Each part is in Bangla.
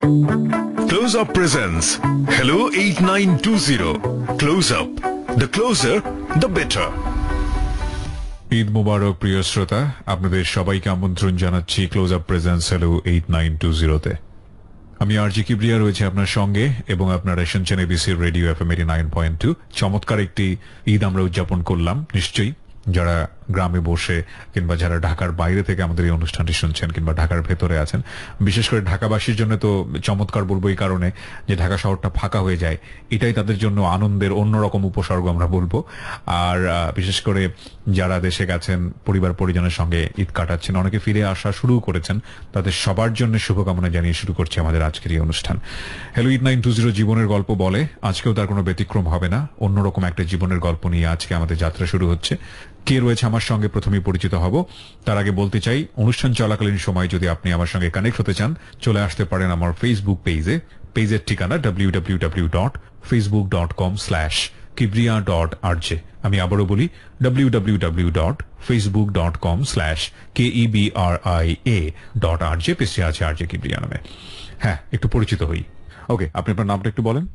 Close Up presents Hello 8920. Close Up. The closer, the better. Eid মুবারক প্রিয় শ্রোতা, আপনাদের সবাইকে আমন্ত্রণ জানাচ্ছি ক্লোজ আপ প্রেজেন্টস হ্যালো 8920 তে। আমি আরজি কিবরিয়া রয়েছে আপনার সঙ্গে এবং আপনারা শুনছেন এবিসি রেডিও এফএম 89.2। চমৎকার একটি ঈদ আমরা উদযাপন করলাম। নিশ্চয়ই যারা গ্রামে বসে কিংবা যারা ঢাকার বাইরে থেকে আমাদের এই অনুষ্ঠানটি শুনছেন কিংবা ঢাকার ভেতরে আছেন, বিশেষ করে ঢাকাবাসীর জন্য তো চমৎকার বলবো এই কারণে যে ঢাকা শহরটা ফাঁকা হয়ে যায়, এটাই তাদের জন্য আনন্দের অন্যরকম উপসর্গ আমরা বলবো। আর বিশেষ করে যারা দেশে গেছেন পরিবার পরিজনের সঙ্গে ঈদ কাটাচ্ছেন, অনেকে ফিরে আসা শুরু করেছেন, তাদের সবার জন্য শুভকামনা জানিয়ে শুরু করছি আমাদের আজকের এই অনুষ্ঠান। হ্যালো 8920 জীবনের গল্প বলে, আজকেও তার কোনো ব্যতিক্রম হবে না। অন্যরকম একটা জীবনের গল্প নিয়ে আজকে আমাদের যাত্রা শুরু হচ্ছে। কে রয়েছে আমার সঙ্গে প্রথমেই পরিচিত হব। তার আগে বলতে চাই, অনুষ্ঠান চলাকালীন সময় যদি আপনি আমার সঙ্গে কানেক্ট হতে চান, চলে আসতে পারেন আমার ফেসবুক পেজে। পেজের ঠিকানা www.facebook.com/kibriya.rj। আমি আবারও বলি www.facebook.com/KEBRIA.RJ। পেজে আছে আরজে কিবরিয়া নামে। হ্যাঁ, একটু পরিচিত হই। ওকে, আপনি আপনার নামটা একটু বলেন।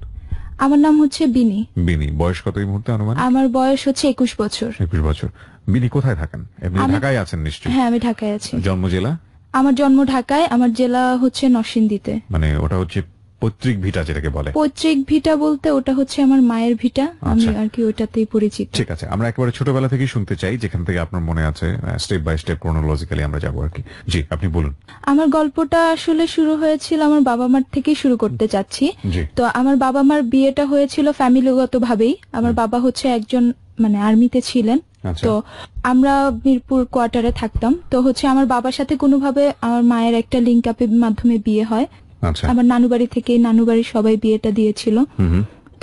আমার নাম হচ্ছে বিনি। বিনি, বয়স কত এই মুহূর্তে অনুমান? আমার বয়স হচ্ছে 21 বছর। 21 বছর। বিনি কোথায় থাকেন? এমনি ঢাকায় আছেন নিশ্চয়ই? হ্যাঁ, আমি ঢাকায় আছি। জন্ম জেলা? আমার জন্ম ঢাকায়, আমার জেলা হচ্ছে নরসিংদীতে। মানে ওটা হচ্ছে পৈতৃক ভিটা যেটাকে বলে? পৈতৃক ভিটা বলতে ওটা হচ্ছে আমার মায়ের ভিটা, আমি আর কি ওইটাতেই পরিচিত। ঠিক আছে, আমরা একেবারে ছোটবেলা থেকেই শুনতে চাই, যেখান থেকে আপনার মনে আছে, স্টেপ বাই স্টেপ ক্রোনোলজিক্যালি আমরা যাবো আর কি। জি, আপনি বলুন। আমার গল্পটা আসলে শুরু হয়েছিল আমার বাবা মার থেকেই শুরু করতে চাচ্ছি। তো আমার বাবা মার বিয়েটা হয়েছিল ফ্যামিলিগত ভাবেই। আমার বাবা হচ্ছে একজন মানে আর্মিতে ছিলেন। তো আমরা মিরপুর কোয়ার্টারে থাকতাম। তো হচ্ছে আমার বাবার সাথে কোনোভাবে আমার মায়ের একটা লিঙ্ক আপের মাধ্যমে বিয়ে হয়। আমার নানু বাড়ি থেকে, নানু বাড়ির সবাই বিয়েটা দিয়েছিল।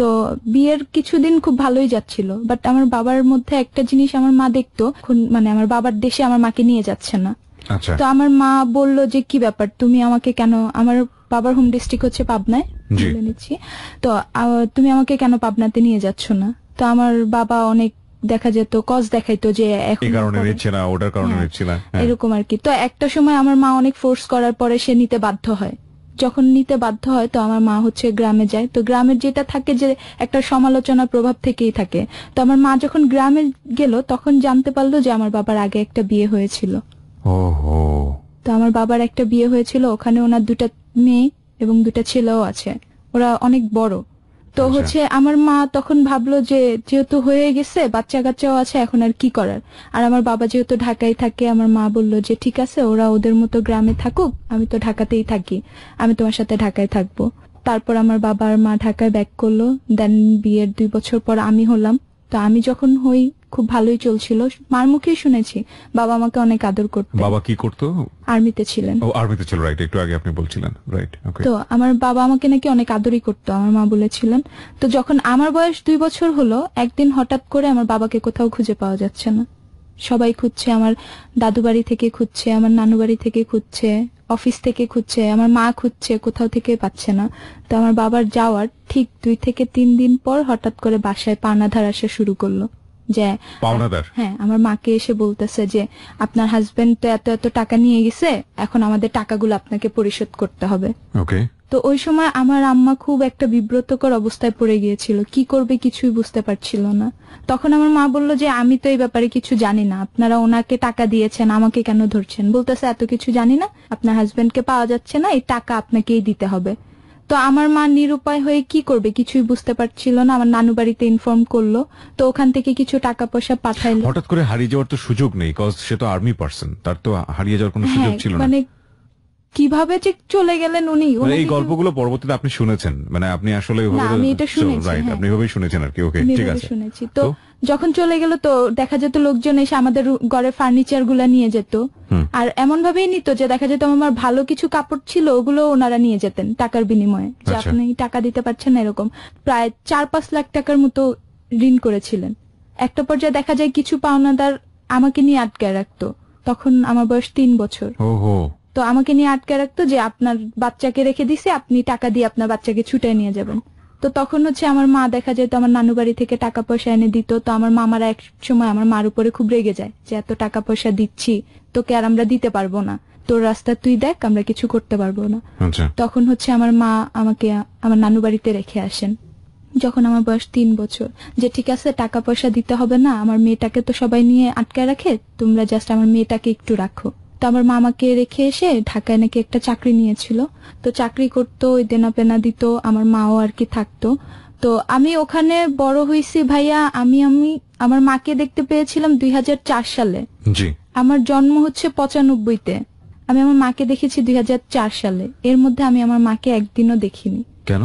তো বিয়ের কিছুদিন খুব ভালোই যাচ্ছিল, বাট আমার বাবার মধ্যে একটা জিনিস আমার মা দেখতো, মানে আমার বাবার দেশে আমার মাকে নিয়ে যাচ্ছে না। তো আমার মা বলল যে কি ব্যাপার, তুমি আমাকে কেন, আমার বাবার হোম ডিস্ট্রিক্ট হচ্ছে পাবনায়, বলে নিচ্ছি, তো তুমি আমাকে কেন পাবনাতে নিয়ে যাচ্ছ না? তো আমার বাবা অনেক দেখা যেত কজ দেখাইতো যে এখন এই কারণে নিচ্ছে না, ওটার কারণে নিচ্ছে না, এরকম আর কি। তো একটা সময় আমার মা অনেক ফোর্স করার পরে সে নিতে বাধ্য হয়। যখন নিতে বাধ্য হয় তো আমার মা হচ্ছে গ্রামে যায়। তো গ্রামের যেটা থাকে যে একটা সমালোচনার প্রভাব থেকেই থাকে। তো আমার মা যখন গ্রামে গেল তখন জানতে পারলো যে আমার বাবার আগে একটা বিয়ে হয়েছিল। তো আমার বাবার একটা বিয়ে হয়েছিল, ওখানে ওনার 2টা মেয়ে এবং 2টা ছেলেও আছে, ওরা অনেক বড়। তো হচ্ছে আমার মা তখন ভাবলো যে যেহেতু হয়ে গেছে, বাচ্চা কাচ্চাও আছে, এখন আর কি করার। আর আমার বাবা যেহেতু ঢাকায় থাকে, আমার মা বললো যে ঠিক আছে, ওরা ওদের মতো গ্রামে থাকুক, আমি তো ঢাকাতেই থাকি, আমি তোমার সাথে ঢাকায় থাকবো। তারপর আমার বাবা আর মা ঢাকায় ব্যাক করলো। দেন বিয়ের 2 বছর পর আমি হলাম। তো আমি যখন হই খুব ভালোই চলছিল, মার মুখেই শুনেছি বাবা আমাকে অনেক আদর করতো। বাবা কি করতো? আর্মিতে ছিলেন। ও, আর্মিতে ছিল, রাইট, একটু আগে আপনি বলছিলেন, রাইট। ওকে। তো আমার বাবা আমাকে নাকি অনেক আদরই করতো, আমার মা বলেছিলেন। তো যখন আমার বয়স 2 বছর হলো, একদিন হঠাৎ করে আমার বাবাকে কোথাও খুঁজে পাওয়া যাচ্ছে না। সবাই খুঁজছে, আমার দাদু বাড়ি থেকে খুঁজছে, আমার নানু বাড়ি থেকে খুঁজছে, অফিস থেকে খুঁজছে, আমার মা খুঁজছে, কোথাও থেকে পাচ্ছে না। তো আমার বাবার যাওয়ার ঠিক 2 থেকে 3 দিন পর হঠাৎ করে বাসায় পাওনাদার আসা শুরু করলো। যে পাওনাদার? হ্যাঁ, আমার মাকে এসে বলতেছে যে আপনার হাজবেন্ড তো এত এত টাকা নিয়ে গেছে, এখন আমাদের টাকাগুলো আপনাকে পরিশোধ করতে হবে। ওকে। তো ওই সময় আমার আম্মা খুব একটা বিব্রতকর অবস্থায় পড়ে গিয়েছিল, কি করবে কিছুই বুঝতে পারছিল না। তখন আমার মা বললো যে আমি তো এই ব্যাপারে কিছু জানি না, আপনারা ওনাকে টাকা দিয়েছেন, আমাকে কেন ধরছেন? বলতেছে এত কিছু জানি না, আপনার হাজবেন্ডকে পাওয়া যাচ্ছে না, এই টাকা আপনাকেই দিতে হবে। তো আমার মা নিরুপায় হয়ে কি করবে কিছুই বুঝতে পারছিল না। আমার নানু বাড়িতে ইনফর্ম করলো, তো ওখান থেকে কিছু টাকা পয়সা পাঠাইলো। হঠাৎ করে হারিয়ে যাওয়ার তো সুযোগ নেই, কজ সে তো আর্মি পারসন, তার তো হারিয়ে যাওয়ার কোনো সুযোগ ছিল না। মানে কিভাবে যে চলে গেলেন উনি, এই গল্পগুলো পরবর্তীতে আপনি শুনেছেন, মানে আপনি আসলে আমি এটা শুনেছি, রাইট, আপনি এভাবেই শুনেছেন আর কি। ওকে, ঠিক আছে, শুনেছি। তো যখন চলে গেল তো দেখা যেত লোকজন এসে আমাদের ঘরের ফার্নিচার গুলা নিয়ে যেত, আর এমন ভাবেই নিত যে দেখা যেত আমার ভালো কিছু কাপড় ছিল, ওগুলো ওনারা নিয়ে যেতেন টাকার বিনিময়ে, যে আপনি টাকা দিতে পারছেন না এরকম। প্রায় 4-5 লাখ টাকার মতো ঋণ করেছিলেন। একটা পর্যায়ে দেখা যায় কিছু পাওনাদার আমাকে নিয়ে আটকায় রাখতো, তখন আমার বয়স 3 বছর। তো আমাকে নিয়ে আটকে রাখতো যে আপনার বাচ্চাকে রেখে দিছে, আপনি টাকা দিয়ে আপনার বাচ্চাকে ছুটায় নিয়ে যাবেন। তো তখন হচ্ছে আমার মা দেখা যেত আমার নানু বাড়ি থেকে টাকা পয়সা এনে দিত। তো আমার মামারা এক সময় আমার মার উপরে খুব রেগে যায় যে এত টাকা পয়সা দিচ্ছি তোকে আর আমরা দিতে পারবো না, তোর রাস্তা তুই দেখ, আমরা কিছু করতে পারবো না। আচ্ছা। তখন হচ্ছে আমার মা আমাকে আমার নানু বাড়িতে রেখে আসেন যখন আমার বয়স 3 বছর, যে ঠিক আছে টাকা পয়সা দিতে হবে না, আমার মেয়েটাকে তো সবাই নিয়ে আটকায় রাখে, তোমরা জাস্ট আমার মেয়েটাকে একটু রাখো। তো আমার মা আমাকে রেখে এসে ঢাকায় নাকি একটা চাকরি নিয়েছিল, তো চাকরি করতো, ওই দেনা পেনা দিত, আমার মাও আর কি থাকতো। তো আমি ওখানে বড় হয়েছি ভাইয়া। আমি আমার মাকে দেখতে পেয়েছিলাম 2004 সালে। জি। আমার জন্ম হচ্ছে 95-তে, আমি আমার মাকে দেখেছি 2004 সালে। এর মধ্যে আমি আমার মাকে একদিনও দেখিনি। কেন?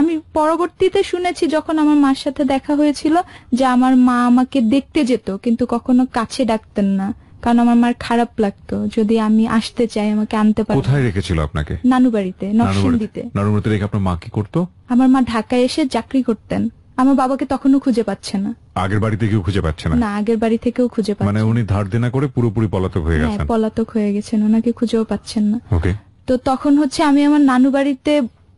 আমি পরবর্তীতে শুনেছি যখন আমার মার সাথে দেখা হয়েছিল যে আমার মা আমাকে দেখতে যেত কিন্তু কখনো কাছে ডাকতেন না, কারণ আমার মার খারাপ লাগতো যদি আমি আসতে চাই আমাকে আনতে পারতো। কোথায় রেখেছিল আপনাকে? নানু বাড়িতে, নরসিংদীতে। নানু বাড়িতে রেখে আপনার মা কি করতো? আমার মা ঢাকায় এসে চাকরি করতেন। আমার বাবাকে তখনও খুঁজে পাচ্ছে না। আগের বাড়ি থেকেও খুঁজে পাচ্ছে না? না, আগের বাড়ি থেকেও খুঁজে পাচ্ছে না। মানে উনি ধার দেনা করে পুরোপুরি পলাতক হয়ে গেছেন? পলাতক হয়ে গেছেন, ওনাকে খুঁজেও পাচ্ছেন না। ওকে। তো তখন হচ্ছে আমি আমার নানু বাড়িতে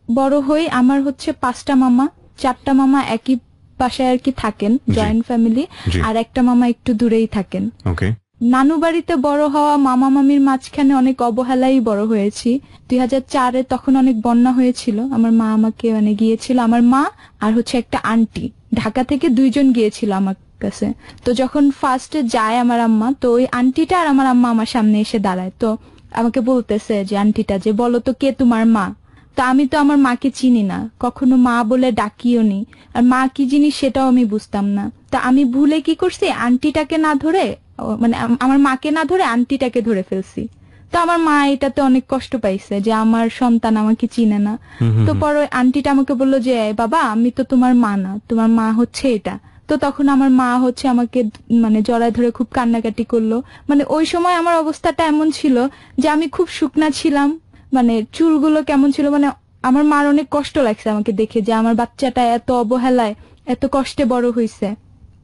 বড় হই। আমার হচ্ছে 5টা মামা, 4টা মামা একই বাসায় আর কি থাকেন, জয়েন্ট ফ্যামিলি, আর একটা মামা একটু দূরেই থাকেন। ওকে। নানু বাড়িতে বড় হওয়া, মামা মামির মাঝখানে অনেক অবহেলাই বড় হয়েছি। 2004-এ তখন অনেক বন্যা হয়েছিল, আমার মা আমাকে গিয়েছিল, আমার মা আর হচ্ছে একটা আন্টি, ঢাকা থেকে 2 জন গিয়েছিল আমার কাছে। তো যখন ফার্স্টে যায় আমার আম্মা, তো ওই আন্টিটা আর আমার আম্মা আমার সামনে এসে দাঁড়ায়। তো আমাকে বলতেছে যে আন্টিটা, যে বলো তো কে তোমার মা? তা আমি তো আমার মাকে চিনি না, কখনো মা বলে ডাকিও নি, আর মা কি জিনিস সেটাও আমি বুঝতাম না। তা আমি ভুলে কি করছি, আন্টিটাকে না ধরে, আমার মাকে না ধরে আন্টিটাকে ধরে ফেলছি। তো আমার মা এটাতে অনেক কষ্ট পাইছে যে আমার সন্তান আমাকে চিনে না। তো পরে আন্টিটা আমাকে বললো যে বাবা, আমি তো তোমার মা না, তোমার মা হচ্ছে এটা। তো তখন আমার মা হচ্ছে আমাকে জড়ায় ধরে খুব কান্নাকাটি করলো। ওই সময় আমার অবস্থাটা এমন ছিল যে আমি খুব শুকনা ছিলাম, চুলগুলো কেমন ছিল, আমার মার অনেক কষ্ট লাগছে আমাকে দেখে যে আমার বাচ্চাটা এত অবহেলায় এত কষ্টে বড় হয়েছে।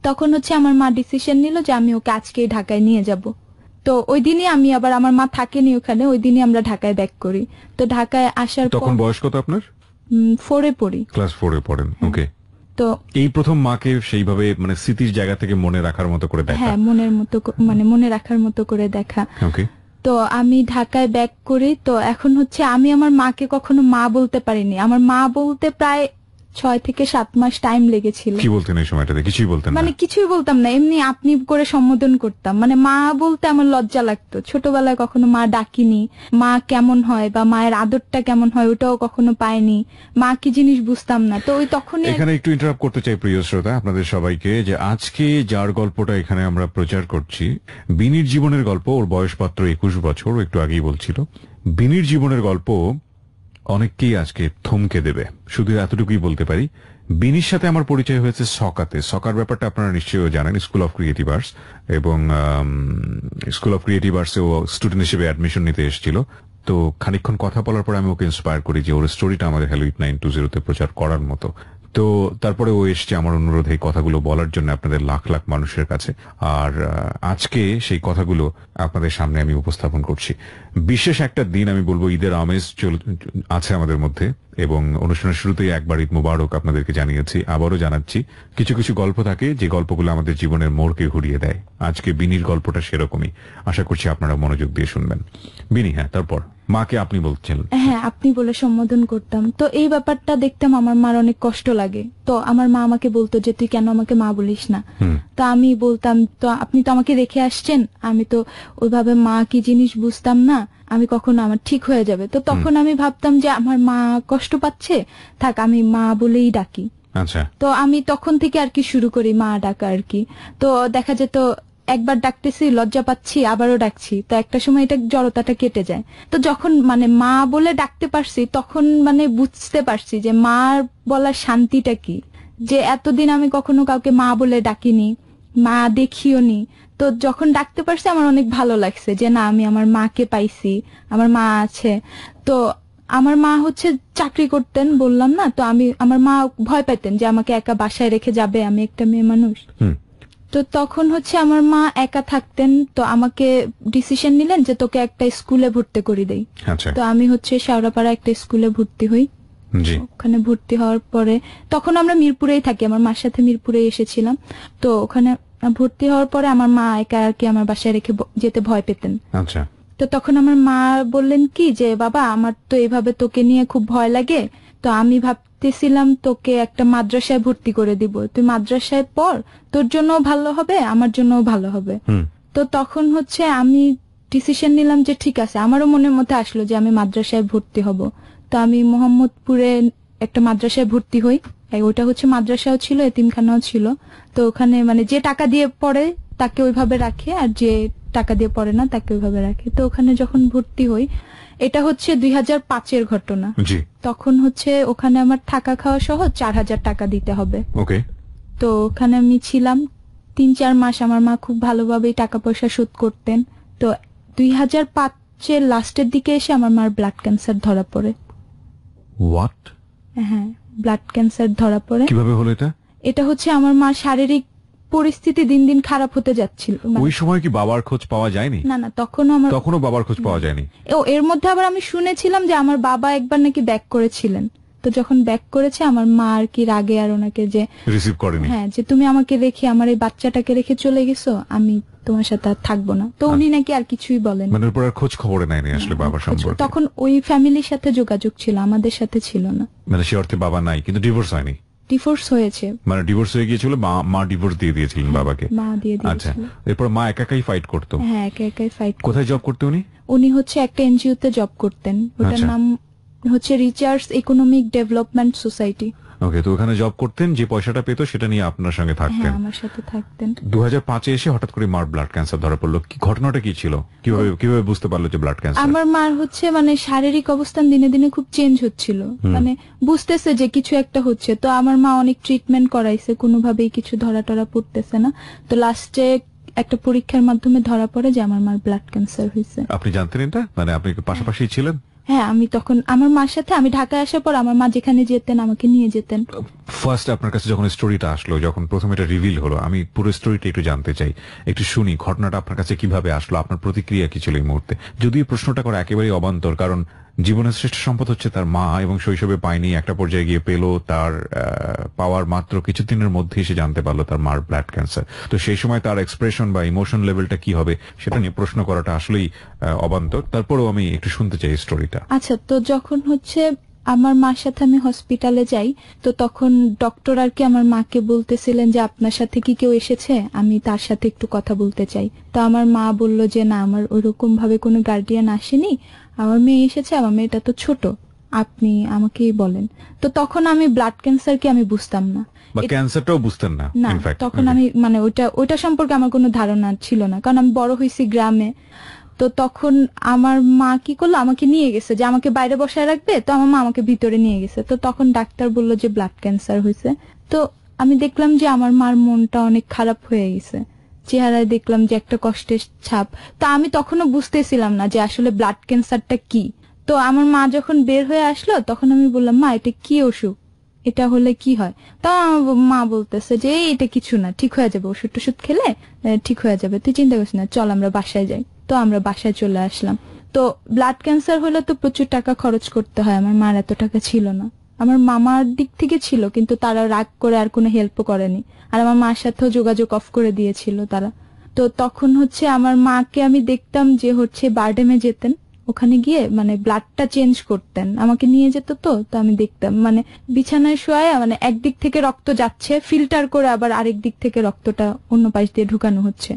তখন হচ্ছে আমার মা ডিসিশন নিল যে আমি ওকে আজকেই ঢাকায় নিয়ে যাব। তো ওই দিনই আমি আবার, আমার মা থাকেনি ওখানে, ওই দিনই আমরা ঢাকায় ব্যাক করি। তো ঢাকায় আসার পর, তখন বয়স কত আপনার? 4-এ পড়ি। ক্লাস 4-এ পড়েন। ওকে। তো এই প্রথম মাকে সেইভাবে স্মৃতির জায়গা থেকে মনে রাখার মতো করে দেখা? হ্যাঁ, মনে রাখার মতো করে দেখা। ওকে। তো আমি ঢাকায় ব্যাক করি। তো এখন হচ্ছে আমি আমার মাকে কখনো মা বলতে পারিনি। আমার মা বলতে প্রায় 6 থেকে 7 মাস টাইম লেগেছিল। কি বলতেন এই সময়টাতে? কিছুই বলতেন না? কিছুই বলতাম না, এমনি আপনি করে সম্বোধন করতাম। মা বলতে আমার লজ্জা লাগতো। ছোটবেলায় কখনো মা ডাকিনি, মা কেমন হয় বা মায়ের আদরটা কেমন হয় ওটাও কখনো পাইনি, মা কি জিনিস বুঝতাম না। তো ওই তখনই এখানে একটু ইন্টারাপ্ট করতে চাই প্রিয় শ্রোতা আপনাদের সবাইকে, যে আজকে যার গল্পটা এখানে আমরা প্রচার করছি, বিনির জীবনের গল্প। ওর বয়স মাত্র 21 বছর, একটু আগেই বলছিল। বিনির জীবনের গল্প অনেককেই আজকে থমকে দেবে। শুধু এতটুকুই বলতে পারি, বিনির সাথে আমার পরিচয় হয়েছে সকাতে। সকার ব্যাপারটা আপনারা নিশ্চয়ই জানেন, স্কুল অফ ক্রিয়েটিভ আর্টস, এবং স্কুল অফ ক্রিয়েটিভ আর্টসে ও স্টুডেন্ট হিসেবে অ্যাডমিশন নিতে এসেছিল। তো খানিকক্ষণ কথা বলার পরে আমি ওকে ইন্সপায়ার করি যে ওর স্টোরিটা আমাদের হ্যালো 8920-তে প্রচার করার মতো। তো তারপরে ও এসছে আমার অনুরোধে এই কথাগুলো বলার জন্য আপনাদের লাখ লাখ মানুষের কাছে। আর আজকে সেই কথাগুলো আপনাদের সামনে আমি উপস্থাপন করছি। বিশেষ একটা দিন, আমি বলবো ঈদের আমেজ আছে আমাদের মধ্যে, এবং অনুষ্ঠানের শুরুতেই একবার ঈদ মুবারক আপনাদেরকে জানিয়েছি, আবারও জানাচ্ছি। কিছু কিছু গল্প থাকে যে গল্পগুলো আমাদের জীবনের মোড়কে ঘুরিয়ে দেয়। আজকে বিনির গল্পটা সেরকমই। আশা করছি আপনারা মনোযোগ দিয়ে শুনবেন। বিনি, হ্যাঁ, তারপর মাকে আপনি বলছেন? হ্যাঁ, আপনি বলে সম্বোধন করতাম। তো এই ব্যাপারটা দেখতাম আমার মার অনেক কষ্ট লাগে। তো আমার মা আমাকে বলতো যে তুই কেন আমাকে মা বলিস না? তা আমি বলতাম, তো আপনি তো আমাকে রেখে আসছেন, আমি তো ওইভাবে মা কি জিনিস বুঝতাম না, আমি কখনো আমার ঠিক হয়ে যাবে। তো তখন আমি ভাবতাম যে আমার মা কষ্ট পাচ্ছে, থাক আমি মা বলেই ডাকি। আচ্ছা। তো আমি তখন থেকে আর কি শুরু করি মা ডাকা আর কি। তো দেখা যেত একবার ডাকতেছি, লজ্জা পাচ্ছি, আবারও ডাকছি, তো একটা সময় এটা জড়তাটা কেটে যায়। তো যখন মা বলে ডাকতে পারছি, তখন বুঝতে পারছি যে মা বলার শান্তিটা কি, যে এতদিন আমি কখনো কাউকে মা বলে ডাকিনি, মা দেখিও নি। তো যখন ডাকতে পারছি আমার অনেক ভালো লাগছে যে না, আমি আমার মাকে পাইছি, আমার মা আছে। তো আমার মা হচ্ছে চাকরি করতেন, বললাম না, তো আমার মা ভয় পেতেন যে আমাকে একা বাসায় রেখে যাবে, আমি একটা মেয়ে মানুষ। তো তখন হচ্ছে আমার মা একা থাকতেন। তো আমাকে ডিসিশন নিলেন যে তোকে একটা স্কুলে ভর্তি করে দেই। তো আমি হচ্ছে শাওরাপাড়া একটা স্কুলে ভর্তি হই। ওখানে ভর্তি হওয়ার পরে তখন আমরা মিরপুরেই থাকি, আমার মার সাথে মিরপুরে এসেছিলাম। তো ওখানে ভর্তি হওয়ার পরে আমার মা একা আর কি আমার বাসায় রেখে যেতে ভয় পেতেন। আচ্ছা। তো তখন আমার মা বললেন কি যে বাবা আমার তো এভাবে তোকে নিয়ে খুব ভয় লাগে, তো আমি ভাবতেছিলাম তোকে একটা মাদ্রাসায় ভর্তি করে দিব, তুই মাদ্রাসায় পড়, তোর জন্য ভালো হবে আমার জন্য ভালো হবে। তো তখন হচ্ছে আমি ডিসিশন নিলাম যে ঠিক আছে, আমারও মনের মধ্যে আসলো যে আমি মাদ্রাসায় ভর্তি হব। তো আমি মোহাম্মদপুরে একটা মাদ্রাসায় ভর্তি হই, ওটা হচ্ছে মাদ্রাসাও ছিল এতিমখানাও ছিল। তো ওখানে মানে যে টাকা দিয়ে পড়ে তাকে ওইভাবে রাখে, আর যে টাকা দিয়ে পড়ে না তাকে ওইভাবে রাখে। তো ওখানে যখন ভর্তি হই, এটা হচ্ছে 2005-এর ঘটনা। তখন হচ্ছে ওখানে আমার থাকা খাওয়া সহ 4000 টাকা দিতে হবে। তো ওখানে আমি ছিলাম 3-4 মাস। আমার মা খুব ভালোভাবেই টাকা পয়সা শোধ করতেন। তো 2005-এর লাস্টের দিকে এসে আমার মার ব্লাড ক্যান্সার ধরা পড়ে। হ্যাঁ, ব্লাড ক্যান্সার ধরা পড়ে। কিভাবে হলো এটা? এটা হচ্ছে আমার মার শারীরিক পরিস্থিতি দিন দিন খারাপ হতে যাচ্ছিল। ওই সময় কি বাবার খোঁজ পাওয়া যায়নি? না, তখনও বাবার খোঁজ পাওয়া যায়নি। এর মধ্যে আবার আমি শুনেছিলাম যে আমার বাবা একবার নাকি ব্যাক করেছিলেন। তো যখন ব্যাক করেছে আমার মা আর কি রাগে আর ওনাকে যে রিসিভ করেনি, হ্যাঁ, যে তুমি আমাকে রেখে আমার এই বাচ্চাটাকে রেখে চলে গেছো, আমি তোমার সাথে আর থাকবো না। তো উনি নাকি আর কিছুই বলেন, মানে এরপর আর খোঁজ খবর নেয়নি আসলে বাবার সম্পর্কে। তখন ওই ফ্যামিলির সাথে যোগাযোগ ছিল, আমাদের সাথে ছিল না। মানে সে অর্থে বাবা নাই, কিন্তু ডিভোর্স হয়নি। ডিভোর্স হয়েছে, মানে ডিভোর্স হয়ে গিয়েছিল, মা ডিভোর্স দিয়ে দিয়েছিলেন বাবাকে। মা দিয়ে আচ্ছা, দিয়েছিল। এরপর মা একাই ফাইট করতো? হ্যাঁ, একাই ফাইট। কোথায় জব করতে উনি? উনি হচ্ছে একটা এনজিও তে জব করতেন, ওটার নাম হচ্ছে রিচার্স ইকোনমিক ডেভেলপমেন্ট সোসাইটি। ওকে, তো ওখানে জব করতেন, যে পয়সাটা পেতো সেটা নিয়ে আপনার সঙ্গে থাকতেন? হ্যাঁ, আমার সাথে থাকতেন। 2005-এ এসে হঠাৎ করে মার ব্লাড ক্যান্সার ধরা পড়লো, কি ঘটনাটা কি ছিল? কিভাবে বুঝতে পারলো যে ব্লাড ক্যান্সার? আমার মার হচ্ছে মানে শারীরিক অবস্থান দিনে দিনে খুব চেঞ্জ হচ্ছিল, মানে বুঝতেছে যে কিছু একটা হচ্ছে। তো আমার মা অনেক ট্রিটমেন্ট করাইছে, কোনোভাবেই কিছু ধরা টরা পড়তেছে না। তো লাস্টে একটা পরীক্ষার মাধ্যমে ধরা পড়ে যে আমার মার ব্লাড ক্যান্সার হয়েছে। আপনি জানতেন এটা? মানে আপনি পাশাপাশি ছিলেন? হ্যাঁ, আমি তখন আমার মার সাথে, আমি ঢাকায় আসার পর আমার মা যেখানে যেতেন আমাকে নিয়ে যেতেন। ফার্স্ট আপনার কাছে যখন স্টোরিটা আসলো, যখন প্রথম এটা রিভিল হলো, আমি পুরো স্টোরিটা একটু জানতে চাই, একটু শুনি ঘটনাটা আপনার কাছে কিভাবে আসলো, আপনার প্রতিক্রিয়া কি ছিল এই মুহূর্তে। যদিও প্রশ্নটা করা একেবারেই অবান্তর, কারণ জীবনের শ্রেষ্ঠ সম্পদ হচ্ছে তার মা, এবং শৈশবে পায়নি, একটা পর্যায়ে গিয়ে পেল। তার পাওয়ার মাত্র কিছুদিনের মধ্যেই সে জানতে পারলো তার মার ব্লাড ক্যান্সার। তো সেই সময় তার এক্সপ্রেশন বা ইমোশন লেভেলটা কি হবে সেটা নিয়ে প্রশ্ন করাটা আসলেই অবান্তর। তারপরেও আমি একটু শুনতে চাই স্টোরিটা। আচ্ছা, তো যখন হচ্ছে আমার মার সাথে আমি হসপিটালে যাই, তো তখন ডক্টর আর কি আমার মাকে বলতেছিলেন যে আপনার সাথে কি কেউ এসেছে, আমি তার সাথে একটু কথা বলতে চাই। তো আমার মা বলল যে না, আমার ওরকম ভাবে কোনো গার্ডিয়ান আসেনি, আমার মেয়ে এসেছে, আমার মেয়েটা তো ছোট, আপনি আমাকেই বলেন। তো তখন আমি ব্লাড ক্যান্সার কি আমি বুঝতাম না, বা ক্যান্সারটাও বুঝতেন না। তখন আমি মানে ওইটা সম্পর্কে আমার কোনো ধারণা ছিল না, কারণ আমি বড় হয়েছি গ্রামে। তো তখন আমার মা কি করলো, আমাকে নিয়ে গেছে যে আমাকে বাইরে বসায় রাখবে। তো আমার মা আমাকে ভিতরে নিয়ে গেছে। তো তখন ডাক্তার বললো যে ব্লাড ক্যান্সার হয়েছে। তো আমি দেখলাম যে আমার মার মনটা অনেক খারাপ হয়ে গেছে, চেহারায় দেখলাম যে একটা কষ্টের ছাপ। তো আমি তখনও বুঝতেছিলাম না যে আসলে ব্লাড ক্যান্সারটা কি। তো আমার মা যখন বের হয়ে আসলো তখন আমি বললাম, মা এটা কি অসুখ, এটা হলে কি হয়? তো আমার মা বলতেছে যে এটা কিছু না, ঠিক হয়ে যাবে, ওষুধ টষুধ খেলে ঠিক হয়ে যাবে, তুই চিন্তা করিস না, চল আমরা বাসায় যাই। তো আমরা বাসায় চলে আসলাম। তো ব্লাড ক্যান্সার হলে তো প্রচুর টাকা খরচ করতে হয়, আমার মার এত টাকা ছিল না। আমার মামার দিক থেকে ছিল, কিন্তু তারা রাগ করে আর কোনো হেল্প করেনি, আর আমার মার সাথেও যোগাযোগ অফ করে দিয়েছিল তারা। তো তখন হচ্ছে আমার মাকে আমি দেখতাম যে হচ্ছে বারডেমে যেতেন, ওখানে গিয়ে মানে ব্লাডটা চেঞ্জ করতেন, আমাকে নিয়ে যেত। তো আমি দেখতাম মানে বিছানায় শোয়া, মানে একদিক থেকে রক্ত যাচ্ছে, ফিল্টার করে আবার আরেক দিক থেকে রক্তটা অন্য পাশ দিয়ে ঢুকানো হচ্ছে।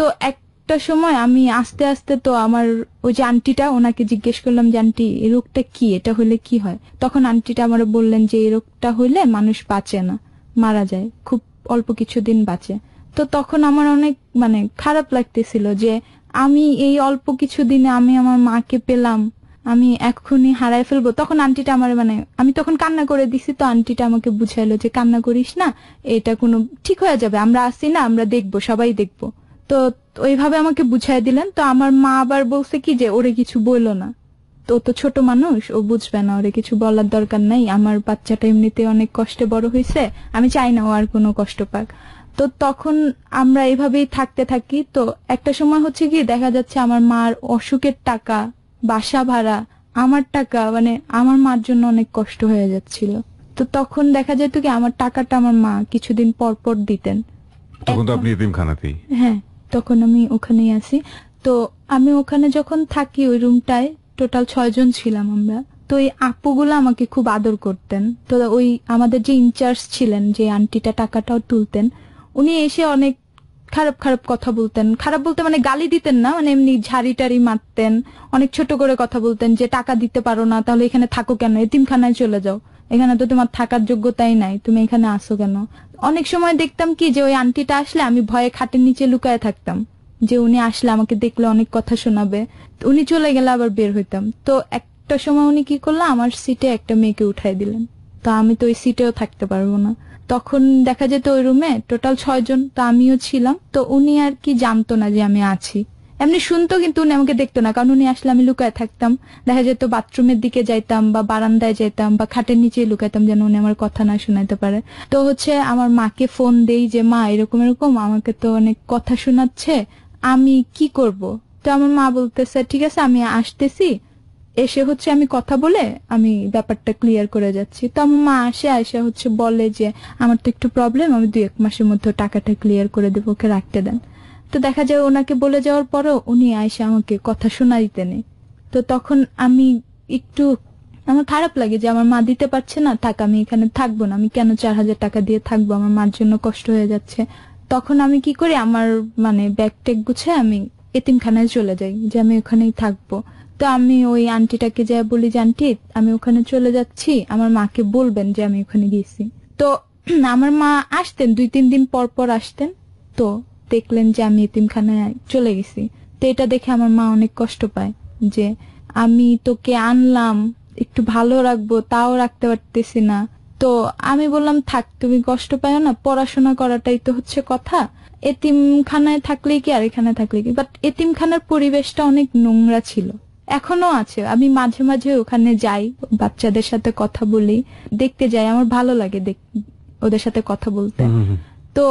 তো একটা সময় আমি আস্তে আস্তে, তো আমার ওই যে আন্টিটা, ওনাকে জিজ্ঞেস করলাম যে আন্টি এই রোগটা কি, এটা হলে কি হয়? তখন আন্টিটা আমার বললেন যে এই রোগটা হলে মানুষ বাঁচে না, মারা যায়, খুব অল্প কিছুদিন বাঁচে। তো তখন আমার অনেক মানে খারাপ লাগতেছিল যে আমি এই অল্প কিছুদিনে আমি আমার মাকে পেলাম, আমি এখনই হারাই ফেলবো। তখন আন্টিটা আমার মানে আমি তখন কান্না করে দিছি। তো আন্টিটা আমাকে বুঝাইলো যে কান্না করিস না, এটা কোনো ঠিক হয়ে যাবে, আমরা আসি না, আমরা দেখবো, সবাই দেখবো। তো ওইভাবে আমাকে বুঝাই দিলেন। তো আমার মা আবার বলছে কি যে ওরে কিছু বললো না, তো ও তো ছোট মানুষ, ও বুঝবে না, ওরে কিছু বলার দরকার নাই, আমার বাচ্চাটা এমনিতে অনেক কষ্টে বড় হয়েছে, আমি চাই না ও আর কোনো কষ্ট পাক। তো তখন আমরা এভাবেই থাকতে থাকি। তো একটা সময় হচ্ছে কি দেখা যাচ্ছে আমার মার অসুখের টাকা, বাসা ভাড়া, আমার টাকা, মানে আমার মার জন্য অনেক কষ্ট হয়ে যাচ্ছিল। তো তখন দেখা যেত কি আমার টাকাটা আমার মা কিছুদিন পর পর দিতেন, তখন তো আপনি এতিমখানাতেই? হ্যাঁ, তখন আমি ওখানেই আছি। তো আমি ওখানে যখন থাকি ওই রুমটায় টোটাল 6 জন ছিলাম আমরা। তো এই আপুগুলো আমাকে খুব আদর করতেন। তো ওই আমাদের যে ইনচার্জ ছিলেন, যে আন্টিটা টাকাটাও তুলতেন, উনি এসে অনেক খারাপ খারাপ কথা বলতেন। খারাপ বলতে মানে গালি দিতেন না, মানে এমনি ঝাড়ি টাড়ি মারতেন, অনেক ছোট করে কথা বলতেন যে টাকা দিতে পারো না তাহলে এখানে থাকো কেন, এতিমখানায় চলে যাও, এখানে তো তোমার থাকার যোগ্যতাই নাই, তুমি এখানে আসো কেন। অনেক সময় দেখতাম কি যে ওই আন্টিটা আসলে আমি ভয়ে খাটের নিচে লুকায় থাকতাম, যে উনি আসলে আমাকে দেখলে অনেক কথা শোনাবে। উনি চলে গেলে আবার বের হইতাম। তো একটা সময় উনি কি করলো, আমার সিটে একটা মেয়েকে উঠাই দিলেন। তো আমি তো ওই সিটেও থাকতে পারবো না। তখন দেখা যেত ওই রুমে টোটাল 6 জন, তো আমিও ছিলাম। তো উনি আর কি জানতো না যে আমি আছি, এমনি শুনতো কিন্তু উনি আমাকে দেখতো না, কারণ উনি আসলে আমি লুকায় থাকতাম। দেখা যেত বাথরুমের দিকে যাইতাম বা বারান্দায় যাইতাম বা খাটের নিচে লুকাইতাম যেন উনি আমার কথা না শোনাইতে পারে। তো হচ্ছে আমার মাকে ফোন দেই যে মা এরকম এরকম আমাকে তো অনেক কথা শোনাচ্ছে, আমি কি করব। তো আমার মা বলতেছে ঠিক আছে আমি আসতেছি, এসে হচ্ছে আমি কথা বলে আমি ব্যাপারটা ক্লিয়ার করে যাচ্ছি। তো আমার মা আসে হচ্ছে বলে যে আমার তো একটু প্রবলেম, আমি 2-1 মাসের মধ্যে টাকাটা ক্লিয়ার করে দেবো, ওকে রাখতে দেন। তো দেখা যায় ওনাকে বলে যাওয়ার পরও উনি আইসা আমাকে কথা শোনা দিতে নেই। তো তখন আমি একটু, আমার খারাপ লাগে যে আমার মা দিতে পারছে না, থাক আমি এখানে থাকবো না, আমি কেন 4000 টাকা দিয়ে থাকবো, আমার মার জন্য কষ্ট হয়ে যাচ্ছে। তখন আমি কি করি, আমার মানে ব্যাগ ট্যাগ গুছায় আমি এতিমখানায় চলে যাই, যে আমি ওখানেই থাকবো। তো আমি ওই আন্টিটাকে যা বলি যে আন্টি আমি ওখানে চলে যাচ্ছি, আমার মাকে বলবেন যে আমি ওখানে গেছি। তো আমার মা আসতেন 2-3 দিন পর পর আসতেন। তো দেখলেন যে আমি এতিমখানায় চলে গেছি। তো এটা দেখে আমার মা অনেক কষ্ট পায় যে আমি তোকে আনলাম একটু ভালো রাখবো, তাও রাখতে পারতেছি না। তো আমি বললাম থাক, তুমি কষ্ট পাও না, পড়াশোনা করাটাই তো হচ্ছে কথা, এতিমখানায় থাকলেই কি আর এখানে থাকলে কি। বাট এতিমখানার পরিবেশটা অনেক নোংরা ছিল, এখনো আছে। আমি মাঝে মাঝে ওখানে যাই, বাচ্চাদের সাথে কথা বলি, দেখতে যাই, আমার ভালো লাগে ওদের সাথে কথা বলতে। তো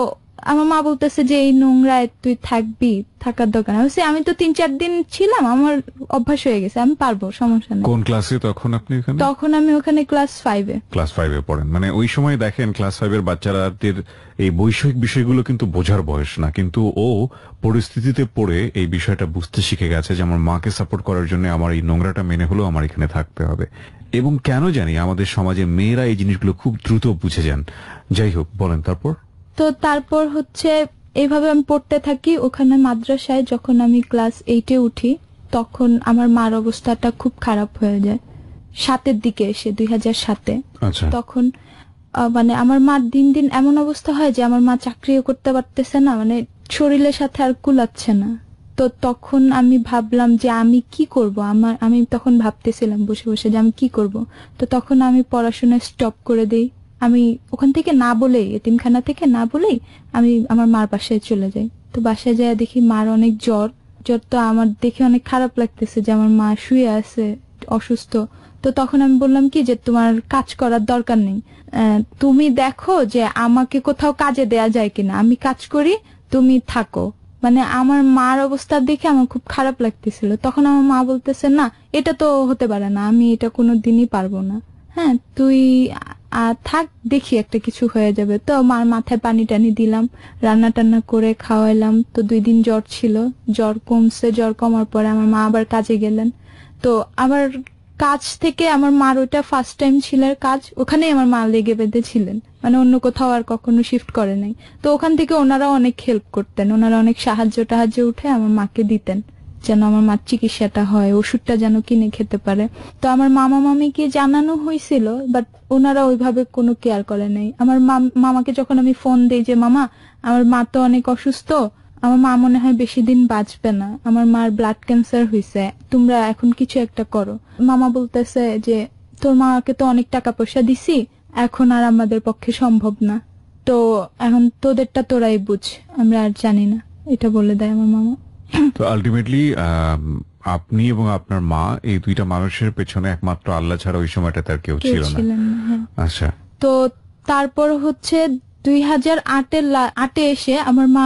আমার মা বলতেছে যে এই নোংরায় তুই থাকবি, থাকার দরকার নেই। আমি তো 3-4 দিন ছিলাম, আমার অভ্যাস হয়ে গেছে, আমি পারবো, সমস্যা নেই। কোন ক্লাসে তখন আপনি ওখানে? তখন আমি ওখানে ক্লাস 5-এ। ক্লাস 5-এ পড়েন, মানে ওই সময় দেখেন ক্লাস 5-এর বাচ্চাদের এই বৈষয়িক বিষয়গুলো কিন্তু বোঝার বয়স না, কিন্তু ও পরিস্থিতিতে পড়ে এই বিষয়টা বুঝতে শিখে গেছে যে আমার মাকে সাপোর্ট করার জন্য আমার এই নোংরাটা মেনে হলেও আমার এখানে থাকতে হবে। এবং কেন জানি আমাদের সমাজে মেয়েরা এই জিনিসগুলো খুব দ্রুত বুঝে যান। যাই হোক, বলেন তারপর। তো তারপর হচ্ছে এইভাবে আমি পড়তে থাকি ওখানে মাদ্রাসায়। যখন আমি ক্লাস 8-এ উঠি তখন আমার মার অবস্থাটা খুব খারাপ হয়ে যায় 7-এর দিকে এসে, 2007-এ। তখন মানে আমার মার দিন দিন এমন অবস্থা হয় যে আমার মা চাকরিও করতে পারতেছে না, মানে শরীরের সাথে আর কুলাচ্ছে না। তো তখন আমি ভাবলাম যে আমি কি করব, আমি তখন ভাবতেছিলাম বসে বসে যে আমি কি করব। তো তখন আমি পড়াশোনা স্টপ করে দেই। আমি ওখান থেকে না বলেই, এতিমখানা থেকে না বলেই আমি আমার মার বাসায় চলে যাই। তো বাসায় যায় দেখি মার অনেক জ্বর। তো আমার দেখে অনেক খারাপ লাগতেছে যে আমার মা শুয়ে আছে অসুস্থ। তো তখন আমি বললাম কি যে তোমার কাজ করার দরকার নেই, তুমি দেখো যে আমাকে কোথাও কাজে দেয়া যায় কিনা, আমি কাজ করি, তুমি থাকো। মানে আমার মার অবস্থা দেখে আমার খুব খারাপ লাগতেছিল। তখন আমার মা বলতেছে না এটা তো হতে পারে না, আমি এটা কোনো দিনই পারবো না, হ্যাঁ তুই থাক, দেখি একটা কিছু হয়ে যাবে। তো মার মাথায় পানি টানি দিলাম, রান্না টান্না করে খাওয়াইলাম। তো 2 দিন জ্বর ছিল, জ্বর কমছে। জ্বর কমার পরে আমার মা আবার কাজে গেলেন। তো আবার কাজ থেকে আমার মার ওইটা ফার্স্ট টাইম ছিল কাজ, ওখানেই আমার মা লেগে বেঁধে ছিলেন, মানে অন্য কোথাও আর কখনো শিফট করে নাই। তো ওখান থেকে ওনারা অনেক হেল্প করতেন, ওনারা অনেক সাহায্য উঠে আমার মাকে দিতেন যেন আমার মার চিকিৎসাটা হয়, ওষুধটা যেন কিনে খেতে পারে। তো আমার মামা মামিকে জানানো হয়েছিল, বাট ওনারা ওইভাবে কোনো কেয়ার করে নাই। আমার মামাকে যখন আমি ফোন দেই যে মামা আমার মা তো অনেক অসুস্থ, আমার মা মনে হয় বেশি দিন বাঁচবে না, আমার মার ব্লাড ক্যান্সার হয়েছে, তোমরা এখন কিছু একটা করো। মামা বলতেছে যে তোর মাকে তো অনেক টাকা পয়সা দিছি, এখন আর আমাদের পক্ষে সম্ভব না, তো এখন তোদেরটা তোরাই বুঝ, আমরা আর জানি না, এটা বলে দেয় আমার মামা। তো আলটিমেটলি আপনি এবং আপনার মা এই দুইটা মানুষের পেছনে একমাত্র আল্লাহ ছাড়া ওই সময়টা তার কেউ ছিল না। আচ্ছা। তো তারপর হচ্ছে 2008-এ এসে আমার মা,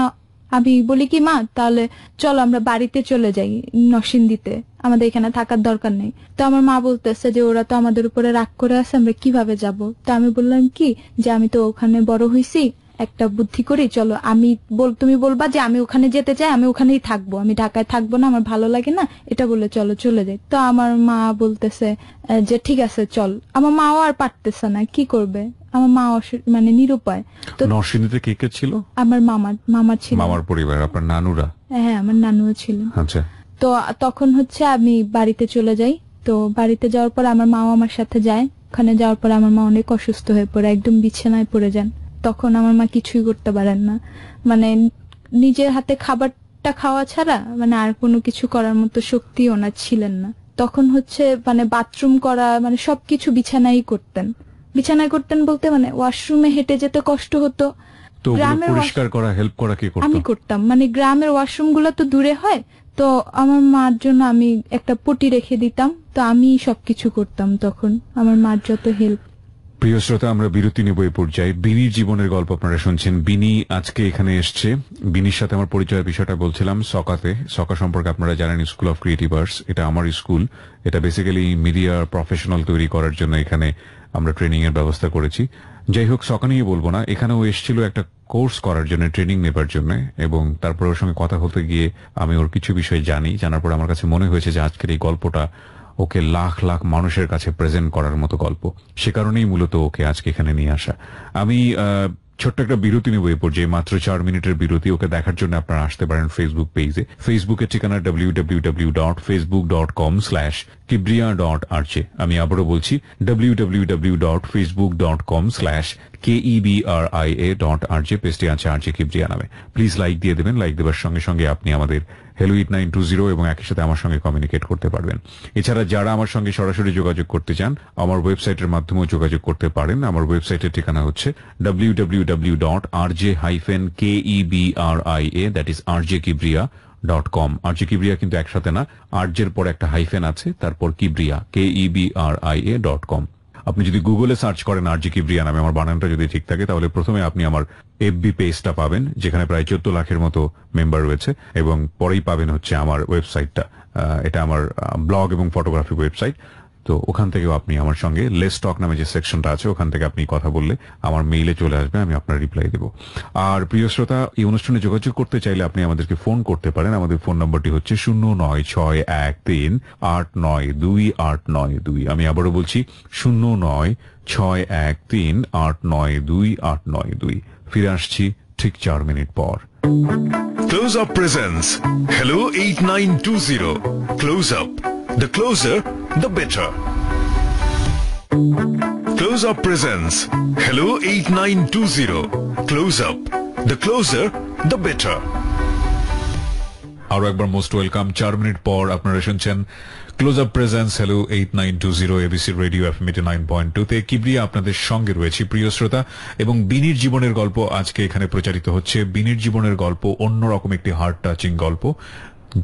আমি বলি কি মা তাহলে চলো আমরা বাড়িতে চলে যাই নরসিংদীতে, আমাদের এখানে থাকার দরকার নেই। তো আমার মা বলতেছে যে ওরা তো আমাদের উপরে রাগ করে আছে, আমরা কিভাবে যাব। তো আমি বললাম কি যে আমি তো ওখানে বড় হয়েছি, একটা বুদ্ধি করি, চলো তুমি বলবা যে আমি ওখানে যেতে চাই, আমি ওখানেই থাকবো, আমি ঢাকায় থাকবো না, আমার ভালো লাগে না, এটা বলে চলো চলে যাই। তো আমার মা বলতেছে যে ঠিক আছে চল। আমার মাও আর পারতেছে না, কি করবে, আমার মা মানে নিরুপায়। তো নরসিংদীতে কে কে ছিল? আমার মামা ছিল। মামার পরিবার, আপনার নানুরা? হ্যাঁ, আমার নানুও ছিল। আচ্ছা। তো তখন হচ্ছে আমি বাড়িতে চলে যাই। তো বাড়িতে যাওয়ার পর আমার মাও আমার সাথে যায়। ওখানে যাওয়ার পর আমার মা অনেক অসুস্থ হয়ে পড়ে, একদম বিছানায় পড়ে যান। তখন আমার মা কিছুই করতে পারেন না, মানে নিজের হাতে খাবারটা খাওয়া ছাড়া মানে আর কোনো কিছু করার মতো শক্তি ওনার ছিলেন না। তখন হচ্ছে মানে বাথরুম করা, মানে সবকিছু বিছানায় করতেন বলতে মানে ওয়াশরুমে হেঁটে যেতে কষ্ট হতো। তো পরিষ্কার করা, হেল্প করা কে করতো? আমি করতাম, মানে গ্রামের ওয়াশরুম গুলো তো দূরে হয়, তো আমার মার জন্য আমি একটা পটি রেখে দিতাম, তো আমি সবকিছু করতাম তখন, আমার মার যত হেল্প। প্রিয় শ্রোতা, আমরা বিরতি নেব এই পর্যায়ে। বিনির জীবনের গল্প আপনারা শুনছেন। বিনি আজকে এখানে এসছে। বিনির সাথে আমার পরিচয়ের বিষয়টা বলছিলাম সকাতে। সকা সম্পর্কে আপনারা জানেন, স্কুল অফ ক্রিয়েটিভ আর্টস, এটা আমার স্কুল। এটা বেসিক্যালি মিডিয়া প্রফেশনাল তৈরি করার জন্য এখানে আমরা ট্রেনিং এর ব্যবস্থা করেছি। যাই হোক, সকা নিয়ে বলবো না, এখানে ও এসেছিল একটা কোর্স করার জন্য, ট্রেনিং নেবার জন্য, এবং তারপর ওর সঙ্গে কথা বলতে গিয়ে আমি ওর কিছু বিষয় জানার পর আমার কাছে মনে হয়েছে যে আজকের এই গল্পটা ওকে লাখ লাখ মানুষের কাছে প্রেজেন্ট করার মতো গল্প। সে কারণেই মূলত ওকে আজকে এখানে নিয়ে আসা। আমি ছোট্ট একটা বিরতি নেব এই পর্যায়ে, মাত্র 4 মিনিটের বিরতি। ওকে দেখার জন্য আপনারা আসতে পারেন ফেসবুক পেজে। ফেসবুকের ঠিকানা www.facebook.com/kibriya.rj। আমি আবারও বলছি, www.facebook.com/KEBRIA.RJ। পেজটি আছে RJ কিবরিয়া নামে। প্লিজ লাইক দিয়ে দেবেন। লাইক দেওয়ার সঙ্গে সঙ্গে আপনি আমাদের Hello 8920 এবং একই সাথে আমার সঙ্গে কমিউনিকেট করতে পারবেন। এছাড়া যারা আমার সঙ্গে সরাসরি যোগাযোগ করতে চান, আমার ওয়েবসাইটের মাধ্যমেও যোগাযোগ করতে পারেন। আমার ওয়েবসাইটের ঠিকানা হচ্ছে www.rjkibriya.com। RJ কিবরিয়া কিন্তু একসাথে না, আরজের পর একটা হাইফেন আছে, তারপর কিবরিয়া KEBRIA.com। আপনি যদি গুগলে সার্চ করেন RJ কিবরিয়া নামে, আমার বানানটা যদি ঠিক থাকে, তাহলে প্রথমে আপনি আমার FB পেজটা পাবেন, যেখানে প্রায় 14 লাখের মতো মেম্বার রয়েছে, এবং পরেই পাবেন হচ্ছে আমার ওয়েবসাইটটা। এটা আমার ব্লগ এবং ফটোগ্রাফি ওয়েবসাইট। তো ওখান থেকেও আপনি আমার সঙ্গে লেটস টক নামে যে সেকশনটা আছে, ওখান থেকে আপনি কথা বললে আমার মেইলে চলে আসবে, আমি আপনার রিপ্লাই দেব। আর প্রিয় শ্রোতা, এই অনুষ্ঠানে যোগাযোগ করতে চাইলে আপনি আমাদেরকে ফোন করতে পারেন। আমাদের ফোন নম্বরটি হচ্ছে 09613892892। আমি আবারও বলছি 09613892892। ফিরে আসছি ঠিক 4 মিনিট পর। Close Up presents Hello 8920. Close Up. The closer, the better. Close Up presents Hello 8920. Close Up. The closer, the better. আরো একবার মোস্ট ওয়েলকাম। 4 মিনিট পর আপনারা শুনছেন close Up presence Hello 8920 ABC radio FM 89.2 তে। কিবরিয়া আপনাদের সঙ্গে রয়েছে প্রিয় শ্রোতা, এবং বিনির জীবনের গল্প আজকে এখানে প্রচারিত হচ্ছে। বিনির জীবনের গল্প অন্যরকম একটি হার্ট টাচিং গল্প।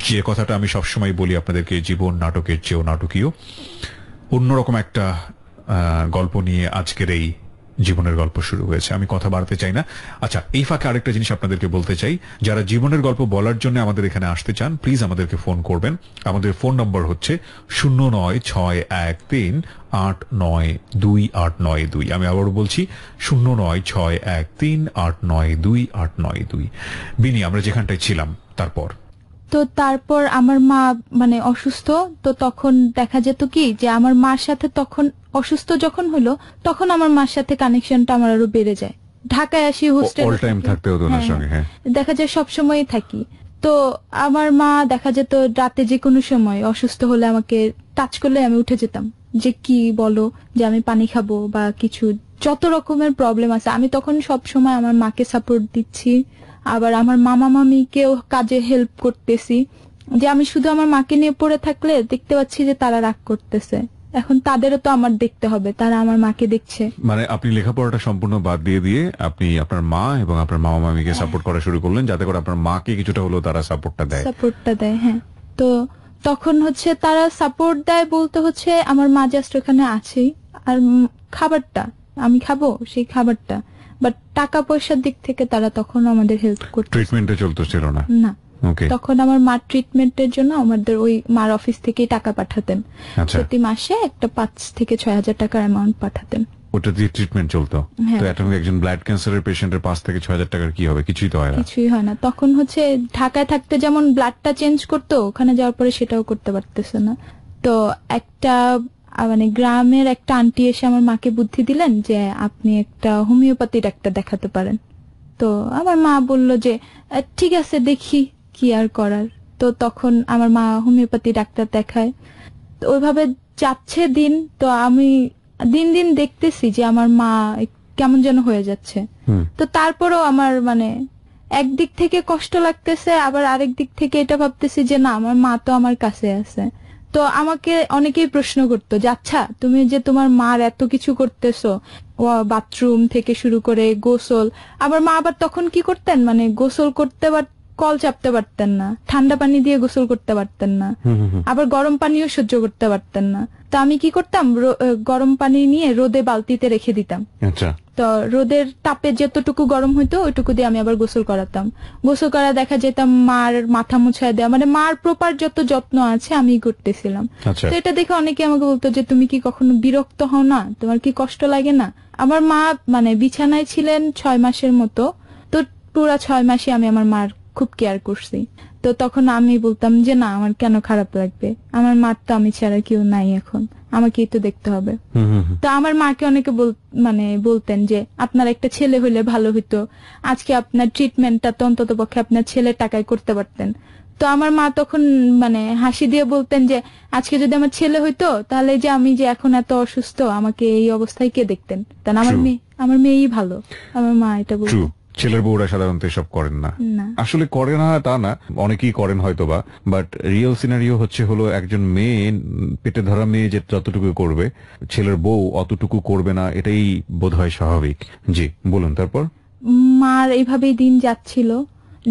যে কথাটা আমি সবসময় বলি আপনাদেরকে, জীবন নাটকের চেয়েও নাটকীয়। অন্যরকম একটা গল্প নিয়ে আজকের এই জীবনের গল্প শুরু হয়েছে। আমি কথা বাড়াতে চাই না। আচ্ছা, এই ফাঁকে আরেকটা জিনিস আপনাদেরকে বলতে চাই, যারা জীবনের গল্প বলার জন্য আমাদের এখানে আসতে চান, প্লিজ আমাদেরকে ফোন করবেন। আমাদের ফোন নম্বর হচ্ছে 09613892892। আমি আবারও বলছি 09613892892। বিনি, আমরা যেখানটায় ছিলাম তারপর আমার মা মানে অসুস্থ। তো তখন দেখা যেত কি যে আমার মার সাথে, তখন অসুস্থ যখন হলো, তখন আমার মার সাথে কানেকশনটা আমার আরো বেড়ে যায়। ঢাকায় আসি, হোস্টেল অল টাইম থাকতে হতো না সঙ্গে। হ্যাঁ, দেখা যায় সব সময় থাকি। তো আমার মা দেখা যেত রাতে যে কোনো সময় অসুস্থ হলে আমাকে টাচ করলে আমি উঠে যেতাম, যে কি বলো, যে আমি পানি খাবো বা কিছু, যত রকমের প্রবলেম আছে আমি তখন সব সময় আমার মাকে সাপোর্ট দিচ্ছি। আবার আমার মামা মামিকেও কাজে হেল্প করতেছি, যে আমি শুধু আমার মাকে নিয়ে পড়ে থাকলে দেখতে পাচ্ছি যে তারা রাগ করতেছে, এখন তাদেরও তো আমার দেখতে হবে, তারা আমার মাকে দেখছে। মানে আপনি লেখাপড়াটা সম্পূর্ণ বাদ দিয়ে আপনি আপনার মা এবং আপনার মামা মামিকে সাপোর্ট করা শুরু করলেন, যাতে করে আপনার মাকে কিছুটা হলেও তারা সাপোর্টটা দেয়। হ্যাঁ, তো তখন হচ্ছে তারা সাপোর্ট দেয় বলতে হচ্ছে আমার মা জাস্ট ওখানে আছেই, আর খাবারটা আমি খাবো, সেই খাবারটা, বাট টাকা পয়সার দিক থেকে তারা তখন আমাদের হেল্প করতো। ট্রিটমেন্টে চলতেছিল না। তখন আমার মার ট্রিটমেন্টের জন্য আমাদের ওই মার অফিস থেকে টাকা পাঠাতেন। প্রতি মাসে একটা 5 থেকে 6 হাজার টাকার অ্যামাউন্ট পাঠাতেন। ওটা দিয়ে ট্রিটমেন্ট চলতো। হ্যাঁ। তো এখন একজন ব্লাড ক্যান্সারের পেশেন্টের 5 থেকে 6,000 টাকার কি হবে? কিছুই তো হয় না। কিছুই হয় না। তখন হচ্ছে ঢাকায় থাকতে যেমন ব্লাডটা চেঞ্জ করতো, ওখানে যাওয়ার পরে সেটাও করতে পারতেছে না। তো একটা মানে গ্রামের একটা আন্টি এসে আমার মাকে বুদ্ধি দিলেন যে আপনি একটা হোমিওপ্যাথি ডাক্তার দেখাতে পারেন। তো আমার মা বলল যে ঠিক আছে দেখি কি আর করার। তো তখন আমার মা হোমিওপ্যাথি ডাক্তার দেখায়। তো ওইভাবে যাচ্ছে দিন। তো আমি দিন দিন দেখতেছি যে আমার মা কেমন যেন হয়ে যাচ্ছে। তো তারপরেও আমার মানে একদিক থেকে কষ্ট লাগতেছে, আবার আরেক দিক থেকে এটা ভাবতেছি যে না, আমার মা তো আমার কাছে আছে। তো আমাকে অনেকেই প্রশ্ন করতো যে আচ্ছা তুমি যে তোমার মার এত কিছু করতেছো, বাথরুম থেকে শুরু করে গোসল। আমার মা আবার তখন কি করতেন, মানে গোসল করতে কল চাপতে পারতেন না, ঠান্ডা পানি দিয়ে গোসল করতে পারতেন না, আবার গরম পানিও সহ্য করতে পারতেন না। তো আমি কি করতাম, গরম পানি নিয়ে রোদে বালতিতে রেখে দিতাম। আচ্ছা। তো রোদের তাপে যতটুকু গরম হইতো ওইটুকু দিয়ে আমি আবার গোসল করাতাম। গোসল করা দেখা যেতাম, মার মাথা মুছায় দেওয়া, মানে মার প্রপার যত যত্ন আছে আমি করতেছিলাম। তো এটা দেখে অনেকে আমাকে বলতো যে তুমি কি কখনো বিরক্ত হও না, তোমার কি কষ্ট লাগে না? আমার মা মানে বিছানায় ছিলেন 6 মাসের মতো। তো পুরা 6 মাসে আমি আমার মার খুব কেয়ার করছি। তো তখন আমি বলতাম যে না, আমার কেন খারাপ লাগবে, আমার মার তো আমি ছাড়া কেউ নাই, এখন আমাকেই তো দেখতে হবে। তো আমার মাকে অনেকে বলতেন যে আপনার একটা ছেলে হইলে ভালো হইতো, আজকে আপনার ট্রিটমেন্টটা তো অন্তত পক্ষে আপনার ছেলের টাকায় করতে পারতেন। তো আমার মা তখন মানে হাসি দিয়ে বলতেন যে আজকে যদি আমার ছেলে হইতো তাহলে যে আমি যে এখন এত অসুস্থ, আমাকে এই অবস্থায় কে দেখতেন, তাহলে আমার মেয়েই ভালো। আমার মা এটা বলতো। ছেলের বউরা সাধারণত এসব করেন না, আসলে করে না তা না, অনেকেই করেন হয়তোবা, বাট রিয়েল সিনারিও হলো একজন মেয়ে, পেটে ধরা মেয়ে যে যতটুকু করবে ছেলের বউ অতটুকু করবে না, এটাই বোধহয় স্বাভাবিক। জি বলুন। তারপর মার এইভাবেই দিন যাচ্ছিল।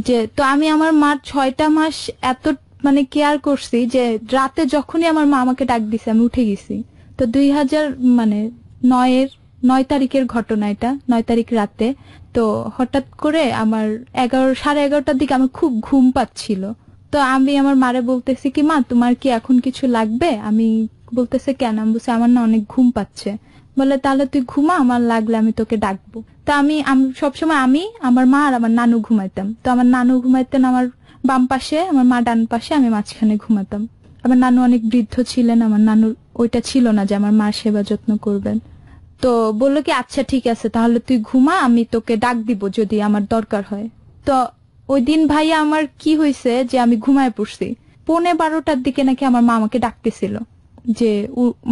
যে তো আমি আমার মার 6টা মাস এত মানে কেয়ার করছি যে রাতে যখনই আমার মা আমাকে ডাক দিছে আমি উঠে গেছি। তো 2009 তারিখের ঘটনা এটা, 9 তারিখ রাতে। তো হঠাৎ করে আমার 11:30টার দিকে আমার খুব ঘুম পাচ্ছিল। তো আমি আমার মারে বলতেছি কি মা তোমার কি এখন কিছু লাগবে? আমি বলতেছে কেন? আমি বলছি আমার না অনেক ঘুম পাচ্ছে। বলে তাহলে তুই ঘুমা, আমার লাগলে আমি তোকে ডাকবো। তা আমি সবসময় আমার মা আর আমার নানু ঘুমাইতাম। তো আমার নানু ঘুমাইতেন আমার বাম পাশে, আমার মা ডান পাশে, আমি মাঝখানে ঘুমাতাম। আমার নানু অনেক বৃদ্ধ ছিলেন, আমার নানুর ওইটা ছিল না যে আমার মার সেবা যত্ন করবেন। তো বললো কি আচ্ছা ঠিক আছে তাহলে তুই ঘুমা, আমি তোকে ডাক দিব যদি আমার দরকার হয়। তো ওই দিন ভাইয়া আমার কি হয়েছে যে আমি ঘুমায় পড়ছি, 11:15টার দিকে নাকি আমার মা আমাকে ডাকতেছিল যে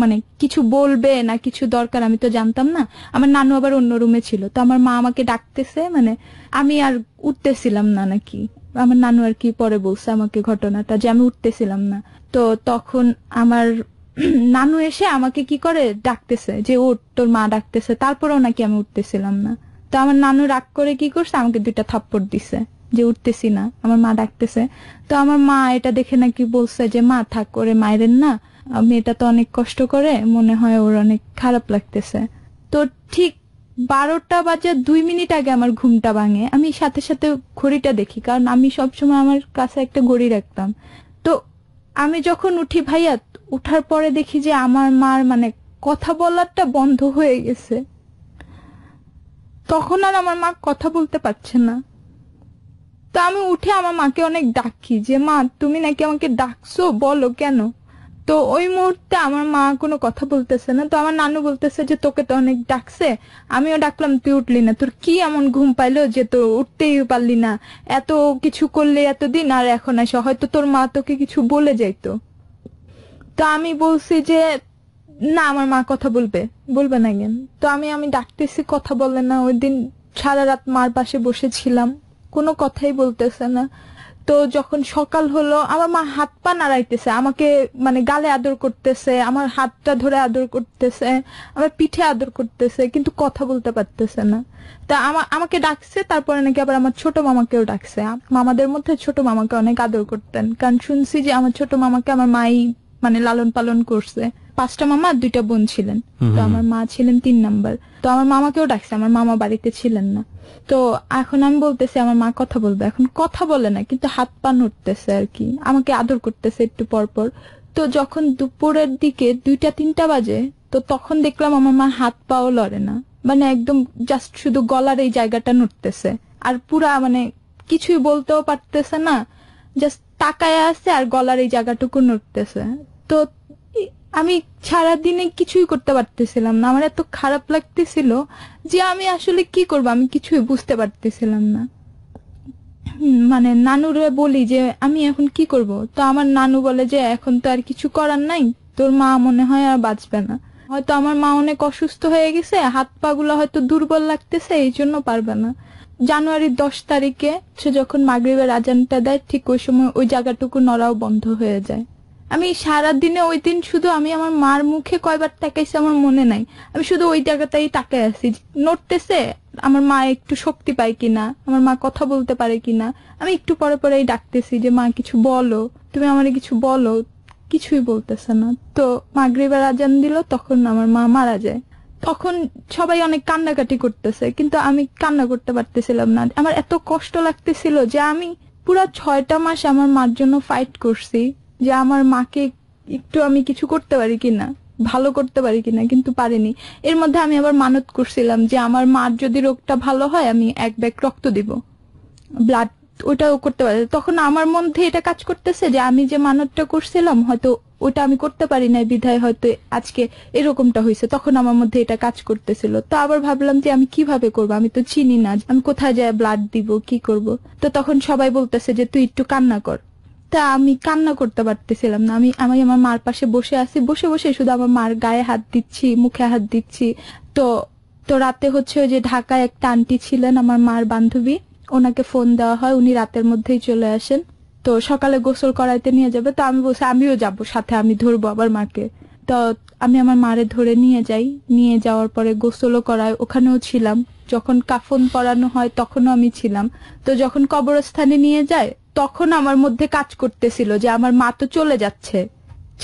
মানে কিছু বলবে না কিছু দরকার, আমি তো জানতাম না। আমার নানু আবার অন্য রুমে ছিল। তো আমার মা আমাকে ডাকতেছে, মানে আমি আর উঠতেছিলাম না নাকি, আমার নানু আর কি পরে বলছে আমাকে ঘটনাটা যে আমি উঠতেছিলাম না। তো তখন আমার নানু এসে আমাকে কি করে ডাকতেছে যে ওঠ, তোর মা ডাকতেছে। তারপরেও নাকি আমি উঠতেছিলাম না। তো আমার নানু রাগ করে কি করছে, আমাকে 2টা থাপ্পড় দিছে যে উঠতেছি না, আমার মা ডাকতেছে। তো আমার মা এটা দেখে নাকি বলছে যে মা থাক করে মায়েরেন না, মেয়েটা তো অনেক কষ্ট করে, মনে হয় ওর অনেক খারাপ লাগতেছে। তো ঠিক 12:02 আগে আমার ঘুমটা ভাঙে। আমি সাথে সাথে ঘড়িটা দেখি, কারণ আমি সবসময় আমার কাছে একটা ঘড়ি রাখতাম। তো আমি যখন উঠি ভাইয়া, উঠার পরে দেখি যে আমার মার মানে কথা বলারটা বন্ধ হয়ে গেছে। তখন আর আমার মা কথা বলতে পারছে না। তো আমি উঠে আমার মাকে অনেক ডাকি যে মা তুমি নাকি আমাকে ডাকছো, বলো কেন। তো ওই মুহূর্তে আমার মা কোনো কথা বলতেছে না। তো আমার নানু বলতেছে যে তোকে তো অনেক ডাকছে, আমিও ডাকলাম তুই উঠলি না, তোর কি এমন ঘুম পাইলো যে তোর উঠতেই পারলি না, এত কিছু করলে এতদিন আর এখন আসা, হয়তো তোর মা তোকে কিছু বলে যাইতো। তো আমি বলছি যে না আমার মা কথা বলবে না কেন। তো আমি ডাকতেছি, কথা বলে না। ওই দিন সারা রাত মার পাশে বসেছিলাম, কোনো কথাই বলতেছে না। তো যখন সকাল হলো আমার মা হাত পা নাড়াইতেছে, আমাকে মানে গালে আদর করতেছে, আমার হাতটা ধরে আদর করতেছে, আমার পিঠে আদর করতেছে, কিন্তু কথা বলতে পারতেছে না। তা আমাকে ডাকছে। তারপরে নাকি আবার আমার ছোট মামাকেও ডাকছে। মামাদের মধ্যে ছোট মামাকে অনেক আদর করতেন, কারণ শুনছি যে আমার ছোট মামাকে আমার মাই মানে লালন পালন করছে। 5টা মামা আর 2টা বোন ছিলেন, তো আমার মা ছিলেন 3 নাম্বার। তো আমার মামাকেও ডাকছে, আমার মামা বাড়িতে ছিলেন না। তো এখন আমি বলতেছি আমার মা কথা বলবে, এখন কথা বলে না, কিন্তু হাত পা নড়তেছে আর কি, আমাকে আদর করতেছে একটু পর পর। তো যখন দুপুরের দিকে 2টা 3টা বাজে, তো তখন দেখলাম আমার মা হাত পাও লড়ে না, মানে একদম জাস্ট শুধু গলার এই জায়গাটা নড়তেছে, আর পুরা মানে কিছুই বলতেও পারতেছে না, জাস্ট তাকায় আছে আর গলার এই জায়গাটুকু নড়তেছে। তো আমি সারাদিনে কিছুই করতে পারতেছিলাম না, আমার এত খারাপ লাগতেছিল যে আমি আসলে কি করব, আমি কিছুই বুঝতে পারতেছিলাম না। মানে নানুরে বলি যে আমি এখন কি করব, তো আমার নানু বলে যে এখন তো আর কিছু করার নাই, তোর মা মনে হয় আর বাঁচবে না, হয়তো আমার মা অনেক অসুস্থ হয়ে গেছে, হাত পা গুলো হয়তো দুর্বল লাগতেছে, এই জন্য পারবে না। জানুয়ারির 10 তারিখে সে যখন মাগরিবের আজানটা দেয়, ঠিক ওই সময় ওই জায়গাটুকু নড়াও বন্ধ হয়ে যায়। আমি সারাদিনে ওই দিন শুধু আমি আমার মার মুখে কয়বার তাকাইছি আমার মনে নাই, আমি শুধু ওই জায়গাটাই তাকাই আছি, নড়তেছে, আমার মা একটু শক্তি পায় কিনা, আমার মা কথা বলতে পারে কিনা, আমি একটু পরে পরেই ডাকতেছি যে মা কিছু বলো, তুমি আমারে কিছু বলো, কিছুই বলতেছে না। তো মাগরিবের আজান দিল, তখন আমার মা মারা যায়। তখন সবাই অনেক কান্নাকাটি করতেছে, কিন্তু আমি কান্না করতে পারতেছিলাম না, আমার এত কষ্ট লাগতেছিল যে আমি পুরা 6টা মাস আমার মার জন্য ফাইট করছি যে আমার মাকে একটু আমি কিছু করতে পারি কিনা, ভালো করতে পারি কিনা, কিন্তু পারিনি। এর মধ্যে আমি আবার মানত করছিলাম যে আমার মার যদি রোগটা ভালো হয় আমি 1 ব্যাগ রক্ত দিব, ব্লাড, ওটাও করতে পারে। তখন আমার মধ্যে এটা কাজ করতেছে যে আমি যে মানতটা করছিলাম হয়তো ওটা আমি করতে পারি না, বিধায় হয়তো আজকে এরকমটা হয়েছে, তখন আমার মধ্যে এটা কাজ করতেছিল। তো আবার ভাবলাম যে আমি কিভাবে করব, আমি তো চিনি না, আমি কোথায় যায় ব্লাড দিব, কি করব। তো তখন সবাই বলতেছে যে তুই একটু কান্না কর। তা আমি কান্না করতে পারতেছিলাম না, আমি আমার মার পাশে বসে আছি, বসে বসে শুধু আমার মার গায়ে হাত দিচ্ছি, মুখে হাত দিচ্ছি। তো তো রাতে হচ্ছে ওই যে ঢাকায় একটা আন্টি ছিলেন আমার মার বান্ধবী, ওনাকে ফোন দেওয়া হয়, উনি রাতের মধ্যেই চলে আসেন। তো সকালে গোসল করাইতে নিয়ে যাবে, তো আমি বলছি আমিও যাব সাথে, আমি ধরবো আবার মাকে। তো আমি আমার মারে ধরে নিয়ে যাই, নিয়ে যাওয়ার পরে গোসলও করায়, ওখানেও ছিলাম, যখন কাফন পরানো হয় তখনও আমি ছিলাম। তো যখন কবরস্থানে নিয়ে যায় তখন আমার মধ্যে কাজ করতেছিল যে আমার মা তো চলে যাচ্ছে,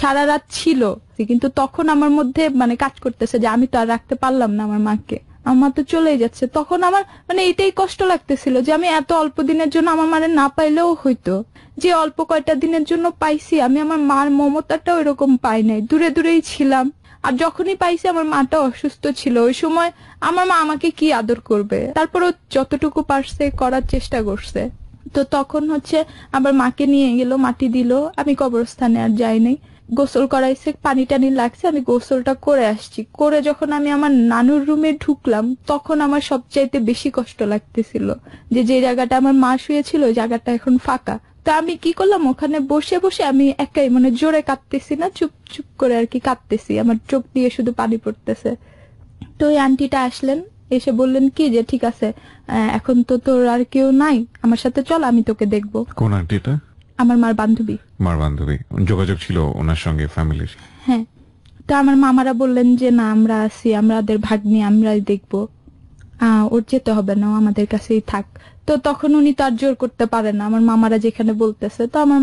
সারা রাত ছিল, কিন্তু তখন আমার মধ্যে মানে কাজ করতেছে যে আমি তো আর রাখতে পারলাম না আমার মাকে, আমার মা তো চলেই যাচ্ছে। তখন আমার মানে এটাই কষ্ট লাগতেছিল যে আমি এত অল্প দিনের জন্য আমার মারে না পাইলেও হইতো, যে অল্প কয়টা দিনের জন্য পাইছি আমি আমার মার মমতাটা ওইরকম পাই নাই, দূরে দূরেই ছিলাম। আর যখনই পাইছি আমার মাটা অসুস্থ ছিল, ওই সময় আমার মা আমাকে কি আদর করবে, তারপরও যতটুকু পারছে করার চেষ্টা করছে। তো তখন হচ্ছে আবার মাকে নিয়ে গেল, মাটি দিল, আমি কবরস্থানে আর যাই নাই, গোসল করাইছে, পানি টানি লাগছে, আমি গোসলটা করে আসছি। করে যখন আমি আমার নানুর রুমে ঢুকলাম তখন আমার সবচাইতে বেশি কষ্ট লাগতেছিল যে যে জায়গাটা আমার মা শুয়েছিল ওই জায়গাটা এখন ফাঁকা। তা আমি কি করলাম, ওখানে বসে বসে আমি একাই মানে জোরে কাঁদতেছি না, চুপ চুপ করে আর কি কাঁদতেছি, আমার চোখ দিয়ে শুধু পানি পড়তেছে। তো ওই আন্টিটা আসলেন, এসে বললেন কি যে ঠিক আছে এখন তো তোর আর কেউ নাই, আমার সাথে চল, আমি তোকে দেখবো। কোন আন্টিটা? আমার মার বান্ধবী। মার বান্ধবী, যোগাযোগ ছিল ওনার সঙ্গে ফ্যামিলির? হ্যাঁ। তো আমার মামারা বললেন যে না আমরা আছি, আমাদের ভাগ্নি আমরাই দেখবো, ওর যেতে হবে না, আমাদের কাছেই থাক। তো তখন উনি তো আর জোর করতে পারেন না, আমার মামারা যেখানে বলতেছে। তো আমার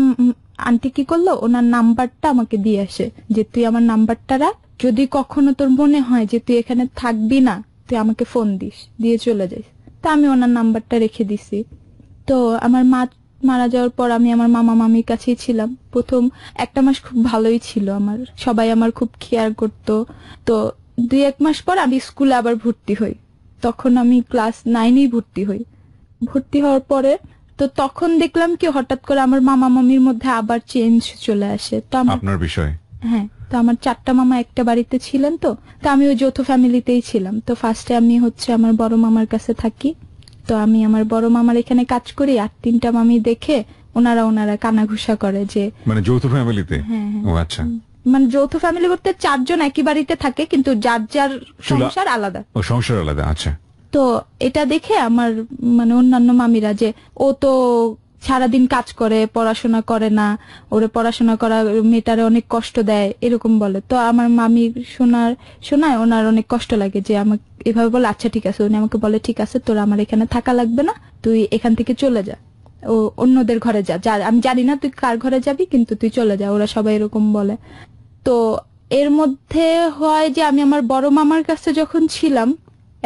আন্টি কি করলো, ওনার নাম্বারটা আমাকে দিয়ে আসে যে তুই আমার নাম্বারটা রাখ, যদি কখনো তোর মনে হয় যে তুই এখানে থাকবি না তুই আমাকে ফোন দিস, দিয়ে চলে যাইস। তা আমি ওনার নাম্বারটা রেখে দিছি। তো আমার মা মারা যাওয়ার পর আমি আমার মামা মামির কাছেই ছিলাম। প্রথম 1 মাস খুব ভালোই ছিল, আমার সবাই আমার খুব কেয়ার করতো। তো 2-1 মাস পর আমি স্কুলে আবার ভর্তি হই, তখন আমি ক্লাস 9-এই ভর্তি হই। ভর্তি হওয়ার পরে তো তখন দেখলাম কি হঠাৎ করে আমার মামা মামির মধ্যে আবার চেঞ্জ চলে আসে। তো আপনার বিষয়? হ্যাঁ। তো আমার 4টা মামা একটা বাড়িতে ছিলেন, তো আমি ওই যৌথ ফ্যামিলিতেই ছিলাম। তো ফার্স্টে আমি হচ্ছে আমার বড় মামার কাছে থাকি, তো আমি আমার বড় মামার এখানে কাজ করি, আর 3টা মামি দেখে ওনারা কানাঘুষা করে যে মানে যৌথ ফ্যামিলিতে। ও আচ্ছা, মানে যৌথ ফ্যামিলি বলতে 4 জন একই বাড়িতে থাকে কিন্তু যার যার সংসার আলাদা। ও সংসার আলাদা, আচ্ছা। তো এটা দেখে আমার মানে অন্যান্য মামিরা যে ও তো সারাদিন কাজ করে, পড়াশোনা করে না, ওরে পড়াশোনা করা মেয়েটারে অনেক কষ্ট দেয়, এরকম বলে। তো আমার মামির শোনায় ওনার অনেক কষ্ট লাগে যে আমাকে এভাবে বলে। আচ্ছা ঠিক আছে, উনি আমাকে বলে ঠিক আছে তোর আমার এখানে থাকা লাগবে না, তুই এখান থেকে চলে যা, ও অন্যদের ঘরে যা, আমি জানি না তুই কার ঘরে যাবি কিন্তু তুই চলে যা, ওরা সবাই এরকম বলে। তো এর মধ্যে হয় যে আমি আমার বড় মামার কাছে যখন ছিলাম,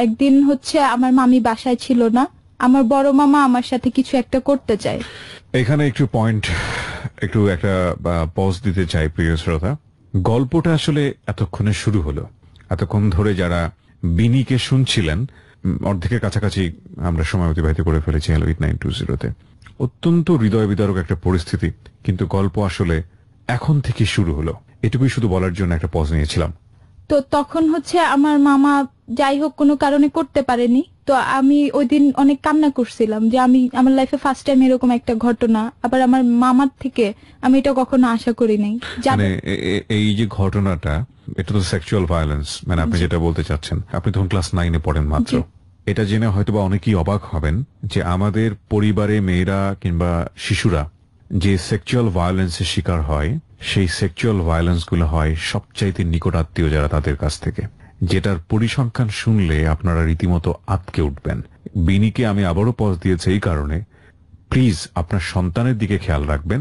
একদিন হচ্ছে আমার মামি বাসায় ছিল না, আমার বড় মামা আমার সাথে কিছু একটা করতে চায়। এখানে একটু একটা পজ দিতে চাই প্রিয় শ্রোতা। গল্পটা আসলে এতক্ষণে শুরু হলো, এতক্ষণ ধরে যারা বিনিকে শুনছিলেন, অর্ধেকের কাছাকাছি আমরা সময় অতিবাহিত করে ফেলেছি হ্যালো 8920-তে। অত্যন্ত হৃদয় বিদারক একটা পরিস্থিতি, কিন্তু গল্প আসলে এখন থেকে শুরু হলো, এটুকুই শুধু বলার জন্য একটা পজ নিয়েছিলাম। তো তখন হচ্ছে আমার মামা যাই হোক কোনো কারণে করতে পারেনি, তো আমি ওই দিন অনেক কান্না করছিলাম যে আমি আমার লাইফে ফার্স্ট টাইম এরকম একটা ঘটনা, আবার আমার মামার থেকে আমি এটা কখনো আশা করি নাই। মানে এই যে ঘটনাটা, এটা তো সেক্সুয়াল ভায়োলেন্স, মানে আপনি যেটা বলতে চাচ্ছেন, আপনি তখন ক্লাস 9-এ পড়েন মাত্র। এটা জেনে হয়তোবা অনেকেই অবাক হবেন যে আমাদের পরিবারে মেয়েরা কিংবা শিশুরা যে সেক্সুয়াল ভায়োলেন্সের শিকার হয়, সেই সেক্সুয়াল ভায়োলেন্স গুলো হয় সবচাইতে নিকট আত্মীয় যারা, তাদের কাছ থেকে, যেটার পরিসংখ্যান শুনলে আপনারা রীতিমতো আঁতকে উঠবেন। বিনিকে আমি আবারও পজ দিয়েছি এই কারণে, প্লিজ আপনার সন্তানের দিকে খেয়াল রাখবেন।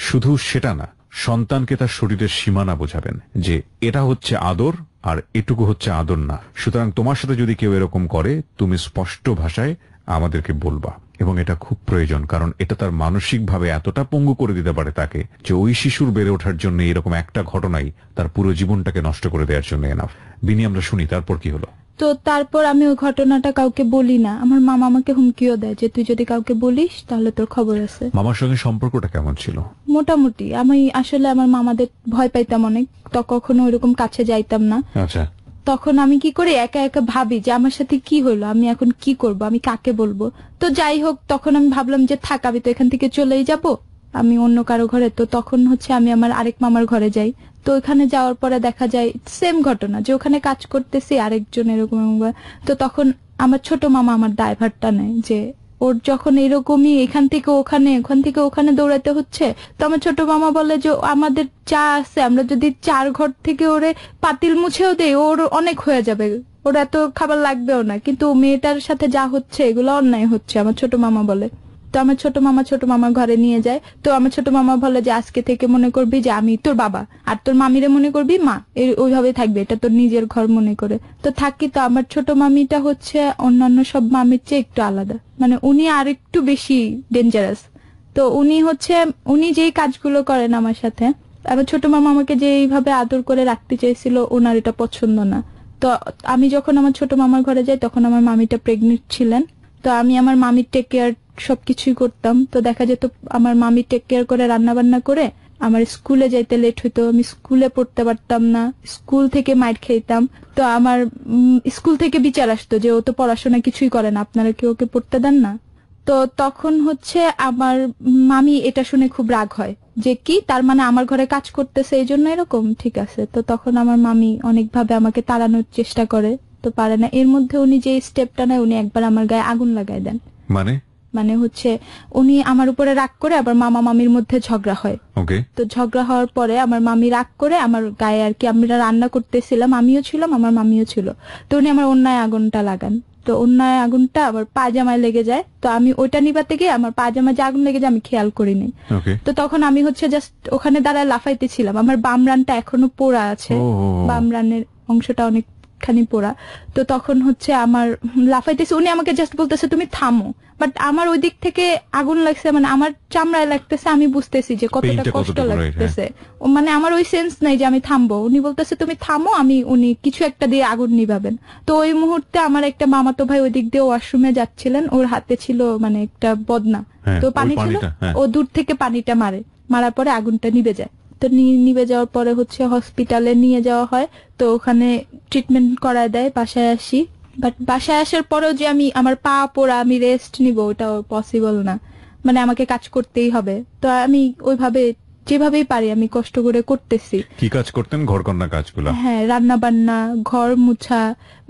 শুধু সেটা না, সন্তানকে তার শরীরের সীমানা বোঝাবেন যে এটা হচ্ছে আদর আর এটুকু হচ্ছে আদর না। সুতরাং তোমার সাথে যদি কেউ এরকম করে, তুমি স্পষ্ট ভাষায় আমাদেরকে বলবা, এবং এটা খুব প্রয়োজন, কারণ এটা তার মানসিকভাবে এতটা পঙ্গু করে দিতে পারে তাকে, যে ওই শিশুর বেড়ে ওঠার জন্য এরকম একটা ঘটনাই তার পুরো জীবনটাকে নষ্ট করে দেওয়ার জন্য এনাফ। বিনি, আমরা শুনি তারপর কি হলো। তো তারপর আমি ওই ঘটনাটা কাউকে বলি না। আমার মামা আমাকে হুমকিও দেয় যে তুই যদি কাউকে বলিস তাহলে তোর খবর আছে। মামার সঙ্গে সম্পর্কটা কেমন ছিল? মোটামুটি। আমি আসলে আমার মামাদের ভয় পাইতাম অনেক, তো কখনো ওইরকম কাছে যাইতাম না। আচ্ছা। তখন আমি কি করি, একা একা ভাবি যে আমার সাথে কি হলো, আমি এখন কি করব, আমি কাকে বলবো। তো যাই হোক, তখন আমি ভাবলাম যে থাক, আমি তো এখান থেকে চলেই যাব, আমি অন্য কারো ঘরে। তো তখন হচ্ছে আমি আমার আরেক মামার ঘরে যাই। তো ওখানে যাওয়ার পরে দেখা যায় সেম ঘটনা, যে ওখানে কাজ করতেছি আরেকজন এরকম। তো তখন আমার ছোট মামা আমার দায়ভারটা নেয় যে ওর যখন এরকমই এখান থেকে ওখানে, ওখান থেকে ওখানে দৌড়াতে হচ্ছে। তো আমার ছোট মামা বলে যে আমাদের চা আছে, আমরা যদি 4 ঘর থেকে ওরে পাতিল মুছেও দেই ওর অনেক হয়ে যাবে, ওর এত খাবার লাগবেও না, কিন্তু মেয়েটার সাথে যা হচ্ছে এগুলো অন্যায় হচ্ছে, আমার ছোট মামা বলে। তো আমার ছোট মামা ঘরে নিয়ে যায়। তো আমার ছোট মামা বলে যে আজকে থেকে মনে করবি যে আমি তোর বাবা, আর তোর মামিরে মনে করবি মা, ওইভাবে থাকবে, এটা তোর নিজের ঘর মনে করে। তো থাকি। তো আমার ছোট মামিটা হচ্ছে অন্যান্য সব মামির চেয়ে একটু আলাদা, মানে উনি আর একটু বেশি ডেঞ্জারাস। তো উনি যেই কাজগুলো করেন আমার সাথে, আমার ছোট মামা আমাকে যেইভাবে আদর করে রাখতে চেয়েছিল, ওনার এটা পছন্দ না। তো আমি যখন আমার ছোট মামার ঘরে যাই, তখন আমার মামিটা প্রেগনেন্ট ছিলেন। তো আমি আমার মামির টেক কেয়ার সবকিছুই করতাম। তো দেখা যেত আমার মামি টেক কেয়ার করে রান্না বান্না করে আমার স্কুলে যাইতে লেট হইতো, আমি স্কুলে পড়তে পারতাম না, স্কুল থেকে মাইর খেতাম। তো আমার স্কুল থেকে বিচার আসতো যে ও তো পড়াশোনা কিছুই করে না, আপনারা কি ওকে পড়তে দেন না। তো তখন হচ্ছে আমার মামি এটা শুনে খুব রাগ হয় যে কি, তার মানে আমার ঘরে কাজ করতেছে এই জন্য এরকম, ঠিক আছে। তো তখন আমার মামি অনেকভাবে আমাকে তাড়ানোর চেষ্টা করে, তো পারে না। এর মধ্যে উনি যে স্টেপটা নেয়, উনি একবার আমার গায়ে আগুন লাগাই দেন। মানে হচ্ছে উনি আমার উপরে রাগ করে, আবার মামা মামির মধ্যে ঝগড়া হয়। তো ঝগড়া হওয়ার পরে আমার মামি রাগ করে আমার গায়ে, আর কি আমরা রান্না করতেছিলাম, আমিও ছিলাম আমার মামিও ছিল, তো উনি আমার অন্যায় আগুনটা লাগান। তো অন্যায় আগুনটা আবার পায়জামায় লেগে যায়। তো আমি ওইটা নিবাতে গিয়ে আমার পায়জামায় যে আগুন লেগে যায় আমি খেয়াল করিনি। তো তখন আমি হচ্ছে জাস্ট ওখানে দাঁড়ায় লাফাইতেছিলাম, আমার বাম রানটা এখনো পোড়া আছে, বাম রানের অংশটা অনেকখানি পোড়া। তো তখন হচ্ছে আমার লাফাইতেছে, উনি আমাকে জাস্ট বলতেছে তুমি থামো, বাট আমার ওই দিক থেকে আগুন লাগছে, মানে আমার চামড়ায় লাগতেছে, আমি বুঝতেছি যে কতটা কষ্ট লাগতেছে, মানে আমার ওই সেন্স নাই যে আমি থামবো। উনি বলতেছে তুমি থামো, উনি কিছু একটা দিয়ে আগুন নিভাবেন। তো ওই মুহূর্তে আমার একটা মামাতো ভাই ওই দিক দিয়ে ওয়াশরুমে যাচ্ছিলেন, ওর হাতে ছিল মানে একটা বদনা, তো পানি ছিল, ও দূর থেকে পানিটা মারার পরে আগুনটা নিভে যায়। তো নিভে যাওয়ার পরে হচ্ছে হসপিটালে নিয়ে যাওয়া হয়। তো ওখানে ট্রিটমেন্ট করায় দেয়, বাসায় আসি। বাট বাসায় আসার পরেও যে আমি আমার পা পোড়া, আমি রেস্ট নিব, ওটা পসিবল না, মানে আমাকে কাজ করতেই হবে। তো আমি ওইভাবে যেভাবেই পারি আমি কষ্ট করে করতেছি। কি কাজ করতেন? ঘরকন্যা কাজগুলো? হ্যাঁ, রান্না বান্না, ঘর মুছা,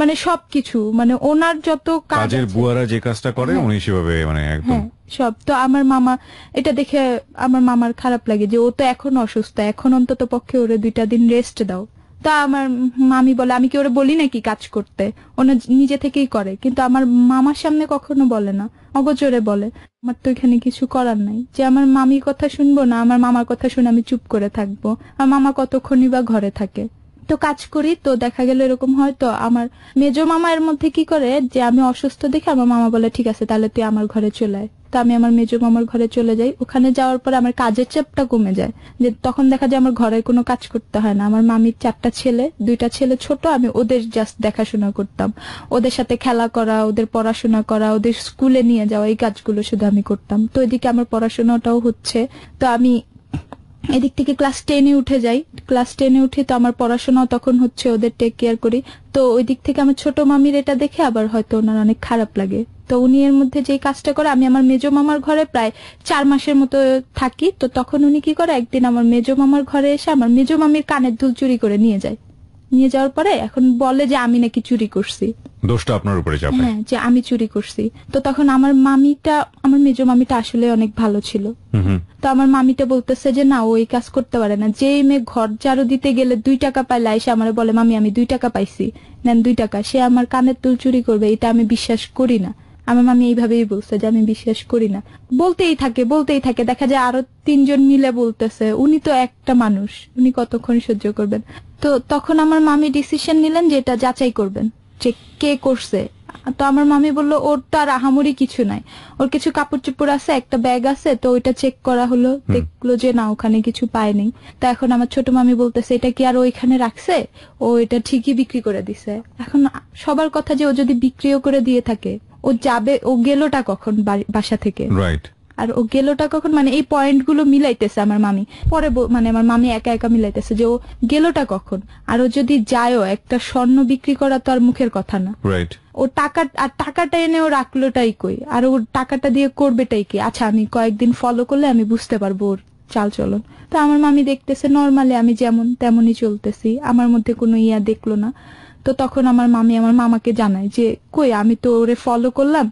মানে সবকিছু, মানে ওনার যত কাজের বুয়ারা যে কাজটা করে উনি সেভাবে, মানে একদম সব। তো আমার মামা এটা দেখে আমার মামার খারাপ লাগে যে ও তো এখন অসুস্থ, এখন অন্তত পক্ষে ওরে 2টা দিন রেস্ট দাও। তা আমার মামি বলে আমি কি ওরে বলি নাকি কাজ করতে, ওনা নিজে থেকেই করে, কিন্তু আমার মামার সামনে কখনো বলে না, অগোচরে বলে। আমার তো এখানে কিছু করার নাই যে আমার মামির কথা শুনবো না, আমার মামার কথা শুনে আমি চুপ করে থাকবো। আর মামা কতক্ষণই বা ঘরে থাকে। তো কাজ করি, তো দেখা গেল এরকম হয়। তো আমার মেজো মামা এর মধ্যে কি করে যে আমি অসুস্থ দেখে আমার মামা বলে ঠিক আছে তাহলে তুই আমার ঘরে চলে আয়। তো তো আমি আমার মেজো মামার ঘরে চলে যাই। ওখানে যাওয়ার পর আমার কাজের চাপটা কমে যায়, যে তখন দেখা যায় আমার ঘরের কোনো কাজ করতে হয় না। আমার মামির 4টা ছেলে, 2টা ছেলে ছোট, আমি ওদের জাস্ট দেখাশোনা করতাম, ওদের সাথে খেলা করা, ওদের পড়াশোনা করা, ওদের স্কুলে নিয়ে যাওয়া, এই কাজগুলো শুধু আমি করতাম। তো এদিকে আমার পড়াশোনাটাও হচ্ছে। তো আমি এদিক থেকে ক্লাস 10-এ উঠে যাই। ক্লাস 10-এ উঠে তো আমার পড়াশোনাও তখন হচ্ছে, ওদের টেক কেয়ার করি। তো ওই দিক থেকে আমার ছোট মামির এটা দেখে আবার হয়তো ওনার অনেক খারাপ লাগে। তো উনি এর মধ্যে যে কাজটা করে, আমি আমার মেজো মামার ঘরে প্রায় 4 মাসের মতো থাকি। তো তখন উনি কি করে, একদিন আমার মেজো মামার ঘরে এসে আমার মেজো মামির কানের দুল চুরি করে নিয়ে যায়। নিয়ে যাওয়ার পরে এখন বলে যে আমি নাকি চুরি করছি, দোষটা আপনার উপরে চাপায়। হ্যাঁ, যে আমি চুরি করছি। তো তখন আমার মেজো মামিটা আসলে অনেক ভালো ছিল। তো আমার মামিটা বলতেছে যে না, ওই কাজ করতে পারে না। যেই মেয়ে ঘর ঝাড়ু দিতে গেলে 2 টাকা পাইলে এসে আমার বলে মামি আমি 2 টাকা পাইছি, নেন 2 টাকা, সে আমার কানের দুল চুরি করবে, এটা আমি বিশ্বাস করি না। আমার মামি এইভাবেই বলছে যে আমি বিশ্বাস করি না। বলতেই থাকে, দেখা যায় আরো 3 জন মিলে বলতেছে। উনি তো একটা মানুষ, উনি কতক্ষণ সহ্য করবেন। তো তখন আমার মামি ডিসিশন নিলেন যে এটা যাচাই করবেন যে কে করছে। তো আমার মামি বললো ওর তো আর আহামরি কিছু নাই, ওর কিছু কাপড় চোপড় আছে, একটা ব্যাগ আছে, তো ওইটা চেক করা হলো, দেখলো যে না ওখানে কিছু পায়নি। তো এখন আমার ছোট মামি বলতেছে এটা কি আর ওইখানে রাখছে, ও এটা ঠিকই বিক্রি করে দিছে। এখন সবার কথা যে ও যদি বিক্রিও করে দিয়ে থাকে, ও যাবে, ও গেলোটা কখন বাসা থেকে, রাইট, আর ও গেলোটা কখন, মানে এই পয়েন্ট গুলো মিলাইতেছে আমার মামি। পরে মানে আমার মামি একা একা মিলাইতেছে যে ও গেলোটা কখন। আর ও যদি যায়ও, একটা স্বর্ণ বিক্রি করা তো আর মুখের কথা না। রাইট, ও টাকাটা এনে ও রাখলোটাই কই, আর ওর টাকাটা দিয়ে করবেটাই কি। আচ্ছা আমি কয়েকদিন ফলো করলে আমি বুঝতে পারবো ওর চাল চলন। তো আমার মামি দেখতেছে নর্মালি আমি যেমন তেমনই চলতেছি, আমার মধ্যে কোনো ইয়া দেখলো না। তো তখন আমার মামি আমার মামাকে জানায় যে কই আমি তো ওরে ফলো করলাম,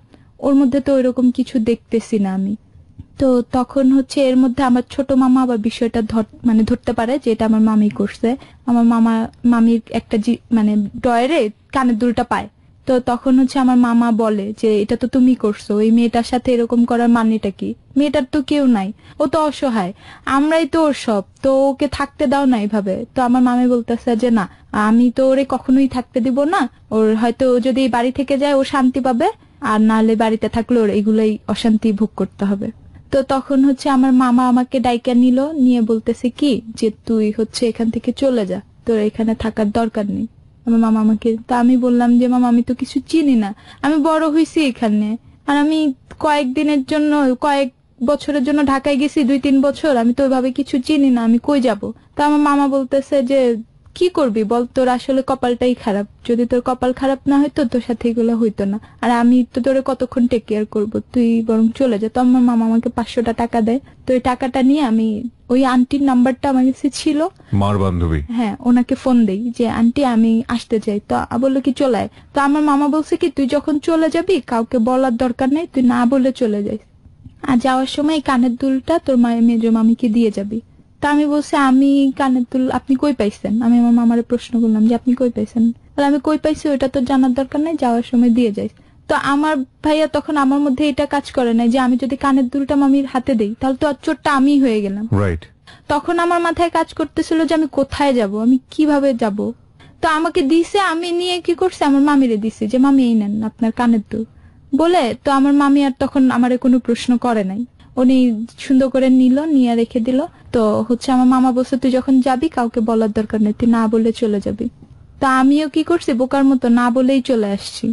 ওর মধ্যে তো ওইরকম কিছু দেখতেছি না আমি। তো তখন হচ্ছে এর মধ্যে আমার ছোট মামা আবার বিষয়টা ধরতে পারে যে এটা আমার মামি করছে। আমার মামির একটা মানে ডয়ারে কানের দুলটা পায়। তো তখন হচ্ছে আমার মামা বলে যে এটা তো তুমি করছো, এই মেয়েটার সাথে এরকম করার মানেটা কি? মেয়েটার তো কেউ নাই, ও তো অসহায়, আমরাই তো ওর সব, তো ওকে থাকতে দাও না এইভাবে। তো আমার মামি বলতেছে যে না, আমি তো ওরে কখনোই থাকতে দিব না, ওর হয়তো যদি বাড়ি থেকে যায় ও শান্তি পাবে, আর নাহলে বাড়িতে থাকলে ওর এগুলোই অশান্তি ভোগ করতে হবে। তো তখন হচ্ছে আমার মামা আমাকে ডাইকা নিয়ে বলতেছে কি যে তুই হচ্ছে এখান থেকে চলে যা, তোর এখানে থাকার দরকার নেই। আমার মামা আমাকে, তা আমি বললাম যে মামা আমি তো কিছু চিনি না, আমি বড় হয়েছি এখানে, আর আমি কয়েক বছরের জন্য ঢাকায় গেছি 2-3 বছর, আমি তো ওইভাবে কিছু চিনি না, আমি কই যাব। তা আমার মামা বলতেছে যে কি করবি বল, তোর আসলে কপালটাই খারাপ, যদি তোর কপাল খারাপ না হইতো তোর সাথে এগুলো হইতো না, আর আমি তো তোরে কতক্ষণ টেক কেয়ার করবো, তুই বরং চলে যা। তো আমার মামা আমাকে 500 টাকা দেয়। তো ওই টাকাটা নিয়ে আমি ওই আন্টির নাম্বারটা আমার কাছে ছিল, মার বান্ধবী, হ্যাঁ, ওনাকে ফোন দেই যে আন্টি আমি আসতে চাই। তো বললো কি চলে আয়। তো আমার মামা বলছে কি তুই যখন চলে যাবি কাউকে বলার দরকার নেই, তুই না বলে চলে যাই, আর যাওয়ার সময় কানের দুলটা তোর মেজো মামিকে দিয়ে যাবি। তা আমি বলছি আমি কানের দুল আপনি কই পাইছেন? আমি আমার মামারে প্রশ্ন করলাম যে আপনি কই পাইছেন? আমি কই পাইছি ওইটা তো জানার দরকার নাই, যাওয়ার সময় দিয়ে যাই। তো আমার ভাইয়া তখন আমার মধ্যে এটা কাজ করে নাই যে আমি যদি কানের দুলটা মামির হাতে দেই তাহলে তো আর চোরটা আমি হয়ে গেলাম। রাইট, তখন আমার মাথায় কাজ করতেছিল যে আমি কোথায় যাব, আমি কিভাবে যাব। তো আমাকে দিছে, আমি নিয়ে কি করছি আমার মামিরে দিছি যে মামি এই নেন আপনার কানের দুল বলে। তো আমার মামি আর তখন আমারে কোনো প্রশ্ন করে নাই, উনি সুন্দর করে নিয়ে রেখে দিল। তো হচ্ছে আমার মামা বলছে তুই যখন যাবি কাউকে বলার দরকার নেই, তুই না বলে চলে যাবি। তা আমিও কি করছি বোকার মতো না বলেই চলে আসছি।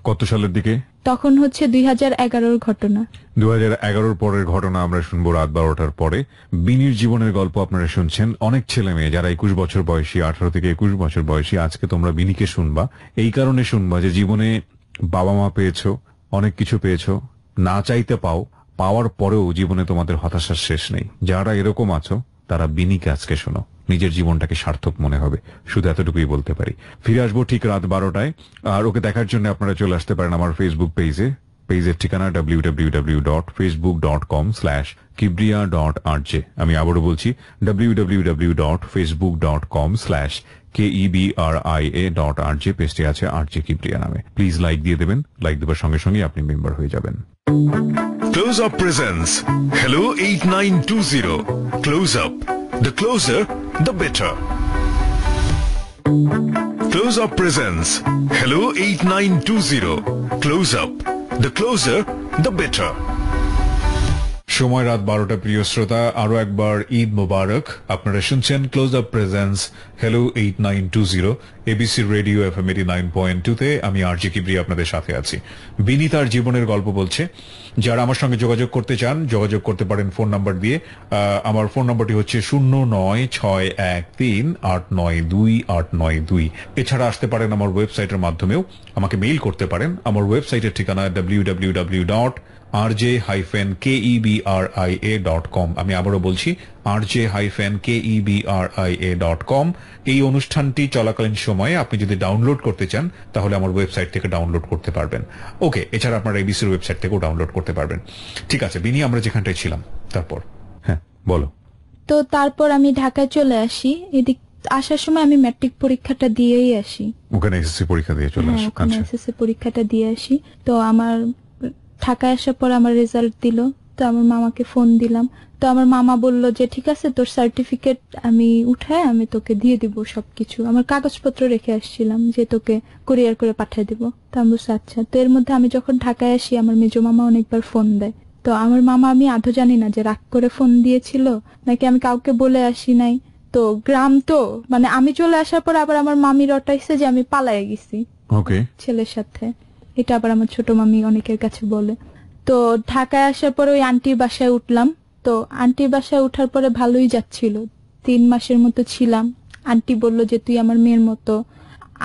কত সালের দিকে? তখন হচ্ছে 2011-র ঘটনা। 2011-র পরের ঘটনা আমরা শুনবো রাত 12টার পরে। বিনির জীবনের গল্প আপনারা শুনছেন। অনেক ছেলে মেয়ে যারা 21 বছর বয়সী, 18 থেকে 21 বছর বয়সী, আজকে তোমরা বিনিকে শুনবা। এই কারণে শুনবা যে জীবনে বাবা মা পেয়েছো, অনেক কিছু পেয়েছো, না চাইতে পাওয়ার পরেও জীবনে তোমাদের হতাশার শেষ নেই। যারা এরকম আছো তারা বিনিকে আজকে শোনো, নিজের জীবনটাকে সার্থক মনে হবে, শুধু এতটুকুই বলতে পারি। ফিরে আসবো ঠিক রাত 12টায়। আর ওকে দেখার জন্য আপনারা চলে আসতে পারেন আমার ফেসবুক পেজের ঠিকানা www.facebook.com/kibriya.rj। আমি আবারও বলছি www.facebook.com/KEBRIA.RJ। পেজটি আছে RJ কিবরিয়া নামে। প্লিজ লাইক দিয়ে দেবেন, লাইক দেওয়ার সঙ্গে সঙ্গে আপনি মেম্বার হয়ে যাবেন। Close Up presents Hello 8920. Close Up. The closer, the better. Close Up presents Hello 8920. Close Up. The closer, the better. সময় রাত 12টা। প্রিয় শ্রোতা, আরো একবার ঈদ মোবারক। আপনারা শুনছেন close Up presents hello 8920 ABC radio FM 89.2 তে। আমি আরজি কিবরিয়া আপনাদের সাথে আছি। বিনি তার জীবনের গল্প বলছে। যারা আমার সঙ্গে যোগাযোগ করতে চান যোগাযোগ করতে পারেন ফোন নাম্বার দিয়ে। আমার ফোন নাম্বারটি হচ্ছে 09613892 এছাড়া আসতে পারেন আমার ওয়েবসাইটের মাধ্যমেও। আমাকে মেইল করতে পারেন। আমার ওয়েবসাইটের ঠিকানা www.rj-kebria.com। আমি আবারও বলছি rj-kebria.com। এই অনুষ্ঠানটি চলাকালীন সময়ে আপনি যদি ডাউনলোড করতে চান তাহলে আমার ওয়েবসাইট থেকে ডাউনলোড করতে পারবেন। ওকে, এছাড়া আপনারা এবিসির ওয়েবসাইট থেকেও ডাউনলোড করতে পারবেন। ঠিক আছে বিনি, আমরা যেখানটায় ছিলাম তারপর। হ্যাঁ বলো। তো তারপর আমি ঢাকায় চলে আসি। এদিক আসার সময় আমি ম্যাট্রিক পরীক্ষাটা দিয়েই আসি। ওখানে এসএসসি পরীক্ষা দিয়ে চলে আসি। ওখানে এসএসসি পরীক্ষাটা দিয়ে আসি। তো আমার ঢাকায় আসার পর আমার রেজাল্ট দিল। তো আমার মামাকে ফোন দিলাম। তো আমার মামা বলল যে ঠিক আছে, তোর সার্টিফিকেট আমি উঠায় আমি তোকে দিয়ে দিব সবকিছু। আমার কাগজপত্র রেখে আসছিলাম যে তোকে কুরিয়ার করে পাঠিয়ে দিব। তো আমি বলছি আচ্ছা। তো এর মধ্যে আমি যখন ঢাকায় আসি আমার মেজো মামা অনেকবার ফোন দেয়। তো আমার মামা, আমি আদৌ জানি না যে রাগ করে ফোন দিয়েছিল নাকি আমি কাউকে বলে আসি নাই। তো গ্রাম তো মানে আমি চলে আসার পর আবার আমার মামি রটাইছে যে আমি পালায়ে গেছি ছেলের সাথে। এটা আবার আমার ছোট মামি অনেকের কাছে বলে। তো ঢাকায় আসার পরে ওই আন্টির বাসায় উঠলাম। তো আন্টির বাসায় উঠার পরে ভালোই যাচ্ছিল, 3 মাসের মতো ছিলাম। আন্টি বলল যে তুই আমার মেয়ের মতো।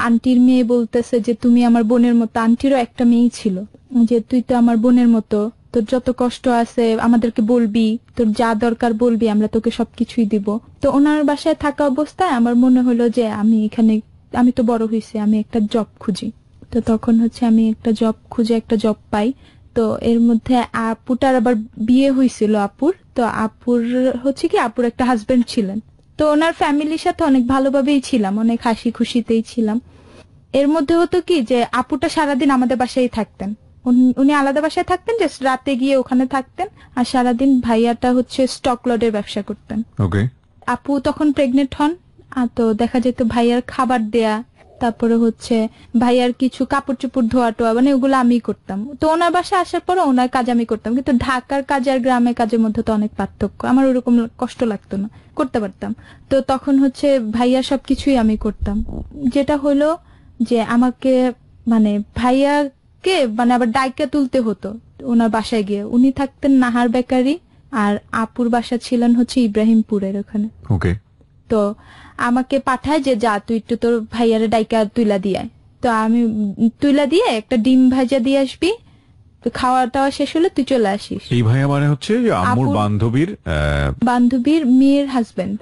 আন্টির মেয়ে বলতেছে যে তুমি আমার বোনের মতো। আন্টিরও একটা মেয়ে ছিল, যে তুই তো আমার বোনের মতো, তোর যত কষ্ট আছে আমাদেরকে বলবি, তোর যা দরকার বলবি, আমরা তোকে সবকিছুই দিব। তো ওনার বাসায় থাকা অবস্থায় আমার মনে হলো যে আমি তো বড় হয়েছি, আমি একটা জব খুঁজি। তো তখন হচ্ছে আমি একটা জব খুঁজে একটা জব পাই। তো এর মধ্যে আপুটার আবার বিয়ে হয়েছিল আপুর। তো আপুর হচ্ছে কি আপুর একটা হাজবেন্ড ছিলেন। তো ওনার ফ্যামিলির সাথে অনেক ভালোভাবেই ছিলাম, অনেক হাসি খুশিতেই ছিলাম। এর মধ্যে হতো কি যে আপুটা সারাদিন আমাদের বাসায় থাকতেন। উনি আলাদা বাসায় থাকতেন, জাস্ট রাতে গিয়ে ওখানে থাকতেন। আর সারাদিন ভাইয়াটা হচ্ছে স্টক লটের ব্যবসা করতেন। আপু তখন প্রেগনেন্ট হন। তো দেখা যেত ভাইয়ার খাবার দেয়া, তারপরে হচ্ছে ভাইয়ার কিছু কাপড় চোপড় ধোয়া টোয়া, মানে ওগুলো আমি করতাম। তো ওনার বাসায় আসার পরে ওনার কাজ আমি করতাম। কিন্তু ঢাকার কাজ আর গ্রামের কাজের মধ্যে তো অনেক পার্থক্য। আমার ওরকম কষ্ট লাগতো না, করতে পারতাম। তো তখন হচ্ছে ভাইয়ার সবকিছুই আমি করতাম। যেটা হলো যে আমাকে মানে ভাইয়াকে মানে আবার ডাইকা তুলতে হতো ওনার বাসায় গিয়ে। উনি থাকতেন নাহার বেকারি, আর আপুর বাসা ছিলেন হচ্ছে ইব্রাহিমপুরের ওখানে। তো আমাকে পাঠায় যে যা তুই একটু তোর ভাইয়ারে ডাইকা তুইলা দিয়ে। তো আমি তুইলা দিয়ে একটা ডিম ভাজা দিয়ে আসবি, তো খাওয়া টাওয়া শেষ হলে তুই চলে আসিস। এই ভাইয়া মানে হচ্ছে আম্মুর বান্ধবীর মেয়ের হাজবেন্ড।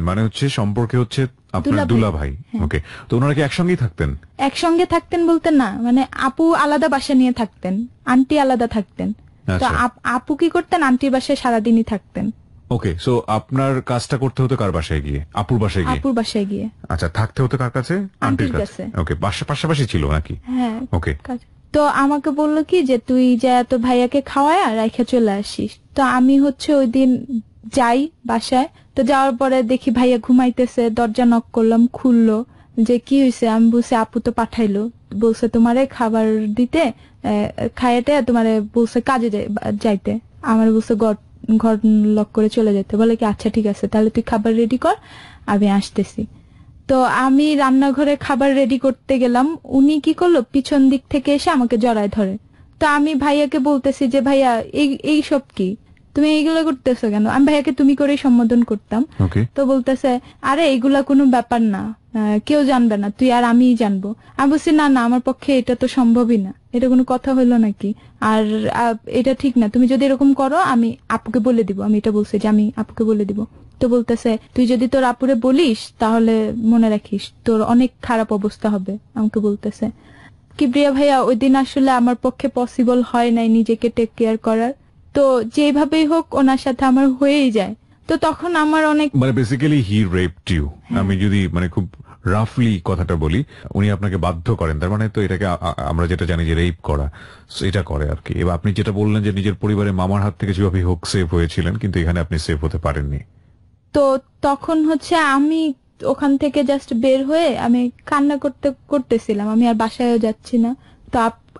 মানে হচ্ছে সম্পর্কে হচ্ছে আপনার দুলা ভাই। ওকে, তো ওনারা কি একসঙ্গেই থাকতেন? একসঙ্গে থাকতেন বলতে না, মানে আপু আলাদা বাসা নিয়ে থাকতেন, আন্টি আলাদা থাকতেন। তো আপু কি করতেন, আন্টির বাসায় সারাদিনই থাকতেন। ওকে, সো আপনার কাজটা করতে হতো কার বাসায় গিয়ে? আপুর বাসায় গিয়ে। আপুর বাসায় গিয়ে। আচ্ছা, থাকতে হতো কার কাছে? আন্টির কাছে। ওকে, পাশাপাশি ছিল নাকি? হ্যাঁ। ওকে। তো আমাকে বললো কি যে তুই যা তো ভাইয়াকে খাওয়ায় আর রাইখা চলে আসিস। তো আমি হচ্ছে ওই দিন যাই বাসায়। তো যাওয়ার পরে দেখি ভাইয়া ঘুমাইতেছে। দরজা নক করলাম, খুললো। যে কি হয়েছে? আমি বলছি আপু তো পাঠাইলো, বলছে তোমারে খাবার দিতে, খাইয়াতে তোমারে বলছে কাজে যাইতে। আমার বলছে ঘর লক করে চলে যেতে। বলে কি আচ্ছা ঠিক আছে, তাহলে তুই খাবার রেডি কর, আমি আসতেছি। তো আমি রান্নাঘরে খাবার রেডি করতে গেলাম। উনি কি করলো, পিছন দিক থেকে এসে আমাকে জড়ায় ধরে। তো আমি ভাইয়াকে বলতেছি যে ভাইয়া এই সব কি, তুমি এইগুলো করতেছো কেন? আমি ভাইয়াকে তুমি করেই সম্বোধন করতাম। তো বলতেছে আরে এইগুলা কোনো ব্যাপার না, কেউ জানবে না, তুই আর আমিই জানবো। আমি বলছি না না, আমার পক্ষে এটা তো সম্ভবই না, এটা কোনো কথা হইলো নাকি? আর এটা ঠিক না, তুমি যদি এরকম করো আমি আপুকে বলে দিব। আমি এটা বলছি যে আমি আপুকে বলে দিব। তো বলতেছে তুই যদি তোর আপুরে বলিস তাহলে মনে রাখিস তোর অনেক খারাপ অবস্থা হবে। আমাকে বলতেছে কিবরিয়া ভাইয়া, ওই দিন আসলে আমার পক্ষে পসিবল হয় নাই নিজেকে টেক কেয়ার করার। তো যেভাবেই হোক ওনার সাথে আমার হয়েই যায়। তো তখন আমার অনেক মানে বেসিক্যালি হি রেপড ইউ। আমি যদি মানে খুব রাফলি কথাটা বলি, উনি আপনাকে বাধ্য করেন, তার মানে তো এটাকে আমরা যেটা জানি যে রেপ করা, এটা করে আর কি। এবার আপনি যেটা বললেন যে নিজের পরিবারের মামার হাত থেকে যেভাবে হোক সেফ হয়েছিলেন, কিন্তু এখানে আপনি সেফ হতে পারেননি। তো তখন হচ্ছে আমি ওখান থেকে জাস্ট বের হয়ে আমি কান্না করতেছিলাম, আমি আর বাসায়ও যাচ্ছি না। তো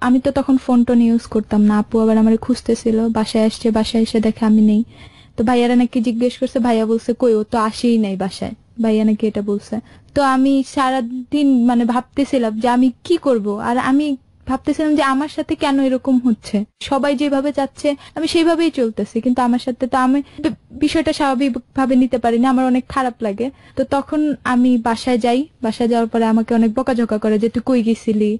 আমি তো তখন ফোন টোন ইউজ করতাম না, আপু আবার আমার খুঁজতেছিল, বাসায় আসছে, বাসায় এসে দেখে আমি নেই। তো ভাইয়ারা নাকি জিজ্ঞেস করছে, ভাইয়া বলছে কই, ও তো আসেই নাই বাসায়, ভাইয়া নাকি এটা বলছে। তো আমি সারাদিন মানে ভাবতেছিলাম যে আমি কি করব, আর আমি ভাবতেছিলাম যে আমার সাথে কেন এরকম হচ্ছে, সবাই যেভাবে যাচ্ছে আমি সেইভাবেই চলতেছি, কিন্তু আমার সাথে তো আমি বিষয়টা স্বাভাবিক ভাবে নিতে পারি না, আমার অনেক খারাপ লাগে। তো তখন আমি বাসায় যাই, বাসায় যাওয়ার পরে আমাকে অনেক বকাঝকা করে যে তুই কই গেছিলি,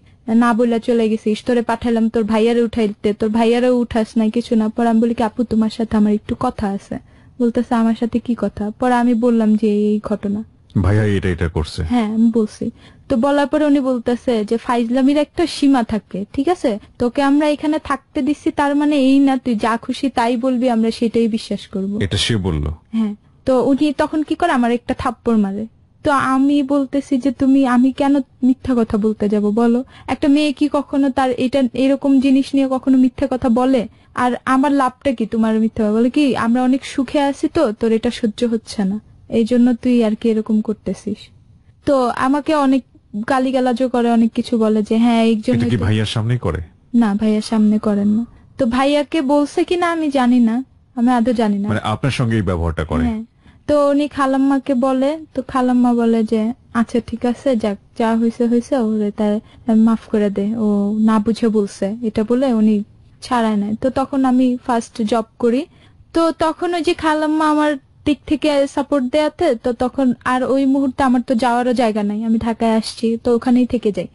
না বললা চলে গেছিস, তোরে পাঠালাম তোর ভাইয়ারে উঠাইতে, তোর ভাইয়ারও উঠাস নাই কিছু না। পরে আমি বলি কি আপু তোমার সাথে আমার একটু কথা আছে। বলতেছে আমার সাথে কি কথা? পরে আমি বললাম যে এই ঘটনা, ভাইয়া এটা করছে। হ্যাঁ আমি বলছি। তো বলার পরে উনি বলতেছে যে ফাইজলামির একটা সীমা থাকে, ঠিক আছে, তোকে আমরা এখানে থাকতে দিচ্ছি তার মানে এই না তুই যা খুশি তাই বলবি, আমরা সেটাই বিশ্বাস করব। এটা সে বলল? হ্যাঁ। তো উনি তখন কি করে আমার একটা থাপ্পড় মারে। তো আমি বলতেছি যে আমি কেন মিথ্যা কথা বলতে যাব বলো, একটা মেয়ে কি কখনো তার এটা এরকম জিনিস নিয়ে কখনো মিথ্যা কথা বলে? আর আমার লাভটা কি তোমার মিথ্যা বলে? কি আমরা অনেক সুখে আছি, তো তোর এটা সহ্য হচ্ছে না, এই জন্য তুই আর কি এরকম করতেছিস। তো আমাকে অনেক গালিগালাজও করে, অনেক কিছু বলে যে হ্যাঁ এই জন্য। কি ভাইয়ার সামনে করে? না, ভাইয়ার সামনে করেন না। তো ভাইয়াকে বলছে কিনা আমি জানি না, আমি আদৌ জানি না। মানে আপনার সঙ্গে এই ব্যবহারটা করে? হ্যাঁ। তো উনি খালাম্মাকে বলে, তো খালাম্মা বলে যে আচ্ছা ঠিক আছে, যাক যা হয়েছে হয়েছে, ওরে তাই মাফ করে দে, ও না বুঝে বলছে, এটা বলে উনি ছাড়ায় নাই। তো তখন আমি ফার্স্ট জব করি, তো তখন ওই যে খালাম্মা আমার দিক থেকে সাপোর্ট দেয়াতে, তো তখন আর ওই মুহূর্তে আমার তো যাওয়ারও জায়গা নাই, আমি ঢাকায় আসছি, তো ওখানেই থেকে যাই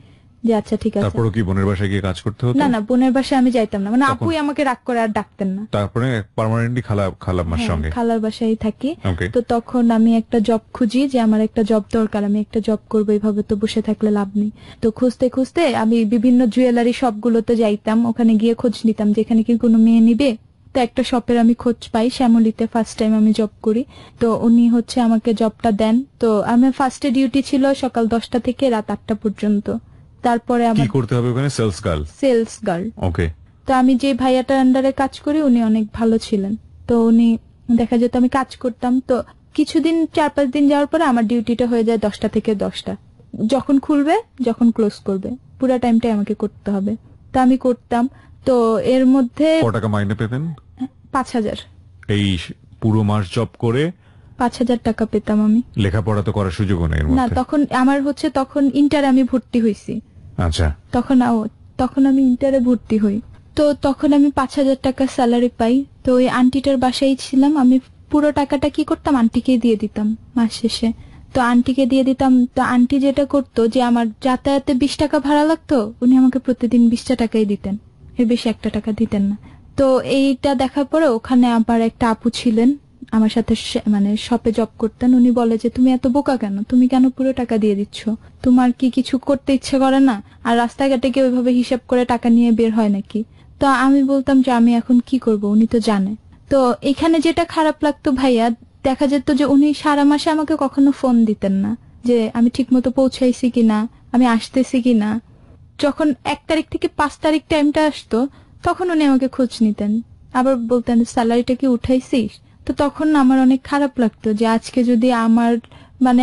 যে আচ্ছা ঠিক আছে। তারপরে কি বোনের বাসায় গিয়ে কাজ করতে হতো? না না, বোনের বাসায় আমি যাইতাম না, মানে আপুই আমাকে রাগ করে আর ডাকতেন না। তারপরে পার্মানেন্টলি খালাম্মার সঙ্গে? খালার বাসায় থাকি। তো তখন আমি একটা জব খুঁজি যে আমার একটা জব দরকার, আমি একটা জব করবো, এইভাবে তো বসে থাকলে লাভ নেই। তো খুঁজতে খুঁজতে আমি বিভিন্ন জুয়েলারি শপগুলোতে যাইতাম, ওখানে গিয়ে খোঁজ নিতাম যে এখানে কি কোনো মেয়ে নিবে। তো একটা শপের আমি খোঁজ পাই, শ্যামলীতে ফার্স্ট টাইম আমি জব করি। তো উনি হচ্ছে আমাকে জবটা দেন। তো আমার ফার্স্টে ডিউটি ছিল সকাল 10টা থেকে রাত 8টা পর্যন্ত। তারপরে কি করতে হবে ওখানে? Sales girl? Sales girl. Okay. তো আমি যে ভাইয়াটার আন্ডারে কাজ করি উনি অনেক ভালো ছিলেন, তো উনি দেখা যেত আমি কাজ করতাম। তো কিছুদিন 4-5 দিন যাওয়ার পরে আমার ডিউটিটা হয়ে যায় 10টা থেকে 10টা, যখন খুলবে যখন ক্লোজ করবে পুরো টাইমটাই আমাকে করতে হবে। তো আমি করতাম। তো এর মধ্যে কত টাকা মাইনে পেতেন? 5,000। এই পুরো মাস জব করে 5,000 টাকা পেতাম আমি। লেখাপড়া তো করার সুযোগও নেই? না, তখন আমার হচ্ছে তখন ইন্টারে আমি ভর্তি হইছি। আচ্ছা। তখন আমি ইন্টারে ভর্তি হই। তো তখন আমি 5,000 টাকা স্যালারি পাই। তো ওই আন্টিটার বাসায় ছিলাম, আমি পুরো টাকাটা কি করতাম আন্টিকে দিয়ে দিতাম মাস শেষে। তো আন্টিকে দিয়ে দিতাম। তো আন্টি যেটা করতো যে আমার যাতায়াতে 20 টাকা ভাড়া লাগতো, উনি আমাকে প্রতিদিন 20টা টাকাই দিতেন, এর বেশি 1 টাকা দিতেন না। তো এইটা দেখার পরে ওখানে আবার একটা আপু ছিলেন আমার সাথে, মানে শপে জব করতেন, উনি বলে যে তুমি এত বোকা কেন, তুমি কেন পুরো টাকা দিয়ে দিচ্ছ, তোমার কি কিছু করতে ইচ্ছে করে না? আর রাস্তাঘাটে কি ওইভাবে হিসাব করে টাকা নিয়ে বের হয় নাকি? তো আমি বলতাম যে আমি এখন কি করব, উনি তো জানে। তো এখানে যেটা খারাপ লাগতো ভাইয়া, দেখা যেত যে উনি সারা মাসে আমাকে কখনো ফোন দিতেন না যে আমি ঠিক মতো পৌঁছাইছি কিনা, আমি আসতেছি কিনা। যখন 1 তারিখ থেকে 5 তারিখ টাইমটা আসতো তখন উনি আমাকে খোঁজ নিতেন, আবার বলতেন স্যালারিটা কি উঠাইছিস। তো তখন আমার অনেক খারাপ লাগতো যে আজকে যদি আমার মানে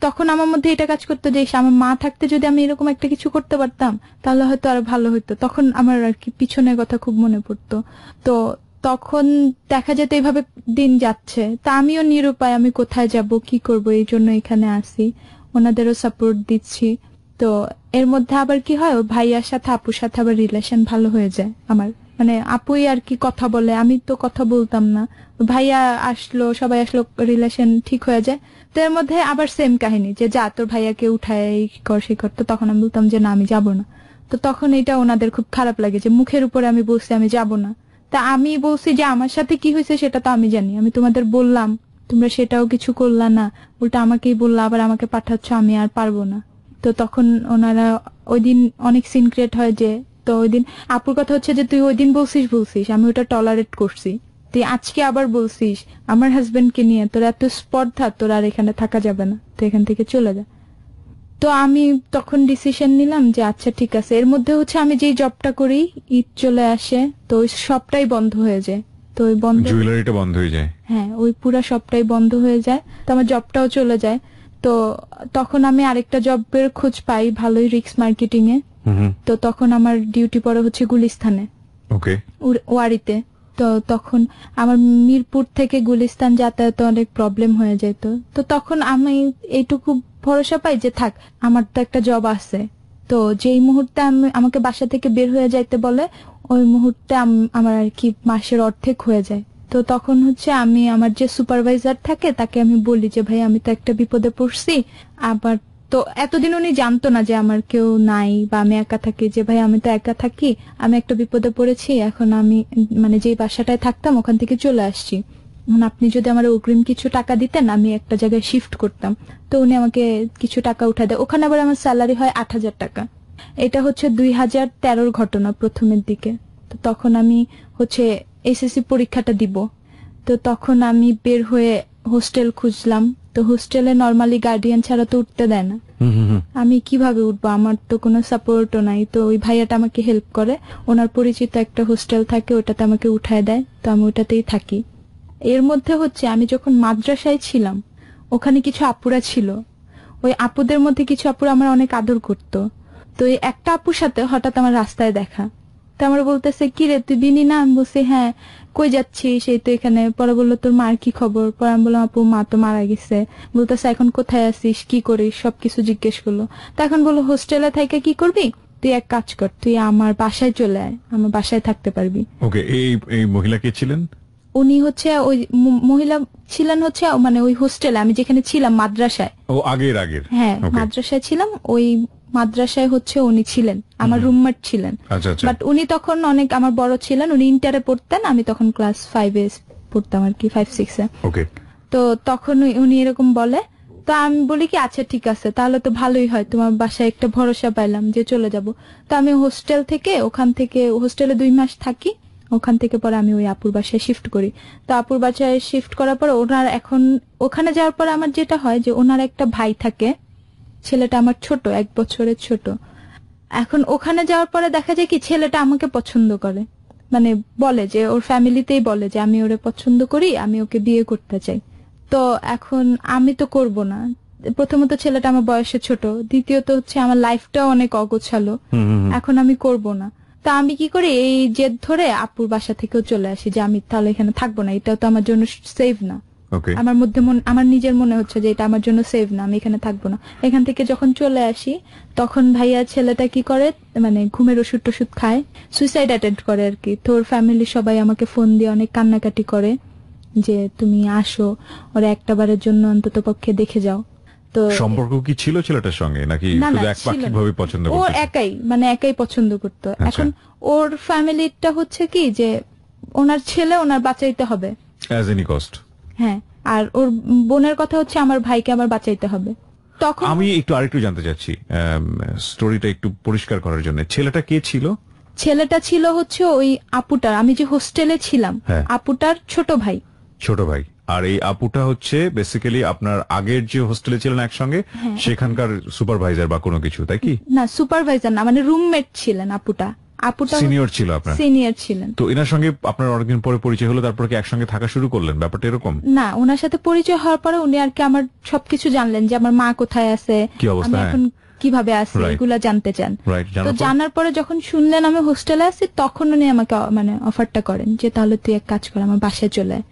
তখন আমার মধ্যে এটা কাজ করতো যে আমার মা থাকতে যদি আমি এরকম একটা কিছু করতে পারতাম তাহলে হয়তো আরো ভালো হতো। তখন আমার আর কি পিছনের কথা খুব মনে পড়তো। তো তখন দেখা যেত এইভাবে দিন যাচ্ছে, তা আমিও নিরুপায়, আমি কোথায় যাব কি করব, এই জন্য এখানে আসি, ওনাদেরও সাপোর্ট দিচ্ছি। তো এর মধ্যে আবার কি হয়, ও ভাইয়ার সাথে আপুর সাথে আবার রিলেশন ভালো হয়ে যায় আমার, মানে আপুই আর কি কথা বলে, আমি তো কথা বলতাম না। ভাইয়া আসলো, সবাই আসলো, রিলেশন ঠিক হয়ে যায়। তো এর মধ্যে আবার সেম কাহিনী যে যা তোর ভাইয়াকে উঠায় কর সে কর। তো তখন আমি বলতাম যে না আমি যাব না। তো তখন এটা ওনাদের খুব খারাপ লাগে যে মুখের উপরে আমি বলছি আমি যাব না। তা আমি বলছি যে আমার সাথে কি হয়েছে সেটা তো আমি জানি, আমি তোমাদের বললাম, তোমরা সেটাও কিছু করলা না, উল্টা আমাকেই বললা, আবার আমাকে পাঠাচ্ছ, আমি আর পারবো না। তো তখন ওনারা ওই দিন অনেক সিন ক্রিয়েট হয় যে, তো ওই দিন আপুর কথা হচ্ছে যে তুই ওই দিন বলছিস আমি ওটা টলারেট করছি, তুই আজকে আবার বলছিস আমার হাজবেন্ডকে নিয়ে তোর এত স্পর্ধা, তোর আর এখানে থাকা যাবে না, তো এখান থেকে চলে যা। তো আমি তখন ডিসিশন নিলাম যে আচ্ছা ঠিক আছে। এর মধ্যে হচ্ছে আমি যেই জবটা করি ঈদ চলে আসে, তো ওই সবটাই বন্ধ হয়ে যায়। তো ওই জুয়েলারিটা বন্ধ হয়ে যায়? হ্যাঁ, ওই পুরা সবটাই বন্ধ হয়ে যায়। তো আমার জবটাও চলে যায়। তো তখন আমি আরেকটা জবের খোঁজ পাই ভালোই, রিক্স মার্কেটিং এ। তো তখন আমার ডিউটি পড়ে হচ্ছে গুলিস্তানে, ওকে, ওয়ারিতে। তো তখন আমার মিরপুর থেকে গুলিস্তান যাতায়াতে অনেক প্রবলেম হয়ে যেত। তো তখন আমি এইটুকু ভরসা পাই যে থাক, আমার তো একটা জব আছে। তো যেই মুহূর্তে আমাকে বাসা থেকে বের হয়ে যাইতে বলে, ওই মুহূর্তে আমার আর কি মাসের অর্ধেক হয়ে যায়। তো তখন হচ্ছে আমি আমার যে সুপারভাইজার থাকে তাকে আমি বলি যে ভাই আমি তো একটা বিপদে পড়ছি। আবার তো এতদিন উনি জানতো না যে আমার কেউ নাই বা আমি একা থাকি, যে ভাই আমি তো একা থাকি, আমি একটা বিপদে পড়েছি, এখন আমি মানে যেই বাসাটায় থাকতাম ওখান থেকে চলে আসছি, আপনি যদি আমার অগ্রিম কিছু টাকা দিতেন আমি একটা জায়গায় শিফট করতাম। তো উনি আমাকে কিছু টাকা উঠা দেয়। ওখানে আবার আমার স্যালারি হয় 8,000 টাকা। এটা হচ্ছে 2013 ঘটনা, প্রথমের দিকে। তো তখন আমি হচ্ছে এসএসসি পরীক্ষাটা দিব। তো তখন আমি বের হয়ে হোস্টেল খুঁজলাম। তো হোস্টেলে নরমালি গার্ডিয়ান ছাড়া তো উঠতে দেয় না। আমি কিভাবে উঠবো, আমার তো কোনো সাপোর্টও নাই। তো ওই ভাইয়াটা আমাকে হেল্প করে, ওনার পরিচিত একটা হোস্টেল থাকে, ওটাতে আমাকে উঠায় দেয়। তো আমি ওটাতেই থাকি। এর মধ্যে হচ্ছে আমি যখন মাদ্রাসায় ছিলাম ওখানে কিছু আপুরা ছিল, ওই আপুদের মধ্যে কিছু আপুরা আমার অনেক আদর করতো। তো এই একটা আপুর সাথে হঠাৎ আমার রাস্তায় দেখা। তো আমার বলতেছে কি রে তুই বিনি না? আমি বলছি হ্যাঁ। কই যাচ্ছিস? সেই তো এখানে। পরে বললো তোর মার কি খবর? পরে আমি বললাম আপু মা তো মারা গেছে। বলতেছে এখন কোথায় আছিস, কি করিস, সবকিছু জিজ্ঞেস করলো। তো এখন বললো হোস্টেলে থাইকা কি করবি, তুই এক কাজ কর, তুই আমার বাসায় চলে আয়, আমার বাসায় থাকতে পারবি। ওকে, এই মহিলা কে ছিলেন? উনি হচ্ছে ওই মহিলা ছিলেন হচ্ছে মানে ওই হোস্টেলে আমি যেখানে ছিলাম মাদ্রাসায়। ও আগের হ্যাঁ, মাদ্রাসায় ছিলাম, ওই মাদ্রাসায় হচ্ছে উনি ছিলেন, আমার রুমমেট ছিলেন। বাট উনি তখন অনেক আমার বড় ছিলেন, উনি ইন্টারে পড়তেন, আমি তখন ক্লাস 5-এ পড়তাম আর কি, 5-6-এ। ওকে। তো তখন উনি এরকম বলে। তো আমি বলি কি আচ্ছা ঠিক আছে, তাহলে তো ভালোই হয়, তোমার বাসায় একটা ভরসা পাইলাম যে চলে যাব। তো আমি হোস্টেল থেকে হোস্টেলে 2 মাস থাকি। ওখান থেকে পরে আমি ওই আপুর বাসায় শিফট করি। তো আপুর বাসায় শিফট করার পর ওনার এখন ওখানে যাওয়ার পর আমার যেটা হয় যে ওনার একটা ভাই থাকে, ছেলেটা আমার ছোট, 1 বছরের ছোট। এখন ওখানে যাওয়ার পরে দেখা যায় কি ছেলেটা আমাকে পছন্দ করে, মানে বলে যে ওর ফ্যামিলিতেই বলে যে আমি ওরে পছন্দ করি, আমি ওকে বিয়ে করতে চাই। তো এখন আমি তো করব না। প্রথমত ছেলেটা আমার বয়সে ছোট, দ্বিতীয়ত হচ্ছে আমার লাইফটাও অনেক অগোছালো, এখন আমি করব না। তা আমি কি করি, এই জেদ ধরে আপুর বাসা থেকেও চলে আসি যে আমি তাহলে এখানে থাকবো না, এটাও তো আমার জন্য সেভ না। আমার মধ্যে আমার নিজের মনে হচ্ছে যে এটা আমার জন্য সেভ না, আমি এখানে থাকবো না। এখান থেকে যখন চলে আসি তখন ভাইয়া ছেলেটা কি করে, মানে ঘুমের ওষুধ টষুধ খায়, সুইসাইড অ্যাটেম্প্ট করে আর কি। তোর ফ্যামিলি সবাই আমাকে ফোন দিয়ে অনেক কান্নাকাটি করে যে তুমি আসো, ওরা একটাবারের জন্য অন্তত পক্ষে দেখে যাও। তো সম্পর্ক কি ছিল ছেলেটার সঙ্গে নাকি শুধু একপাক্ষিকভাবে পছন্দ করতো? ও একাই পছন্দ করতো। এখন ওর ফ্যামিলিটা হচ্ছে কি যে ওনার ছেলে ওনার বাঁচাইতে হবে অ্যাজ এনি কস্ট। হ্যাঁ, আর ওর বোনের কথা হচ্ছে আমার ভাইকে আমার বাঁচাইতে হবে। তখন আমি আরেকটু জানতে চাচ্ছি স্টোরিটা একটু পরিষ্কার করার জন্য, ছেলেটা কে ছিল? ছেলেটা ছিল হচ্ছে ওই আপুটার, আমি যে হোস্টেলে ছিলাম আপুটার ছোট ভাই। আর এই আপুটা হচ্ছে বেসিক্যালি আপনার আগের যে হোস্টেলে ছিলেন একসঙ্গে সেখানকার সুপারভাইজার বা কোনো কিছু, তাই কি? না, সুপারভাইজার না, মানে রুমমেট ছিলেন আপুটা সিনিয়র ছিল আপনার? সিনিয়র ছিলেন। তো এনার সঙ্গে আপনার অনেকদিন পরে পরিচয় হলো, তারপর কি একসঙ্গে থাকা শুরু করলেন, ব্যাপারটা এরকম? না, ওনার সাথে পরিচয় হওয়ার পরে উনি আর কি আমার সবকিছু জানলেন, যে আমার মা কোথায় আছে, কি অবস্থা, এখন কিভাবে আছে, এগুলা জানতে চান। তো জানার পরে যখন শুনলেন আমি হোস্টেলে আছি তখন উনি আমাকে মানে অফারটা করেন যে তাহলে তুই এক কাজ কর, আমার বাসায় চলে আয়।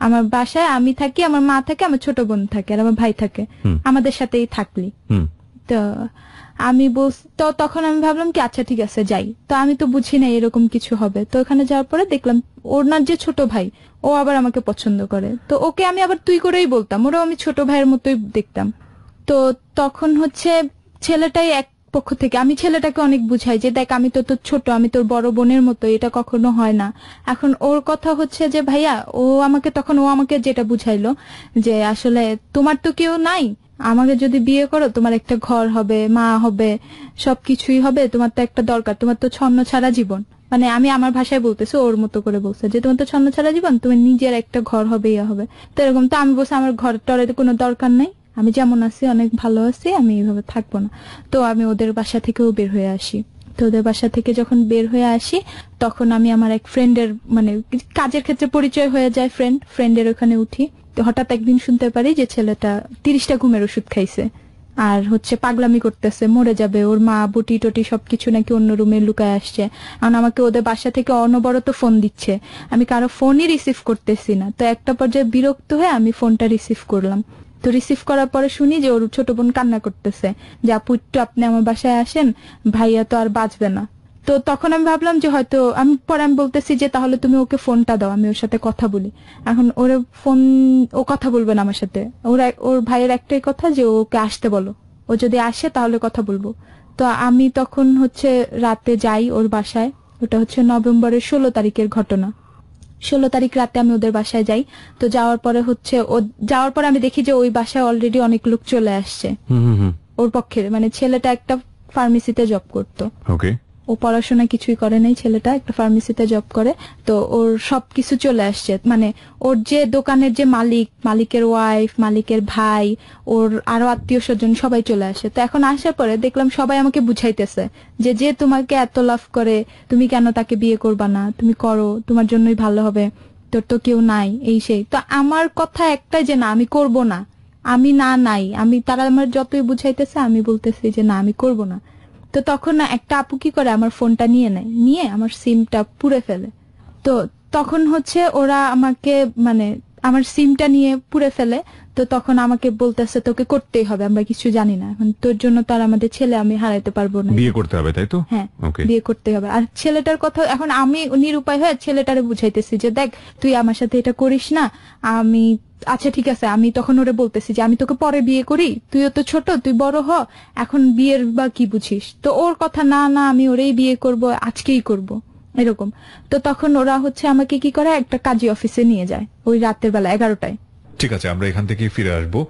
আমার বাসায় আমি থাকি, আমার মা থাকে, আমার ছোট বোন থাকে, আর আমার ভাই থাকে, আমাদের সাথেই থাকলি। তো আমি তো তখন আমি ভাবলাম কি আচ্ছা ঠিক আছে যাই। তো আমি তো বুঝি না এরকম কিছু হবে। তো ওখানে যাওয়ার পরে দেখলাম ওনার যে ছোট ভাই ও আবার আমাকে পছন্দ করে। তো ওকে আমি আবার তুই করেই বলতাম, ওরাও আমি ছোট ভাইয়ের মতোই দেখতাম। তো তখন হচ্ছে ছেলেটাই এক পক্ষ থেকে, আমি ছেলেটাকে অনেক বুঝাই যে দেখ আমি তো তোর ছোট, আমি তোর বড় বোনের মতো, এটা কখনো হয় না। এখন ওর কথা হচ্ছে যে ভাইয়া ও আমাকে যেটা বুঝাইলো যে আসলে তোমার তো কেউ নাই, আমাকে যদি বিয়ে করো তোমার একটা ঘর হবে, মা হবে, সবকিছুই হবে, তোমার তো একটা দরকার, তোমার তো ছন্ন ছাড়া জীবন, মানে আমি আমার ভাষায় বলতেছি, ওর মতো করে বলছে যে তোমার তো ছন্ন ছাড়া জীবন, তুমি নিজের একটা ঘর হবে, ইয়ে হবে। তো এরকম। তো আমি বলছি আমার ঘর টরে কোনো দরকার নাই, আমি যেমন আছি অনেক ভালো আছি, আমি এইভাবে থাকবো না। তো আমি ওদের বাসা থেকেও বের হয়ে আসি। তো ওদের বাসা থেকে যখন বের হয়ে আসি তখন আমি আমার এক ফ্রেন্ডের মানে কাজের ক্ষেত্রে পরিচয় হয়ে যায়, ফ্রেন্ডের ওখানে উঠি। তো হঠাৎ একদিন শুনতে পারি যে ছেলেটা 30টা ঘুমের ওষুধ খাইছে। আর হচ্ছে পাগলামি করতেছে, মরে যাবে, ওর মা বুটি টটি সবকিছু নাকি অন্য রুমে লুকায় আসছে। এখন আমাকে ওদের বাসা থেকে অনবরত ফোন দিচ্ছে, আমি কারো ফোনই রিসিভ করতেছি না। তো একটা পর্যায়ে বিরক্ত হয়ে আমি ফোনটা রিসিভ করলাম। তো রিসিভ করার পরে শুনি যে ওর ছোট বোন কান্না করতেছে যে আপু একটু আপনি আমার বাসায় আসেন, ভাইয়া তো আর বাঁচবে না। তো তখন আমি ভাবলাম যে হয়তো আমি বলতেছি যে তাহলে তুমি ওকে ফোনটা দাও, আমি ওর সাথে কথা বলি। এখন ওর ফোন, ও কথা বলবে না আমার সাথে। ওর ভাইয়ের একটাই কথা যে ওকে আসতে বলো, ও যদি আসে তাহলে কথা বলবো। তো আমি তখন হচ্ছে রাতে যাই ওর বাসায়। ওটা হচ্ছে নভেম্বরের 16 তারিখের ঘটনা। 16 তারিখ রাতে আমি ওদের বাসায় যাই। তো যাওয়ার পরে আমি দেখি যে ওই বাসায় অলরেডি অনেক লোক চলে আসছে ওর পক্ষে। মানে ছেলেটা একটা ফার্মেসিতে জব করতো। ওকে, ও পড়াশোনা কিছুই করে নাই, ছেলেটা একটা ফার্মেসিতে জব করে। তো ওর সবকিছু চলে আসছে, মানে ওর যে দোকানের যে মালিকের ওয়াইফ, মালিকের ভাই, ওর আরো আত্মীয় স্বজন সবাই চলে আসে। তো এখন আসার পরে দেখলাম সবাই আমাকে বুঝাইতেছে যে তোমাকে এত লাভ করে, তুমি কেন তাকে বিয়ে করবা না, তুমি করো, তোমার জন্যই ভালো হবে, তোর তো কেউ নাই, এই সেই। তো আমার কথা একটাই যে না, আমি করব না, তারা আমার যতই বুঝাইতেছে আমি বলতেছি যে না, আমি করব না। তো তখন না একটা আপু কি করে, আমার ফোনটা নিয়ে আমার সিমটা পুড়ে ফেলে। তো তখন হচ্ছে ওরা আমাকে মানে আমার সিমটা নিয়ে পুড়ে ফেলে। তো তখন আমাকে বলতেছে তোকে করতেই হবে, আমরা কিছু জানি না, এখন তোর জন্য তো আর আমাদের ছেলে আমি হারাইতে পারবো না, বিয়ে করতে হবে, তাই তো? হ্যাঁ, বিয়ে করতে হবে। আর ছেলেটার কথা এখন আমি নিরুপায় হয়ে ছেলেটারে বুঝাইতেছি যে দেখ তুই আমার সাথে এটা করিস না। আমি আচ্ছা ঠিক আছে, আমি তখন ওরে বলতেছি যে আমি তোকে পরে বিয়ে করি, তুইও তো ছোট, তুই বড় হ, এখন বিয়ের বা কি বুঝিস। তো ওর কথা না, আমি ওরেই বিয়ে করব, আজকেই করব, এরকম। তো তখন ওরা হচ্ছে আমাকে কি করে একটা কাজী অফিসে নিয়ে যায় ওই রাতের বেলা 11টায়। ঠিক আছে, আমরা এখান থেকে ফিরে আসবো,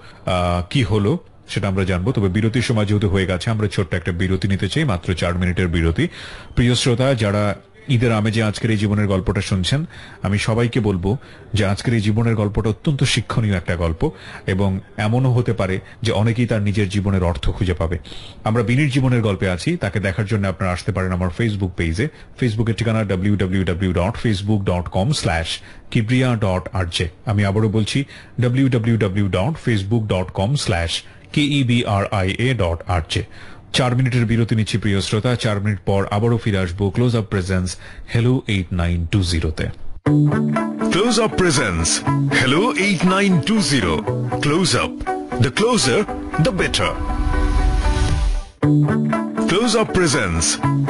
কি হলো সেটা আমরা জানবো। তবে বিরতির সময় যেহেতু হয়ে গেছে, আমরা ছোট্ট একটা বিরতি নিতে চাই, মাত্র 4 মিনিটের বিরতি। প্রিয় শ্রোতা, যারা ঈদের আমেজে আজকের এই জীবনের গল্পটা শুনছেন, আমি সবাইকে বলবো যে আজকের এই জীবনের গল্পটা অত্যন্ত শিক্ষণীয় একটা গল্প, এবং এমনও হতে পারে যে অনেকেই তার নিজের জীবনের অর্থ খুঁজে পাবে। আমরা বিনির জীবনের গল্পে আছি, তাকে দেখার জন্য আপনারা আসতে পারেন আমার ফেসবুক পেজে। ফেসবুকের ঠিকানা www.facebook.com/kibriya.rj। আমি আবারও বলছি www.facebook.com/kibriya.rj। 4 মিনিটের বিরতি নিচ্ছি প্রিয় শ্রোতা। 4 মিনিট পর আবারও ফিরে আসবো ক্লোজ আপ প্রেজেন্স হ্যালো 8920-তে। Close Up presents Hello 8920. Close Up. The closer, the better. Close Up presents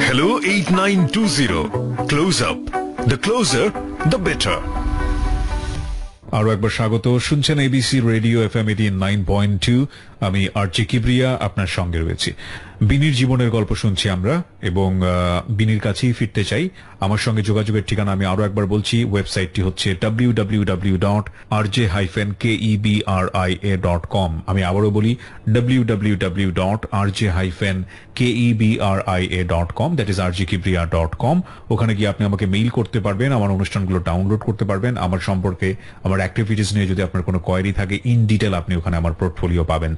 Hello 8920. Close Up. The closer, the better. আরো একবার স্বাগত, শুনছেন এবিসি রেডিও FM 89.2। আমি আরজে কিবরিয়া আপনার সঙ্গে রয়েছি। বিনির জীবনের গল্প শুনছি আমরা, এবং বিনির কাছেই ফিরতে চাই। আমার সঙ্গে যোগাযোগের ঠিকানা আমি আরো একবার বলছি, ওয়েবসাইটটি হচ্ছে www.rj-kebria.com। আমি আবারও বলি www.rj-kebria.com, দ্যাট ইজ rjkibriya.com। ওখানে গিয়ে আপনি আমাকে মেইল করতে পারবেন, আমার অনুষ্ঠানগুলো ডাউনলোড করতে পারবেন, আমার সম্পর্কে, আমার অ্যাক্টিভিটিস নিয়ে যদি আপনার কোনো কোয়েরি থাকে ইন ডিটেল আপনি ওখানে আমার পোর্টফোলিও পাবেন।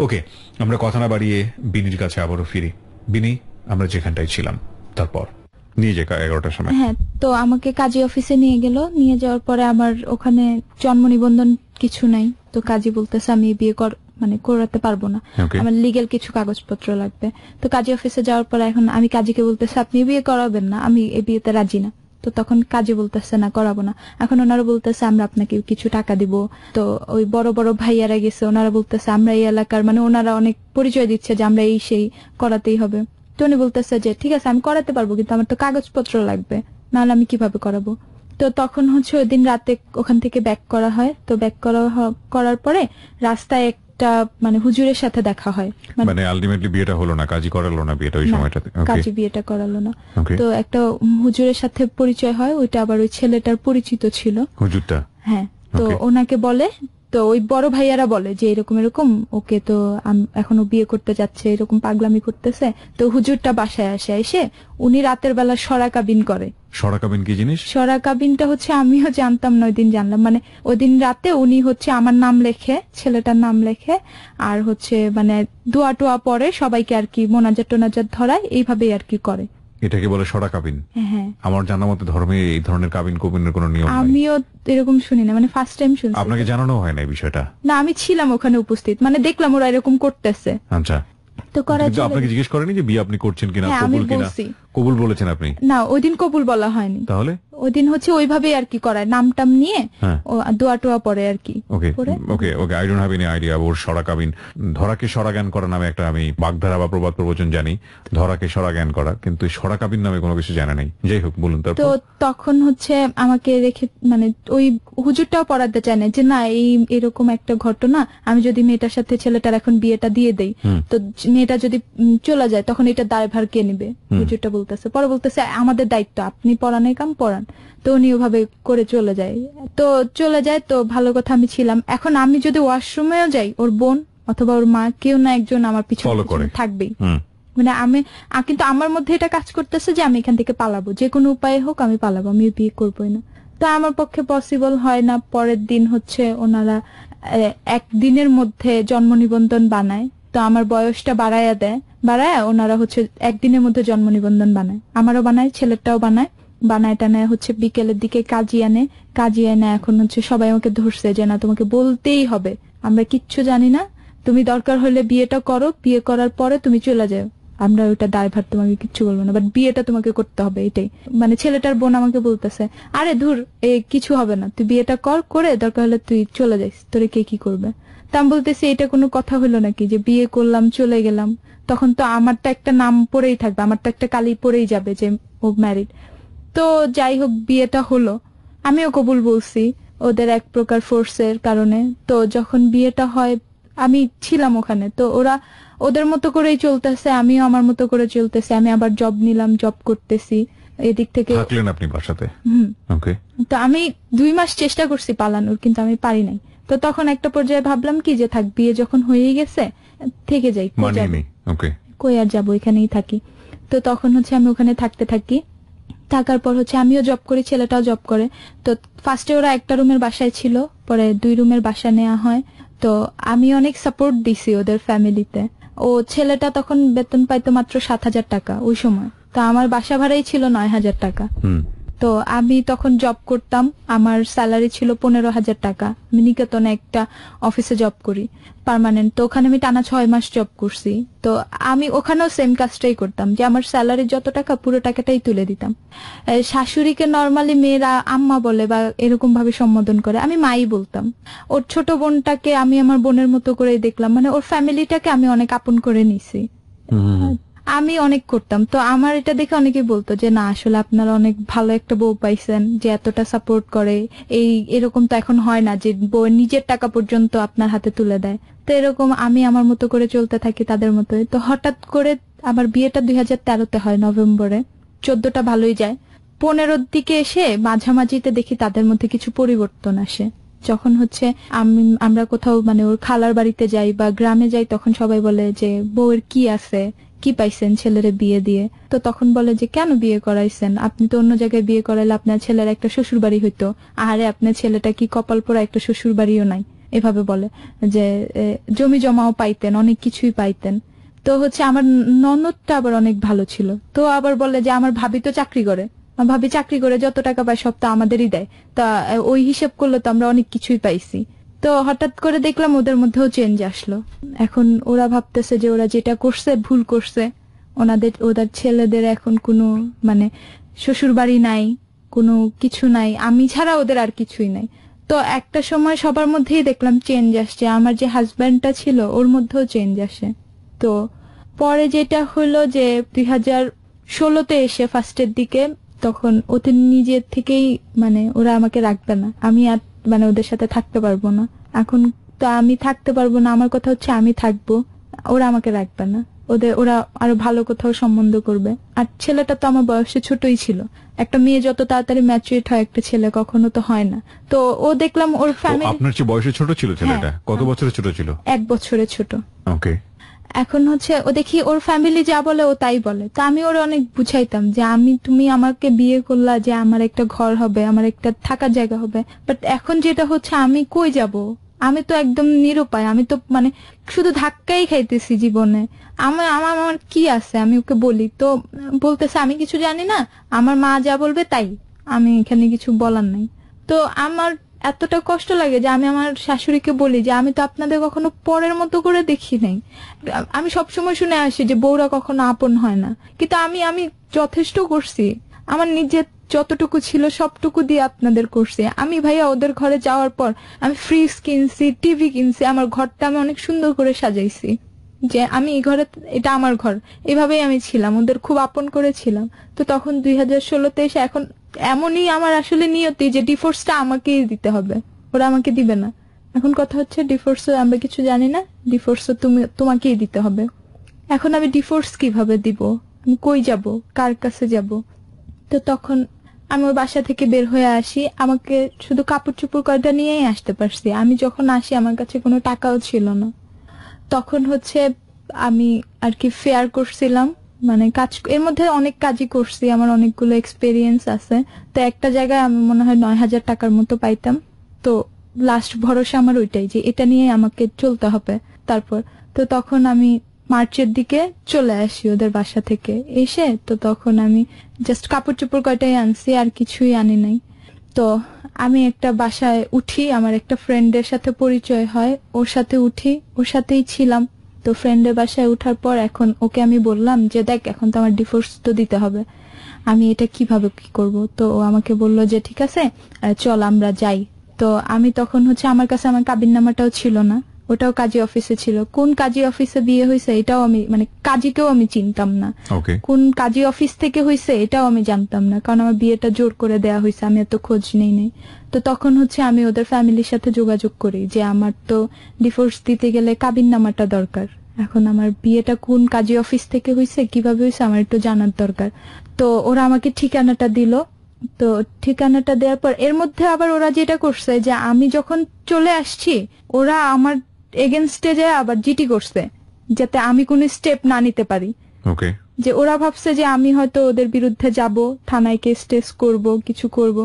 ওকে, আমরা কথা না বাড়িয়ে বিনির কাছে আবারও ফিরি। বিনি, আমরা যেখানটায় ছিলাম তারপর নিয়ে যে 11টার সময়। হ্যাঁ, তো আমাকে কাজী অফিসে নিয়ে গেল। নিয়ে যাওয়ার পরে আমার ওখানে জন্ম নিবন্ধন কিছু নাই। তো কাজী বলতেছে আমি বিয়ে করাতে পারবো না, আমার লিগেল কিছু কাগজপত্র লাগবে। তো কাজী অফিসে যাওয়ার পরে এখন আমি কাজীকে বলতেছে আপনি বিয়ে করাবেন না, আমি এই বিয়েতে রাজি না। তো তখন কাজী বলতেছে না, করাবো না। এখন ওনারা বলতেছে আমরা আপনাকে কিছু টাকা দিব। তো ওই বড় বড় ভাইয়ারা গেছে, ওনারা বলতেছে আমরা এই এলাকার, ওনারা অনেক পরিচয় দিচ্ছে যে আমরা এই সেই, করাতেই হবে। তো উনি বলতেছে যে ঠিক আছে আমি করাতে পারবো, কিন্তু আমার তো কাগজপত্র লাগবে, নাহলে আমি কিভাবে করাবো। তো তখন হচ্ছে ওই দিন রাতে ওখান থেকে ব্যাক করা হয়। তো ব্যাক করার পরে রাস্তায় একটা হুজুরের সাথে দেখা হয়। আলটিমেটলি বিয়েটা হলো না, কাজী করালো না বিয়েটা ওই সময়টাতে। কাজী বিয়েটা করালো না। তো একটা হুজুরের সাথে পরিচয় হয়, ওইটা আবার ওই ছেলেটার পরিচিত ছিল, হুজুরটা। হ্যাঁ, তো ওনাকে বলে, তো ওই বড় ভাইয়ারা বলে যে এরকম এরকম ওকে তো এখনো বিয়ে করতে যাচ্ছে, এরকম পাগলামি করতেছে। তো হুজুরটা বাসায় এসে উনি রাতের বেলা সরা কাবিন করে। সরা কাবিন কি জিনিস? সরা কাবিনটা হচ্ছে আমিও জানতাম না, ওই দিন জানলাম। ওই দিন রাতে উনি হচ্ছে আমার নাম লেখে, ছেলেটার নাম লেখে, আর হচ্ছে দোয়া টোয়া পরে সবাইকে আর কি মোনাজাত টোনাজাত ধরায়, এইভাবেই আর কি করে। এটাকে বলে সরা কাবিন। হ্যাঁ, আমার জানা মতে ধর্মে এই ধরনের কাবিন কুবিনের কোনো নিয়ম নেই। আমিও এরকম শুনি না, মানে ফার্স্ট টাইম শুনছি। আপনাকে জানানো হয় না এই বিষয়টা? না, আমি ছিলাম ওখানে উপস্থিত, মানে দেখলাম ওরা এরকম করতেছে। আচ্ছা, তো করা কিন্তু আপনাকে জিজ্ঞেস করেনি যে বিয়ে আপনি করছেন কিনা, হ্যাঁ, আমি কবুল কিনা? বলছি। কবুল বলেছেন আপনি? না, ওই দিন কবুল বলা হয়নি। তাহলে ওই দিন হচ্ছে ওইভাবেই আর কি করায়, নামটাম নিয়ে হ্যাঁ। ও দোয়া টোয়া পরে আর কি। ওকে পরে okay okay, I don't have any idea. ওর সরা কাবিন, ধরাকে সরা জ্ঞান করা নামে একটা আমি বাগধারা বা প্রবাদ প্রবচন জানি, ধরাকে সরা জ্ঞান করা, কিন্তু সরা কাবিন নামে কোনো কিছু জানা নেই। যাই হোক, বলুন তো তারপর। তখন হচ্ছে আমাকে রেখে, মানে ওই হুজুরটাও পড়াতে চায় না যে না এই এরকম একটা ঘটনা, আমি যদি মেয়েটার সাথে ছেলেটার এখন বিয়েটা দিয়ে দেই, তো মেয়েটা যদি চলে যায় তখন এটা দায়ভার কে নিবে? হুজুরটা বলতেছে, পরে বলতেছে আমাদের দায়িত্ব, আপনি পড়ানোর কাম পড়ান। তো উনি ওভাবে করে চলে যায়। তো ভালো কথা, আমি ছিলাম। এখন আমি যদি ওয়াশরুমেও যাই, ওর বোন অথবা ওর মা কেউ না একজন আমার পিছনে Follow করে। থাকবেই। মানে কিন্তু আমার মধ্যে এটা কাজ করতেছে যে আমি এখান থেকে পালাবো, যে কোনো উপায়ে হোক আমি পালাবো, আমি বিয়ে করবোই না। তো আমার পক্ষে পসিবল হয় না। পরের দিন হচ্ছে ওনারা একদিনের মধ্যে জন্ম নিবন্ধন বানায়। তো আমার বয়সটা বাড়ায় ওনারা হচ্ছে একদিনের মধ্যে জন্ম নিবন্ধন বানায়, আমারও বানায়, ছেলেটাও বানায় টানায় হচ্ছে বিকেলের দিকে কাজী এনে এখন হচ্ছে সবাই আমাকে ধরছে যে না তোমাকে বলতেই হবে, আমরা কিচ্ছু জানি না, তুমি দরকার হলে বিয়েটা করো, বিয়ে করার পরে তুমি চলে যাও, আমরা ওইটা দায়ভার তোমাকে কিচ্ছু বলবো না, বাট বিয়েটা তোমাকে করতে হবে। এটাই মানে ছেলেটার বোন আমাকে বলতেছে, আরে ধুর কিছু হবে না, তুই বিয়েটা করে দরকার হলে তুই চলে যাইস, তোরে কে কি করবে? তা আমি বলতেছি এটা কোনো কথা হলো নাকি যে বিয়ে করলাম চলে গেলাম, তখন তো আমার তো একটা নাম পড়েই থাকবে, আমার তো একটা কালি পড়েই যাবে যে ও ম্যারিড। তো যাই হোক, বিয়েটা হলো, আমিও কবুল বলছি ওদের এক প্রকার ফোর্সের কারণে। তো যখন বিয়েটা হয় আমি ছিলাম ওখানে, তো ওরা ওদের মতো করেই চলতেছে, আমিও আমার মতো করে চলতেছে। আমি আবার জব নিলাম, জব করতেছি, এদিক থেকে থাকলেন আপনি বাসাতে? ওকে। তো আমি 2 মাস চেষ্টা করছি পালানোর, কিন্তু আমি পারি নাই। তো তখন একটা পর্যায়ে ভাবলাম কি যে থাক, বিয়ে যখন হয়েই গেছে থেকে যাই, কই আর যাবো, এখানেই থাকি। তো তখন হচ্ছে আমি ওখানে থাকার পর হচ্ছে আমিও জব করি, ছেলেটাও জব করে। তো ফার্স্টে ওরা একটা রুমের বাসায় ছিল, পরে 2 রুমের বাসা নেওয়া হয়। তো আমি অনেক সাপোর্ট দিছি ওদের ফ্যামিলিতে। ও ছেলেটা তখন বেতন পাইতো মাত্র 7,000 টাকা ওই সময়, তো আমার বাসা ভাড়াই ছিল 9,000 টাকা। তো আমি তখন জব করতাম, আমার স্যালারি ছিল 15,000 টাকা। আমি নিকেতনে একটা অফিসে জব করি পার্মানেন্ট, তো ওখানে আমি টানা 6 মাস জব করছি। তো আমি ওখানেও সেম কাজটাই করতাম, যে আমার স্যালারি যত টাকা পুরো টাকাটাই তুলে দিতাম। শাশুড়িকে নর্মালি মেয়েরা আম্মা বলে বা এরকম ভাবে সম্বোধন করে, আমি মাই বলতাম। ওর ছোট বোনটাকে আমি আমার বোনের মতো করেই দেখলাম, মানে ওর ফ্যামিলিটাকে আমি অনেক আপন করে নিছি। আমি অনেক করতাম। তো আমার এটা দেখে অনেকে বলতো যে না আসলে আপনারা অনেক ভালো একটা বউ পাইছেন যে এতটা সাপোর্ট করে, এরকম তো এখন হয় না যে বউ নিজের টাকা পর্যন্ত আপনার হাতে তুলে দেয়। তো এরকম আমি আমার মতো করে চলতে থাকি তাদের মতোই। তো হঠাৎ করে আমার বিয়েটা 2013-তে হয় নভেম্বরে, 14টা ভালোই যায়। 15-র দিকে এসে মাঝামাঝিতে দেখি তাদের মধ্যে কিছু পরিবর্তন আসে। যখন হচ্ছে আমরা কোথাও মানে ওর খালার বাড়িতে যাই বা গ্রামে যাই, তখন সবাই বলে যে বউয়ের কি আছে, কি পাইছেন ছেলেরে বিয়ে দিয়ে? তো তখন বলে যে কেন বিয়ে করাইছেন, আপনি তো অন্য জায়গায় বিয়ে করাইলে আপনার ছেলের একটা শ্বশুর বাড়ি হইতো, আরে আপনার ছেলেটা কি কপাল পোড়া, একটা শ্বশুর বাড়িও নাই। এভাবে বলে যে জমি জমাও পাইতেন, অনেক কিছুই পাইতেন। তো হচ্ছে আমার ননদটা আবার অনেক ভালো ছিল, তো আবার বলে যে আমার ভাবি তো চাকরি করে, ভাবি চাকরি করে যত টাকা পায় সব তো আমাদেরই দেয়, তা ওই হিসেব করলে তো আমরা অনেক কিছুই পাইছি। তো হঠাৎ করে দেখলাম ওদের মধ্যেও চেঞ্জ আসলো। এখন ওরা ভাবতেছে যে ওরা যেটা করছে ভুল করছে, ওদের ছেলেদের এখন কোনো মানে শ্বশুর বাড়ি নাই, কোনো কিছু নাই, আমি ছাড়া ওদের আর কিছুই নাই। তো একটা সময় সবার মধ্যেই দেখলাম চেঞ্জ আসছে, আমার যে হাজবেন্ডটা ছিল ওর মধ্যেও চেঞ্জ আসে। তো পরে যেটা হলো যে 2016-তে এসে ফার্স্টের দিকে, তখন ওদের নিজের থেকেই মানে ওরা আমাকে রাখবে না, আমি আর মানে ওদের সাথে থাকতে পারবো না। এখন তো আমি থাকতে পারবো না, আমার কথা হচ্ছে আমি থাকবো, ওরা আমাকে রাখবে না, ওরা আরো ভালো কোথাও সম্বন্ধ করবে। আর ছেলেটা তো আমার বয়সে ছোটই ছিল, একটা মেয়ে যত তাড়াতাড়ি ম্যাচুরেট হয় একটা ছেলে কখনো তো হয় না। তো ও দেখলাম ওর ফ্যামিলি। আপনার চেয়ে বয়সে ছোট ছিল ছেলেটা? কত বছরের ছোট ছিল? 1 বছরের ছোট। ওকে। এখন হচ্ছে ও দেখি ওর ফ্যামিলি যা বলে ও তাই বলে। তো আমি ওর অনেক বুঝাইতাম যে তুমি আমাকে বিয়ে করলা যে আমার একটা ঘর হবে, আমার একটা থাকার জায়গা হবে, বাট এখন যেটা হচ্ছে আমি কই যাব, আমি তো একদম নিরুপায়, আমি তো মানে শুধু ধাক্কাই খাইতেছি জীবনে। আমার আমার আমার কি আছে, আমি ওকে বলি তো বলতেছে আমি কিছু জানি না, আমার মা যা বলবে তাই, আমি এখানে কিছু বলার নাই। তো আমার এতটা কষ্ট লাগে যে আমি আমার শাশুড়িকে বলি যে আমি তো আপনাদের কখনো পরের মতো করে দেখি নাই। আমি সবসময় শুনে আসি যে বউরা কখনো আপন হয় না, কিন্তু আমি আমি যথেষ্ট করছি, আমার নিজের যতটুকু ছিল সবটুকু দিয়ে আপনাদের করছি। আমি ভাইয়া ওদের ঘরে যাওয়ার পর আমি ফ্রিজ কিনছি, টিভি কিনছি, আমার ঘরটা আমি অনেক সুন্দর করে সাজাইছি, যে আমি এই ঘরে, এটা আমার ঘর, এভাবেই আমি ছিলাম, ওদের খুব আপন করেছিলাম। তো তখন 2016-তে এসে এখন এমনই আমার আসলে নিয়তি যে ডিভোর্সটা আমাকেই দিতে হবে, ওরা আমাকে দিবে না। এখন কথা হচ্ছে ডিভোর্স আমরা কিছু জানি না, ডিভোর্স তোমাকেই দিতে হবে। এখন আমি ডিভোর্স কিভাবে দিব, আমি কই যাব, কার কাছে যাব? তো তখন আমি ওর বাসা থেকে বের হয়ে আসি, আমাকে শুধু কাপড় চোপড় কয়টা নিয়েই আসতে পারছি। আমি যখন আসি আমার কাছে কোনো টাকাও ছিল না। তখন হচ্ছে আমি আর কি ফেয়ার করছিলাম, মানে কাজ, এর মধ্যে অনেক কাজই করছি, আমার অনেকগুলো এক্সপেরিয়েন্স আছে। তো একটা জায়গায় আমি মনে হয় 9,000 টাকার মতো পাইতাম। তো লাস্ট ভরসা আমার ওইটাই যে এটা নিয়ে আমাকে চলতে হবে। তারপর তো তখন আমি মার্চের দিকে চলে আসি ওদের বাসা থেকে এসে, তো তখন আমি জাস্ট কাপড় চোপড় কয়টাই আনছি, আর কিছুই আনি নাই। তো আমি একটা বাসায় উঠি, আমার একটা ফ্রেন্ডের সাথে পরিচয় হয়, ওর সাথে উঠি, ওর সাথেই ছিলাম। তো ফ্রেন্ডের বাসায় উঠার পর এখন ওকে আমি বললাম যে দেখ এখন তো আমার ডিভোর্স তো দিতে হবে, আমি এটা কিভাবে কি করব? তো ও আমাকে বলল যে ঠিক আছে চল আমরা যাই। তো আমি তখন হচ্ছে আমার কাছে আমার কাবিননামাটাও ছিল না, ওটাও কাজী অফিসে ছিল। কোন কাজী অফিসে বিয়ে হয়েছে এটাও আমি, মানে কাজীকেও আমি চিনতাম না, কোন কাজী অফিস থেকে হয়েছে এটাও আমি জানতাম না, কারণ আমার বিয়েটা জোর করে দেয়া হয়েছে, আমি এত খোঁজ নেই। তো তখন হচ্ছে আমি ওদের ফ্যামিলির সাথে যোগাযোগ করি যে আমার তো ডিভোর্স দিতে গেলে কাবিননামাটা দরকার, এখন আমার বিয়েটা কোন কাজী অফিস থেকে হয়েছে, কিভাবে হয়েছে আমার একটু জানার দরকার। তো ওরা আমাকে ঠিকানাটা দিল। তো ঠিকানাটা দেওয়ার পর এর মধ্যে আবার ওরা যেটা করছে যে আমি যখন চলে আসছি ওরা আমার এগেনস্টে যায় আবার জিটি করছে, যাতে আমি কোনো স্টেপ না নিতে পারি। যে ওরা ভাবছে যে আমি হয়তো ওদের বিরুদ্ধে যাব, থানায় কেস টেস করবো, কিছু করব।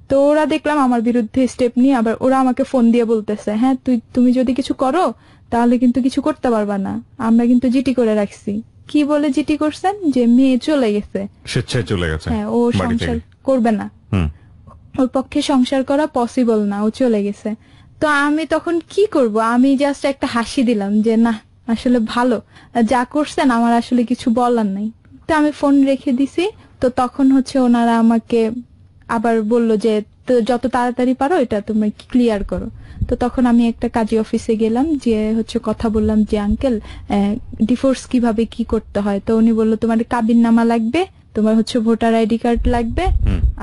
তো ওরা দেখলাম আমার বিরুদ্ধে স্টেপ নিয়ে আবার ওরা আমাকে ফোন দিয়ে বলতেছে হ্যাঁ তুমি যদি কিছু করো তাহলে কিন্তু কিছু করতে পারবা না, আমরা কিন্তু জিটি করে রাখছি। কি বলে জিটি করছেন? যে মেয়ে চলে গেছে, স্বেচ্ছায় চলে গেছে, হ্যাঁ ও সংসার করবে না, ওর পক্ষে সংসার করা পসিবল না, ও চলে গেছে। তো আমি তখন কি করব? আমি জাস্ট একটা হাসি দিলাম যে না আসলে ভালো, যা করছেন আমার আসলে কিছু বলার নাই। তো আমি ফোন রেখে দিছি। তো তখন হচ্ছে ওনারা আমাকে আবার বলল যে যত তাড়াতাড়ি পারো এটা তুমি ক্লিয়ার করো। তো তখন আমি একটা কাজী অফিসে গেলাম, যে হচ্ছে কথা বললাম যে আঙ্কেল ডিভোর্স কিভাবে কি করতে হয়। তো উনি বললো তোমার কাবিননামা লাগবে, তোমার হচ্ছে ভোটার আইডি কার্ড লাগবে,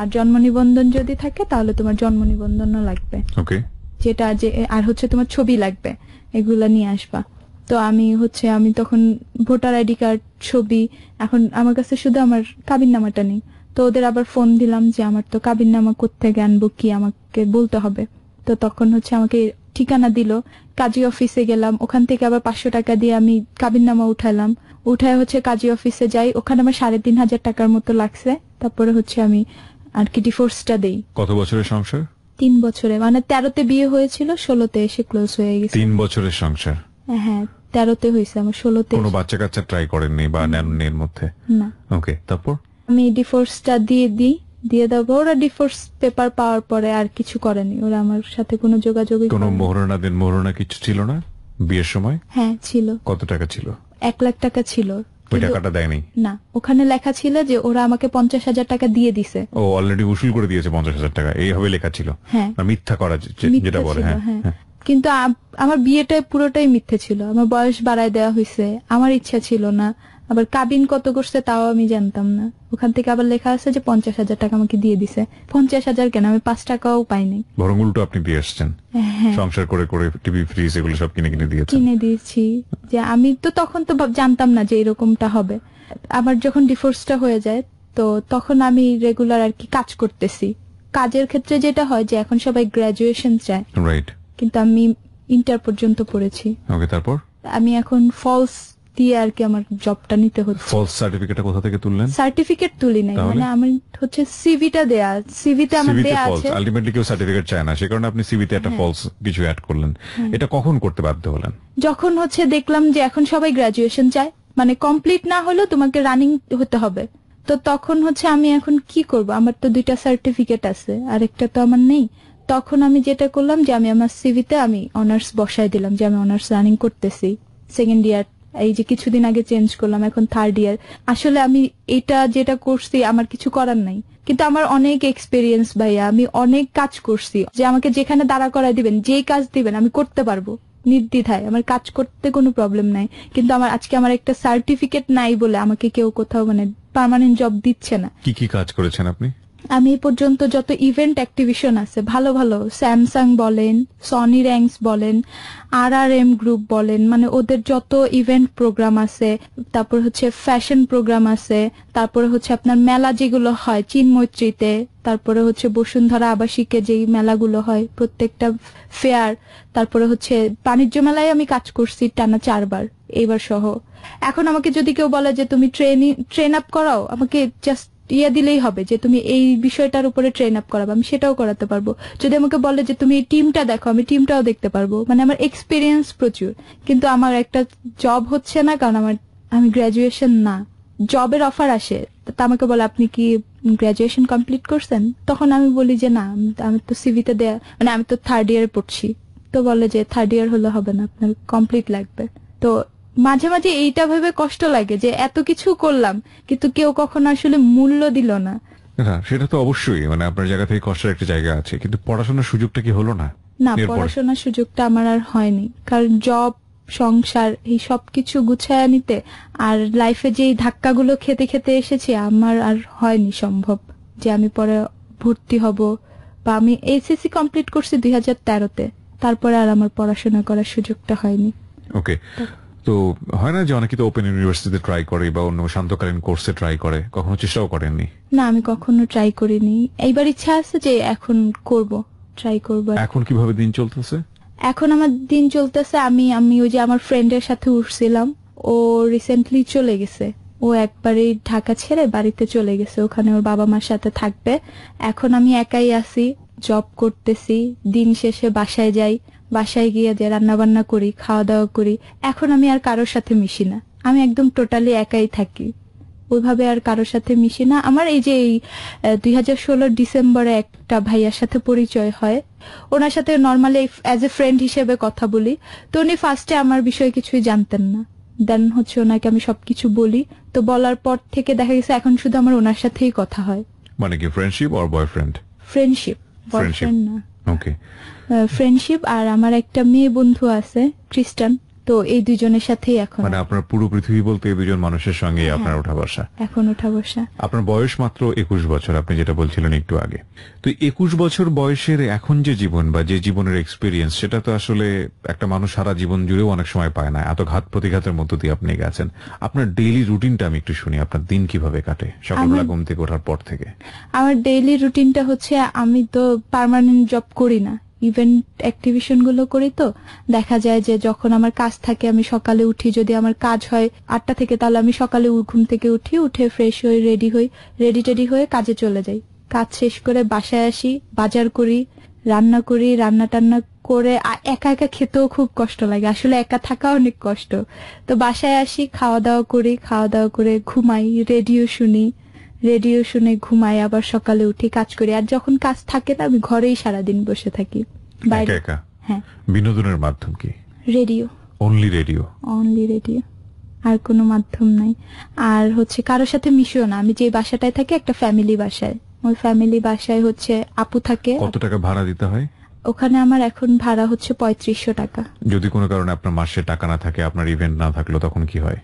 আর জন্ম নিবন্ধন যদি থাকে তাহলে তোমার জন্ম নিবন্ধনও লাগবে, যেটা যে আর হচ্ছে তোমার ছবি লাগবে, এগুলা নিয়ে আসবা। তো আমি তখন ভোটার আইডি কার্ড, ছবি, এখন আমার কাছে শুধু আমার কাবিননামাটা নেই। তো ওদের আবার ফোন দিলাম যে আমার তো কাবিননামা কোত্থেকে আনবো, কি আমাকে বলতে হবে। তো তখন হচ্ছে আমাকে ঠিকানা দিল, কাজী অফিসে গেলাম, ওখান থেকে আবার 500 টাকা দিয়ে আমি কাবিননামা উঠালাম। উঠায় হচ্ছে কাজী অফিসে যাই, ওখানে আমার 3,500 টাকার মতো লাগছে। তারপরে হচ্ছে আমি আর কি ডিভোর্সটা দেই। কত বছরের সংসার? 3 বছরে, মানে 13তে বিয়ে হয়েছিল, 16তে এসে ক্লোজ হয়ে গেছে। 3 বছরের সংসার? হ্যাঁ 13তে হয়েছে আমার, 16তে। কোনো বাচ্চা কাচ্চা ট্রাই করেননি বা নেননি এর মধ্যে? না। ওকে, তারপর আমি ডিভোর্সটা দিয়ে দেবো। ওরা ডিভোর্স পেপার পাওয়ার পরে আর কিছু করেনি, ওরা আমার সাথে কোনো যোগাযোগই, কোনো মোহরনা কিছু ছিল না বিয়ের সময়? হ্যাঁ ছিল। কত টাকা ছিল? 1 লাখ টাকা ছিল। ওই টাকাটা দেয়নি? না, ওখানে লেখা ছিল যে ওরা আমাকে 50,000 টাকা দিয়ে দিছে। ও অলরেডি উসুল করে দিয়েছে 50,000 টাকা, এইভাবে লেখা ছিল। হ্যাঁ, মিথ্যা করা যেটা বলে। হ্যাঁ, কিন্তু আমার বিয়েটা পুরোটাই মিথ্যে ছিল, আমার বয়স বাড়ায় দেওয়া হয়েছে, আমার ইচ্ছা ছিল না। আবার কাবিন কত করছে তাও আমি জানতাম না, ওখান থেকে আবার লেখা আছে যে 50,000 টাকা আমাকে দিয়ে দিছে। 50,000 কেন, আমি 5 টাকাও পাইনি, বরং উল্টো আপনি দিয়ে আসছেন। সংসার করে করে টিভি, ফ্রিজ এগুলো সব কিনে দিয়েছি। যে আমি তো তখন তো জানতাম না যে এরকমটা হবে। আবার যখন ডিভোর্সটা হয়ে যায় তো তখন আমি রেগুলার আর কি কাজ করতেছি। কাজের ক্ষেত্রে যেটা হয় যে এখন সবাই গ্রাজুয়েশন চায়, রাইট, কিন্তু আমি ইন্টার পর্যন্ত পড়েছি। ওকে, তারপর আমি এখন ফলস দিয়ে আর কি আমার জবটা নিতে হচ্ছে। ফলস সার্টিফিকেটটা কোথা থেকে তুললেন? সার্টিফিকেট তুলি নাই, মানে আমার হচ্ছে সিভিটা দেয়া, সিভিতে আমার দেয়া আছে। আলটিমেটলি কেউ সার্টিফিকেট চায় না, সে কারণে আপনি সিভিতে একটা ফলস কিছু অ্যাড করলেন। এটা কখন করতে বাধ্য হলেন? যখন হচ্ছে দেখলাম যে এখন সবাই গ্রাজুয়েশন চায়, মানে কমপ্লিট না হলেও তোমাকে রানিং হতে হবে, তো তখন হচ্ছে আমি এখন কি করব, আমার তো 2টা সার্টিফিকেট আছে, আরেকটা তো আমার নেই। তখন আমি যেটা করলাম যে আমি আমার সিভিতে আমি অনার্স বসাই দিলাম, যে আমি অনার্স রানিং করতেছি, সেকেন্ড ইয়ার, এই যে কিছুদিন আগে চেঞ্জ করলাম, এখন 3rd ইয়ার। আসলে আমি এটা যেটা করছি আমার কিছু করার নাই, কিন্তু আমার অনেক এক্সপিরিয়েন্স ভাইয়া, আমি অনেক কাজ করছি, যে আমাকে যেখানে দাঁড়া করায় দিবেন, যেই কাজ দিবেন আমি করতে পারবো নির্দ্বিধায়, আমার কাজ করতে কোনো প্রবলেম নাই। কিন্তু আমার আজকে আমার একটা সার্টিফিকেট নাই বলে আমাকে কেউ কোথাও মানে পার্মানেন্ট জব দিচ্ছে না। কি কি কাজ করেছেন আপনি? আমি এই পর্যন্ত যত ইভেন্ট অ্যাক্টিভিশন আছে ভালো ভালো, স্যামসাং বলেন, সনি র্যাঙ্কস বলেন, RRM গ্রুপ বলেন, মানে ওদের যত ইভেন্ট প্রোগ্রাম আছে, তারপর হচ্ছে ফ্যাশন প্রোগ্রাম আছে, তারপরে হচ্ছে আপনার মেলা যেগুলো হয় চিনমৈত্রীতে, তারপরে হচ্ছে বসুন্ধরা আবাসিকে যেই মেলাগুলো হয় প্রত্যেকটা ফেয়ার, তারপরে হচ্ছে বাণিজ্য মেলায় আমি কাজ করছি টানা 4 বার এইবার সহ। এখন আমাকে যদি কেউ বলে যে তুমি ট্রেন আপ করাও, আমাকে জাস্ট দিলেই হবে যে তুমি এই বিষয়টার উপরে ট্রেন আপ করাবো, আমি সেটাও করাতে পারবো। যদি আমাকে বলে যে তুমি এই টিমটা দেখো, আমি টিমটাও দেখতে পারবো, মানে আমার এক্সপিরিয়েন্স প্রচুর। কিন্তু আমার একটা জব হচ্ছে না, কারণ আমি গ্রাজুয়েশন না। জবের অফার আসে, তা আমাকে বলে আপনি কি গ্রাজুয়েশন কমপ্লিট করছেন, তখন আমি বলি যে না, আমি তো সিভিতে দেয়া, মানে আমি তো 3rd ইয়ারে পড়ছি, তো বলে যে 3rd ইয়ার হলে হবে না, আপনার কমপ্লিট লাগবে। তো মাঝে মাঝে এইটা ভেবে কষ্ট লাগে যে এত কিছু করলাম কিন্তু কেউ কখনো আসলে মূল্য দিল না। না, সেটা তো অবশ্যই, মানে আপনার জায়গা থেকে কষ্টের একটা জায়গা আছে, কিন্তু পড়াশোনার সুযোগটা কি হলো না? না, পড়াশোনার সুযোগটা আমার আর হয়নি, কারণ জব, সংসার, এই সবকিছু গুছায় নিতে আর লাইফে যেই ধাক্কাগুলো খেতে খেতে এসেছি, আমার আর হয়নি সম্ভব যে আমি পরে ভর্তি হব। বা আমি এসএসসি কমপ্লিট করছি 2013-তে, তারপরে আর আমার পড়াশোনা করার সুযোগটা হয়নি। ওকে, তো হয় না যে অনেকে তো ওপেন ইউনিভার্সিটিতে ট্রাই করে বা অন্য শান্তকালীন কোর্সে ট্রাই করে, কখনো চেষ্টাও করেননি? না, আমি কখনো ট্রাই করিনি, এইবার ইচ্ছা আছে যে এখন করব, ট্রাই করব। এখন কিভাবে দিন চলতেছে? এখন আমার দিন চলতেছে, আমি ওই যে আমার ফ্রেন্ডের সাথে উঠছিলাম, ও রিসেন্টলি চলে গেছে, ও একবারে ঢাকা ছেড়ে বাড়িতে চলে গেছে, ওখানে ওর বাবা মার সাথে থাকবে। এখন আমি একাই আছি, জব করতেছি, দিন শেষে বাসায় যাই, বাসায় গিয়ে যে রান্না বান্না করি, খাওয়া দাওয়া করি। এখন আমি আর কারোর সাথে মিশি না, আমি একদম টোটালি একাই থাকি, ওইভাবে আর কারোর সাথে মিশি না। আমার এই যে 2016 ডিসেম্বরে একটা ভাইয়ার সাথে পরিচয় হয়, ওনার সাথে নর্মালি অ্যাজ এ ফ্রেন্ড হিসেবে কথা বলি, তো উনি ফার্স্টে আমার বিষয়ে কিছুই জানতেন না, দেন হচ্ছে ওনাকে আমি সবকিছু বলি, তো বলার পর থেকে দেখা গেছে এখন শুধু আমার ওনার সাথেই কথা হয়। মানে কি friendship or boyfriend? Friendship, boyfriend না। ওকে, ফ্রেন্ডশিপ। আর আমার একটা মেয়ে বন্ধু আছে খ্রিস্টান, তো এই দুজনের সাথেই এখন, মানে আপনার পুরো পৃথিবী বলতে এই দুজন মানুষের সঙ্গে আপনার ওঠা বসা। এখন ওঠা বসা। আপনার বয়স মাত্র 21 বছর, আপনি যেটা বলছিলেন একটু আগে। তো 21 বছর বয়সের এখন যে জীবন বা যে জীবনের এক্সপিরিয়েন্স, সেটা তো আসলে একটা মানুষ সারা জীবন জুড়েও অনেক সময় পায় না। এত ঘাত প্রতিঘাতের মধ্য দিয়ে আপনি গেছেন। আপনার ডেইলি রুটিনটা আমি একটু শুনি, আপনার দিন কিভাবে কাটে সকালবেলা ঘুম থেকে ওঠার পর থেকে? আমার ডেইলি রুটিনটা হচ্ছে, আমি তো পার্মানেন্ট জব করি না, ইভেন্ট অ্যাক্টিভিশন গুলো করি, তো দেখা যায় যে যখন আমার কাজ থাকে আমি সকালে উঠি, যদি আমার কাজ হয় 8টা থেকে, তাহলে আমি সকালে ঘুম থেকে উঠে ফ্রেশ হয়ে রেডি হয়ে কাজে চলে যাই। কাজ শেষ করে বাসায় আসি, বাজার করি, রান্না টান্না করে। একা একা খেতেও খুব কষ্ট লাগে, আসলে একা থাকা অনেক কষ্ট। তো বাসায় আসি, খাওয়া দাওয়া করে ঘুমাই, রেডিও শুনে ঘুমাই, আবার সকালে উঠি কাজ করি। আর যখন কাজ থাকে না, আমি ঘরেই সারাদিন বসে থাকি। হ্যাঁ। বিনোদনের মাধ্যম কি? Radio. Only radio? Only radio, আর কোনো মাধ্যম নাই। আর হচ্ছে কারোর সাথে মিশিও না, আমি যে বাসাটায় থাকি একটা ফ্যামিলি বাসায়, ওই ফ্যামিলি বাসায় হচ্ছে আপু থাকে। কত টাকা ভাড়া দিতে হয় ওখানে? আমার এখন ভাড়া হচ্ছে 3500 টাকা। যদি কোনো কারণে আপনার মাসে টাকা না থাকে, আপনার ইভেন্ট না থাকলো, তখন কি হয়?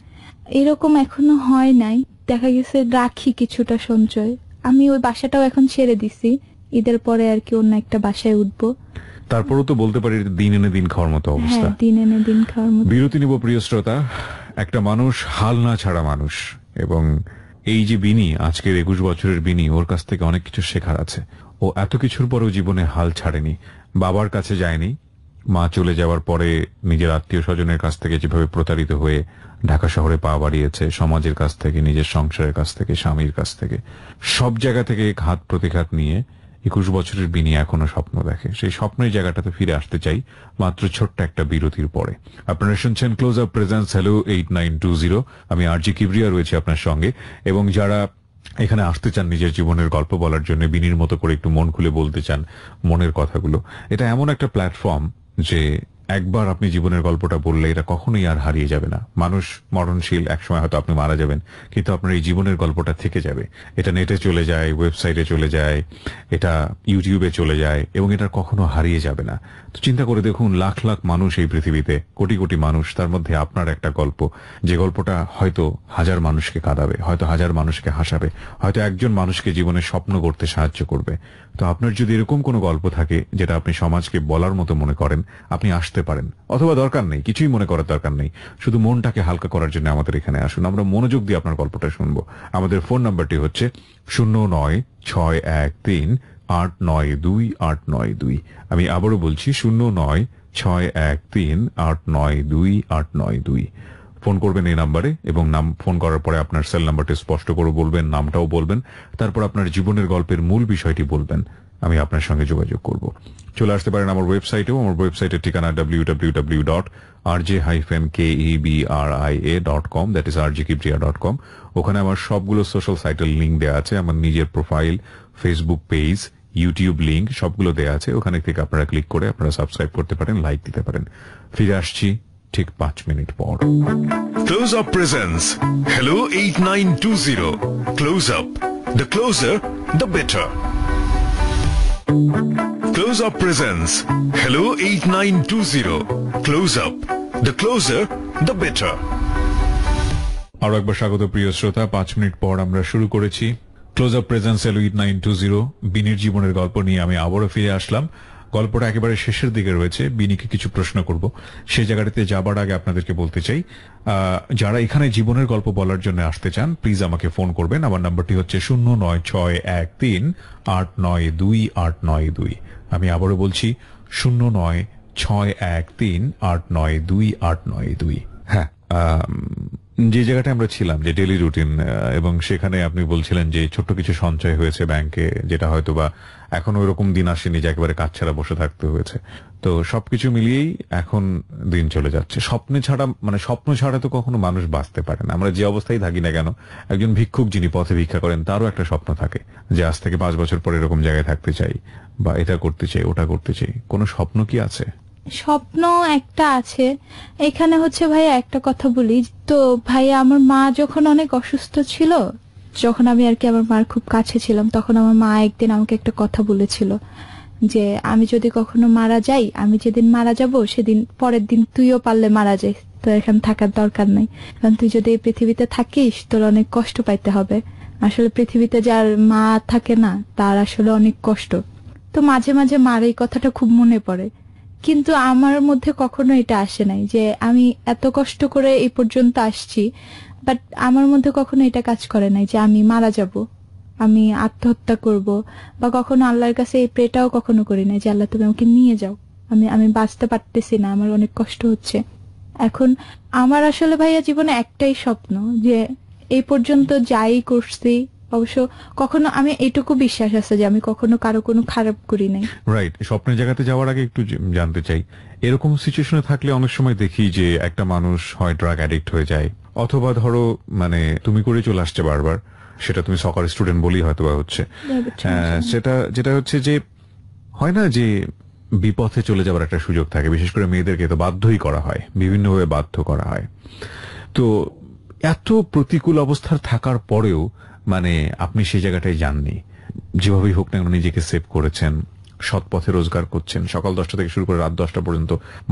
এরকম এখনো হয় নাই, দেখা গেছে রাখি কিছুটা সঞ্চয়। আমি ওই বাসাটাও এখন ছেড়ে দিছি, ঈদের পরে আর কি অন্য একটা বাসায় উঠবো। তারপরও তো বলতে পারি দিন এনে দিন খাওয়ার মতো অবস্থা। হ্যাঁ, দিন এনে দিন খাওয়ার মতো। বিরতি নিব প্রিয় শ্রোতা। একটা মানুষ হাল না ছাড়া মানুষ, এবং এই যে বিনি, আজকের 21 বছরের বিনি, ওর কাছ থেকে অনেক কিছু শেখার আছে। ও এত কিছুর পরেও জীবনে হাল ছাড়েনি, বাবার কাছে যায়নি, মা চলে যাওয়ার পরে নিজের আত্মীয় স্বজনের কাছ থেকে যেভাবে প্রতারিত হয়ে ঢাকা শহরে পা বাড়িয়েছে, সমাজের কাছ থেকে, নিজের সংসারের কাছ থেকে, স্বামীর কাছ থেকে, সব জায়গা থেকে ঘাত প্রতিঘাত নিয়ে 21 বছরের বিনি এখনো স্বপ্ন দেখে। সেই স্বপ্নের জায়গাটাতে ফিরে আসতে চাই মাত্র ছোট্ট একটা বিরতির পরে। আপনারা শুনছেন ক্লোজ আপ প্রেজেন্স হ্যালো 8920। আমি আরজি কিবরিয়া রয়েছে আপনার সঙ্গে, এবং যারা এখানে আসতে চান নিজের জীবনের গল্প বলার জন্য, বিনির মতো করে একটু মন খুলে বলতে চান মনের কথাগুলো, এটা এমন একটা প্ল্যাটফর্ম যে একবার আপনি জীবনের গল্পটা বললে এটা কখনোই আর হারিয়ে যাবে না। মানুষ মরণশীল, একসময় হয়তো আপনি মারা যাবেন, কিন্তু আপনার এই জীবনের গল্পটা থেকে যাবে। এটা নেটে চলে যায়, ওয়েবসাইটে চলে যায়, এটা ইউটিউবে চলে যায়, এবং এটা কখনো হারিয়ে যাবে না। তো চিন্তা করে দেখুন, লাখ লাখ মানুষ এই পৃথিবীতে, কোটি কোটি মানুষ, তার মধ্যে আপনার একটা গল্প, যে গল্পটা হয়তো 1000 মানুষকে কাঁদাবে, হয়তো 1000 মানুষকে হাসাবে, হয়তো একজন মানুষকে জীবনে স্বপ্ন করতে সাহায্য করবে। তো আপনার যদি এরকম কোনো গল্প থাকে যেটা আপনি সমাজকে বলার মতো মনে করেন, আপনি আসতে পারেন। অথবা দরকার নেই, কিছুই মনে করার দরকার নেই, শুধু মনটাকে হালকা করার জন্য আমাদের এখানে আসুন, আমরা মনোযোগ দিয়ে আপনার গল্পটা শুনবো। আমাদের ফোন নাম্বারটি হচ্ছে 09613892 আমি আবারও বলছি 09613892 ফোন করবেন এই নাম্বারে, এবং ফোন করার পরে আপনার সেল নাম্বারটি স্পষ্ট করে বলবেন, নামটাও বলবেন, তারপর আপনার জীবনের গল্পের মূল বিষয়টি বলবেন, আমি আপনার সঙ্গে যোগাযোগ করব। চলে আসতে পারেন আমার ওয়েবসাইটেও। আমার ওয়েবসাইটের ঠিকানা www.rjkebria.com, দ্যাট ইজ rjkebria.com। ওখানে আমার সবগুলো সোশ্যাল সাইটের লিঙ্ক দেওয়া আছে, আমার নিজের profile, Facebook page, YouTube link সবগুলো দেওয়া আছে। ওখানে থেকে আপনারা ক্লিক করে আপনারা সাবস্ক্রাইব করতে পারেন, লাইক দিতে পারেন। ফিরে আসছি ঠিক 5 মিনিট পর। Close Up presents Hello 8920. Close Up. The closer, the better. Close Up presents Hello 8920. Close Up. The closer, the better. আরো একবার স্বাগত প্রিয় শ্রোতা। 5 মিনিট পর আমরা শুরু করেছি ক্লোজ আপ প্রেজেন্স হ্যালো 8920। বিনির জীবনের গল্প নিয়ে আমি আবারও ফিরে আসলাম। গল্পটা একেবারে শেষের দিকে রয়েছে, বিনিকে কিছু প্রশ্ন করব। সেই জায়গাটাতে যাবার আগে আপনাদেরকে বলতে চাই, যারা এখানে জীবনের গল্প বলার জন্য আসতে চান, প্লিজ আমাকে ফোন করবেন। আমার নাম্বারটি হচ্ছে 09613892892। আমি আবারও বলছি 09613892892। হ্যাঁ, যে জায়গাটা আমরা ছিলাম, যে ডেইলি রুটিন, এবং সেখানে আপনি বলছিলেন যে ছোট্ট কিছু সঞ্চয় হয়েছে ব্যাংকে, যেটা হয়তো বা এখন ওইরকম দিন আসেনি যে একেবারে কাজ ছাড়া বসে থাকতে হয়েছে। তো সবকিছু মিলিয়েই এখন দিন চলে যাচ্ছে। স্বপ্ন ছাড়া তো কখনো মানুষ বাঁচতে পারে না। আমরা যে অবস্থায় থাকি না কেন, একজন ভিক্ষুক যিনি পথে ভিক্ষা করেন, তারও একটা স্বপ্ন থাকে যে আজ থেকে 5 বছর পরে এরকম জায়গায় থাকতে চাই, বা এটা করতে চাই, ওটা করতে চাই। কোনো স্বপ্ন কি আছে? স্বপ্ন একটা আছে। এখানে হচ্ছে ভাইয়া একটা কথা বলি তো, ভাইয়া আমার মা যখন অনেক অসুস্থ ছিল, যখন আমি আর কি আমার মার খুব কাছে ছিলাম, তখন আমার মা একদিন আমাকে একটা কথা বলেছিল যে আমি যদি কখনো মারা যাই, আমি যেদিন মারা যাব সেদিন পরের দিন তুইও পারলে মারা যাই, তোর এখানে থাকার দরকার নাই, কারণ তুই যদি এই পৃথিবীতে থাকিস তোর অনেক কষ্ট পাইতে হবে। আসলে পৃথিবীতে যার মা থাকে না তার আসলে অনেক কষ্ট। তো মাঝে মাঝে মার এই কথাটা খুব মনে পড়ে, কিন্তু আমার মধ্যে কখনো এটা আসে নাই যে আমি এত কষ্ট করে এই পর্যন্ত আসছি, বাট আমার মধ্যে কখনো এটা কাজ করে নাই যে আমি মারা যাব, আমি আত্মহত্যা করব, বা কখনো আল্লাহর কাছে এই প্রেটাও কখনো করি নাই যে আল্লাহ তুমি আমাকে নিয়ে যাও, আমি বাঁচতে পারতেছি না, আমার অনেক কষ্ট হচ্ছে। এখন আমার আসলে ভাইয়া জীবনে একটাই স্বপ্ন যে এই পর্যন্ত যাই করছি, অবশ্য কখনো আমি এইটুকু বিশ্বাস আছে যে আমি কখনো কারো কোনো খারাপ করি নাই। রাইট। স্বপ্নের জায়গাতে যাওয়ার আগে একটু জানতে চাই, এরকম সিচুয়েশনে থাকলে অনেক সময় দেখি যে একটা মানুষ হয় ড্রাগ অ্যাডিক্ট হয়ে যায়, অথবা ধরো তুমি করে চলে আসছে বারবার, সেটা তুমি সকার স্টুডেন্ট বলি হয়তো বা হচ্ছে, সেটা যেটা হচ্ছে যে হয় না যে বিপথে চলে যাওয়ার একটা সুযোগ থাকে। বিশেষ করে মেয়েদেরকে তো বাধ্যই করা হয়, বিভিন্নভাবে বাধ্য করা হয়। তো এত প্রতিকূল অবস্থার থাকার পরেও আপনি সেই জায়গাটায় যাননি, যেভাবেই হোক না নিজেকে সেভ করেছেন, সৎ পথে রোজগার করছেন, সকাল 10টা থেকে শুরু করে রাত 10টা পর্যন্ত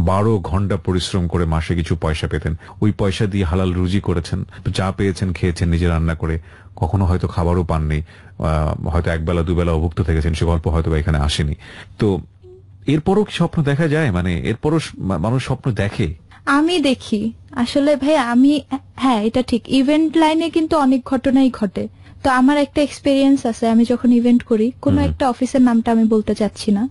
12 ঘন্টা পরিশ্রম করে মাসে কিছু পয়সা পেতেন, ওই পয়সা দিয়ে হালাল রুজি করেছেন, যা পেয়েছেন খেয়েছেন নিজে রান্না করে, কখনো হয়তো খাবারও পাননি, হয়তো একবেলা দুবেলা অভুক্ত থেকেছেন, সে গল্প হয়তো বা এখানে আসেনি। তো এরপরও কি স্বপ্ন দেখা যায়? এরপরও মানুষ স্বপ্ন দেখে? আমি দেখি আসলে ভাই আমি, হ্যাঁ এটা ঠিক, ইভেন্ট লাইনে কিন্তু অনেক ঘটনাই ঘটে। তো আমার একটা এক্সপেরিয়েন্স আছে, আমি যখন ইভেন্ট করি, কোনো একটা অফিসের নামটা আমি বলতে চাচ্ছি না,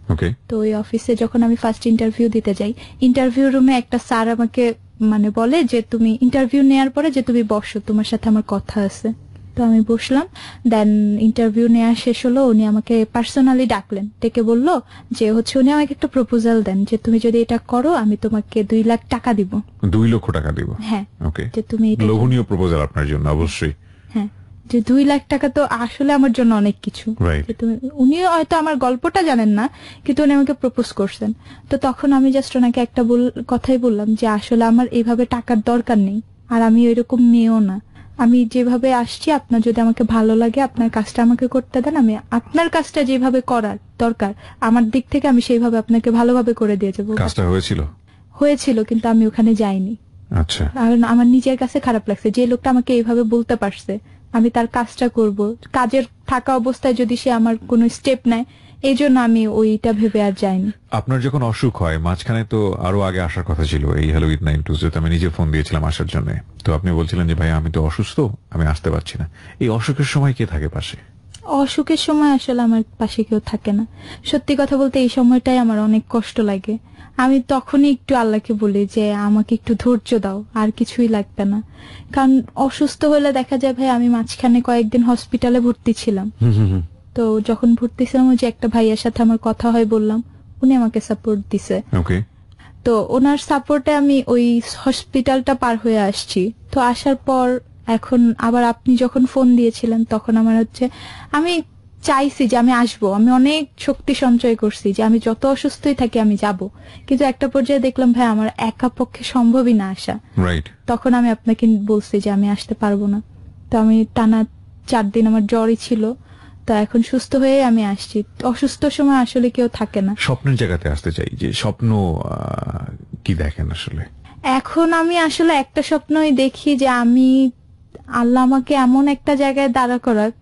তো ওই অফিসে যখন আমি ফার্স্ট ইন্টারভিউ দিতে যাই, ইন্টারভিউ রুমে একটা স্যার আমাকে মানে বলে যে তুমি ইন্টারভিউ নেওয়ার পরে যে তুমি বসো, তোমার সাথে আমার কথা আছে। তো আমি বসলাম, দেন ইন্টারভিউ নেওয়া শেষ হলো, উনি আমাকে পার্সোনালি ডাকলেন, ডেকে বললো যে হচ্ছে উনি আমাকে একটা প্রপোজাল দেন যে তুমি যদি এটা করো আমি তোমাকে 2 লাখ টাকা দিব। 2 লক্ষ টাকা দিব? হ্যাঁ। ওকে, যে তুমি লোভনীয় প্রপোজাল আপনার জন্য অবশ্যই। হ্যাঁ, যে 2 লাখ টাকা তো আসলে আমার জন্য অনেক কিছু। উনি হয়তো আমার গল্পটা জানেন না, কিন্তু উনি আমাকে প্রপোজ করছেন। তো তখন আমি জাস্ট ওনাকে একটা কথাই বললাম যে আসলে আমার এইভাবে টাকার দরকার নেই, আর আমি ওইরকম মেয়েও না, আমি যেভাবে আসছি আপনার যদি আমাকে ভালো লাগে আপনার কাজটা আমাকে করতে দেন, আমি আপনার কাজটা যেভাবে করার দরকার আমার দিক থেকে আমি সেইভাবে আপনাকে ভালোভাবে করে দিয়ে যাবো। কাজটা হয়েছিল, কিন্তু আমি ওখানে যাইনি। আচ্ছা। কারণ আমার নিজের কাছে খারাপ লাগছে যে লোকটা আমাকে এইভাবে বলতে পারছে, আমি তার কাজটা করব, কাজের থাকা অবস্থায় যদি সে আমার কোনো স্টেপ নেয়, এই জন্য আমি ওইটা ভেবে আর যাইনি। আপনার যখন অসুখ হয়, মাঝখানে তো আরো আগে আসার কথা ছিল এই হ্যালো 892 আমি নিজে ফোন দিয়েছিলাম আসার জন্য, তো আপনি বলছিলেন যে ভাই আমি তো অসুস্থ, আমি আসতে পারছি না। এই অসুখের সময় কে থাকে পাশে? অসুখের সময় আসলে আমার পাশে কেউ থাকে না, সত্যি কথা বলতে এই সময়টাই আমার অনেক কষ্ট লাগে। আমি তখনই একটু আল্লাহকে বলি যে আমাকে একটু ধৈর্য দাও, আর কিছুই লাগবে না। কারণ অসুস্থ হলে দেখা যায় ভাই, আমি মাঝখানে কয়েকদিন হসপিটালে ভর্তি ছিলাম, তো যখন ভর্তি ছিলাম ওই যে একটা ভাইয়ের সাথে আমার কথা হয় বললাম, উনি আমাকে সাপোর্ট দিছে। তো ওনার সাপোর্টে আমি ওই হসপিটালটা পার হয়ে আসছি। তো আসার পর এখন আবার আপনি যখন ফোন দিয়েছিলেন তখন আমার হচ্ছে আমি চাইছি যে আমি আসবো, আমি অনেক শক্তি সঞ্চয় করছি যে আমি যত অসুস্থই থাকি আমি যাব, কিন্তু একটা পর্যায়ে দেখলাম ভাই আমার একা পক্ষে সম্ভবই না আসা। তখন আমি আপনাকে বলছি যে আমি আসতে পারবো না। তো আমি টানা 4 দিন আমার জ্বরই ছিল, তো এখন সুস্থ হয়ে আমি আসছি। অসুস্থ সময় আসলে কেউ থাকে না। স্বপ্নের জায়গাতে আসতে চাই, যে স্বপ্ন কি দেখেন আসলে? এখন আমি আসলে একটা স্বপ্নই দেখি যে আমি, আল্লাহ আমাকে এমন একটা জায়গায় দাঁড়া করাক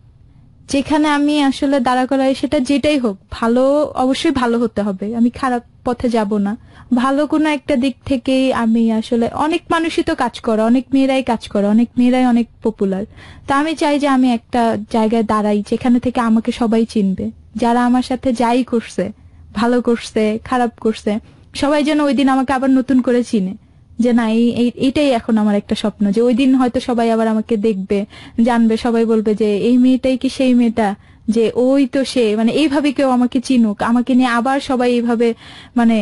যেখানে আমি আসলে দাঁড়া করাই, সেটা যেটাই হোক ভালো, অবশ্যই ভালো হতে হবে, আমি খারাপ পথে যাব না, ভালো কোনো একটা দিক থেকেই আমি আসলে, অনেক মানুষই তো কাজ করে, অনেক মেয়েরাই কাজ করে, অনেক মেয়েরাই অনেক পপুলার, তা আমি চাই যে আমি একটা জায়গায় দাঁড়াই যেখানে থেকে আমাকে সবাই চিনবে, যারা আমার সাথে যাই করছে, ভালো করছে খারাপ করছে, সবাই যেন ওই দিন আমাকে আবার নতুন করে চিনে, যে না এইটাই এখন আমার একটা স্বপ্ন, যে ওই দিন হয়তো সবাই আবার আমাকে দেখবে, জানবে, সবাই বলবে যে এই মেয়েটাই কি সেই মেয়েটা, যে ওই তো সে, মানে এইভাবে কেউ আমাকে চিনুক, আমাকে নিয়ে আবার সবাই এইভাবে মানে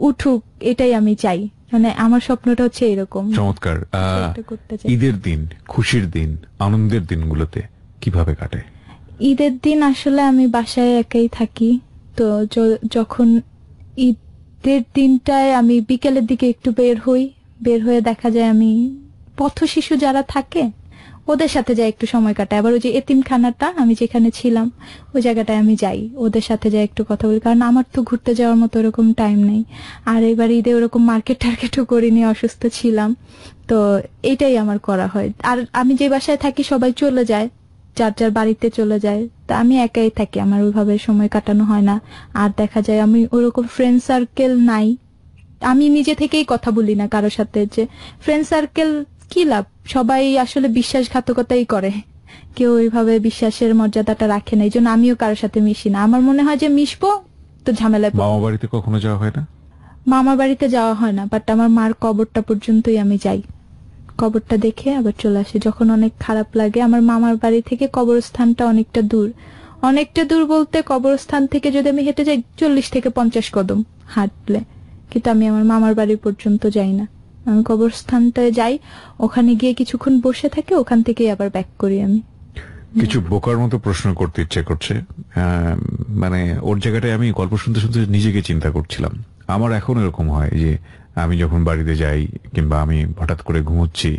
উঠুক, এটাই আমি চাই। মানে আমার স্বপ্নটা হচ্ছে এরকম। চমৎকার। ঈদের দিন, খুশির দিন, আনন্দের দিনগুলোতে কিভাবে কাটে? ঈদের দিন আসলে আমি বাসায় একাই থাকি, তো যখন ঈদের দিনটায় আমি বিকেলের দিকে একটু বের হয়ে দেখা যায় আমি পথ শিশু যারা থাকে ওদের সাথে যাই একটু সময় কাটাই। আবার ওই যে এতিমখানাটা আমি যেখানে ছিলাম ওই জায়গাটায় আমি যাই, ওদের সাথে যাই একটু কথা বলি, কারণ আমার তো ঘুরতে যাওয়ার মতো ওরকম টাইম নেই। আর এবার ঈদে ওরকম মার্কেট টার্কেটও করিনি, অসুস্থ ছিলাম, তো এটাই আমার করা হয়। আর আমি যে বাসায় থাকি সবাই চলে যায়, যার যার বাড়িতে চলে যায়, তা আমি একাই থাকি, আমার ওইভাবে সময় কাটানো হয় না। আর দেখা যায় আমি ওরকম ফ্রেন্ড সার্কেল নাই, আমি নিজে থেকেই কথা বলি না কারোর সাথে, যে ফ্রেন্ড সার্কেল কি লাভ, সবাই আসলে বিশ্বাসঘাতকতাই করে, কেউ ওইভাবে বিশ্বাসের মর্যাদাটা রাখে না, এই জন্য আমিও কারোর সাথে মিশি না। আমার মনে হয় যে মিশবো তো ঝামেলায়। মামা বাড়িতে কখনো যাওয়া হয় না? মামার বাড়িতে যাওয়া হয় না, বাট আমার মার কবরটা পর্যন্তই আমি যাই, কবরটা দেখে আবার চলে আসি যখন অনেক খারাপ লাগে। আমার মামার বাড়ি থেকে কবরস্থানটা অনেকটা দূর বলতে কবরস্থান থেকে যদি আমি হেঁটে যাই 40 থেকে 50 কদম হাঁটলে, কিন্তু আমি আমার মামার বাড়ি পর্যন্ত যাই না, আমি কবরস্থানটায় যাই, ওখানে গিয়ে কিছুক্ষণ বসে থাকি, ওখান থেকেই আবার ব্যাক করি। আমি কিছু বোকার মতো প্রশ্ন করতে ইচ্ছে করছে, মানে ওর জায়গাটায় আমি গল্প শুনতে শুনতে নিজেকে চিন্তা করছিলাম। আমার এখন এরকম হয় যে আমি যখন বাড়িতে যাই কিংবা আমি হঠাৎ করে ঘুমোচ্ছি,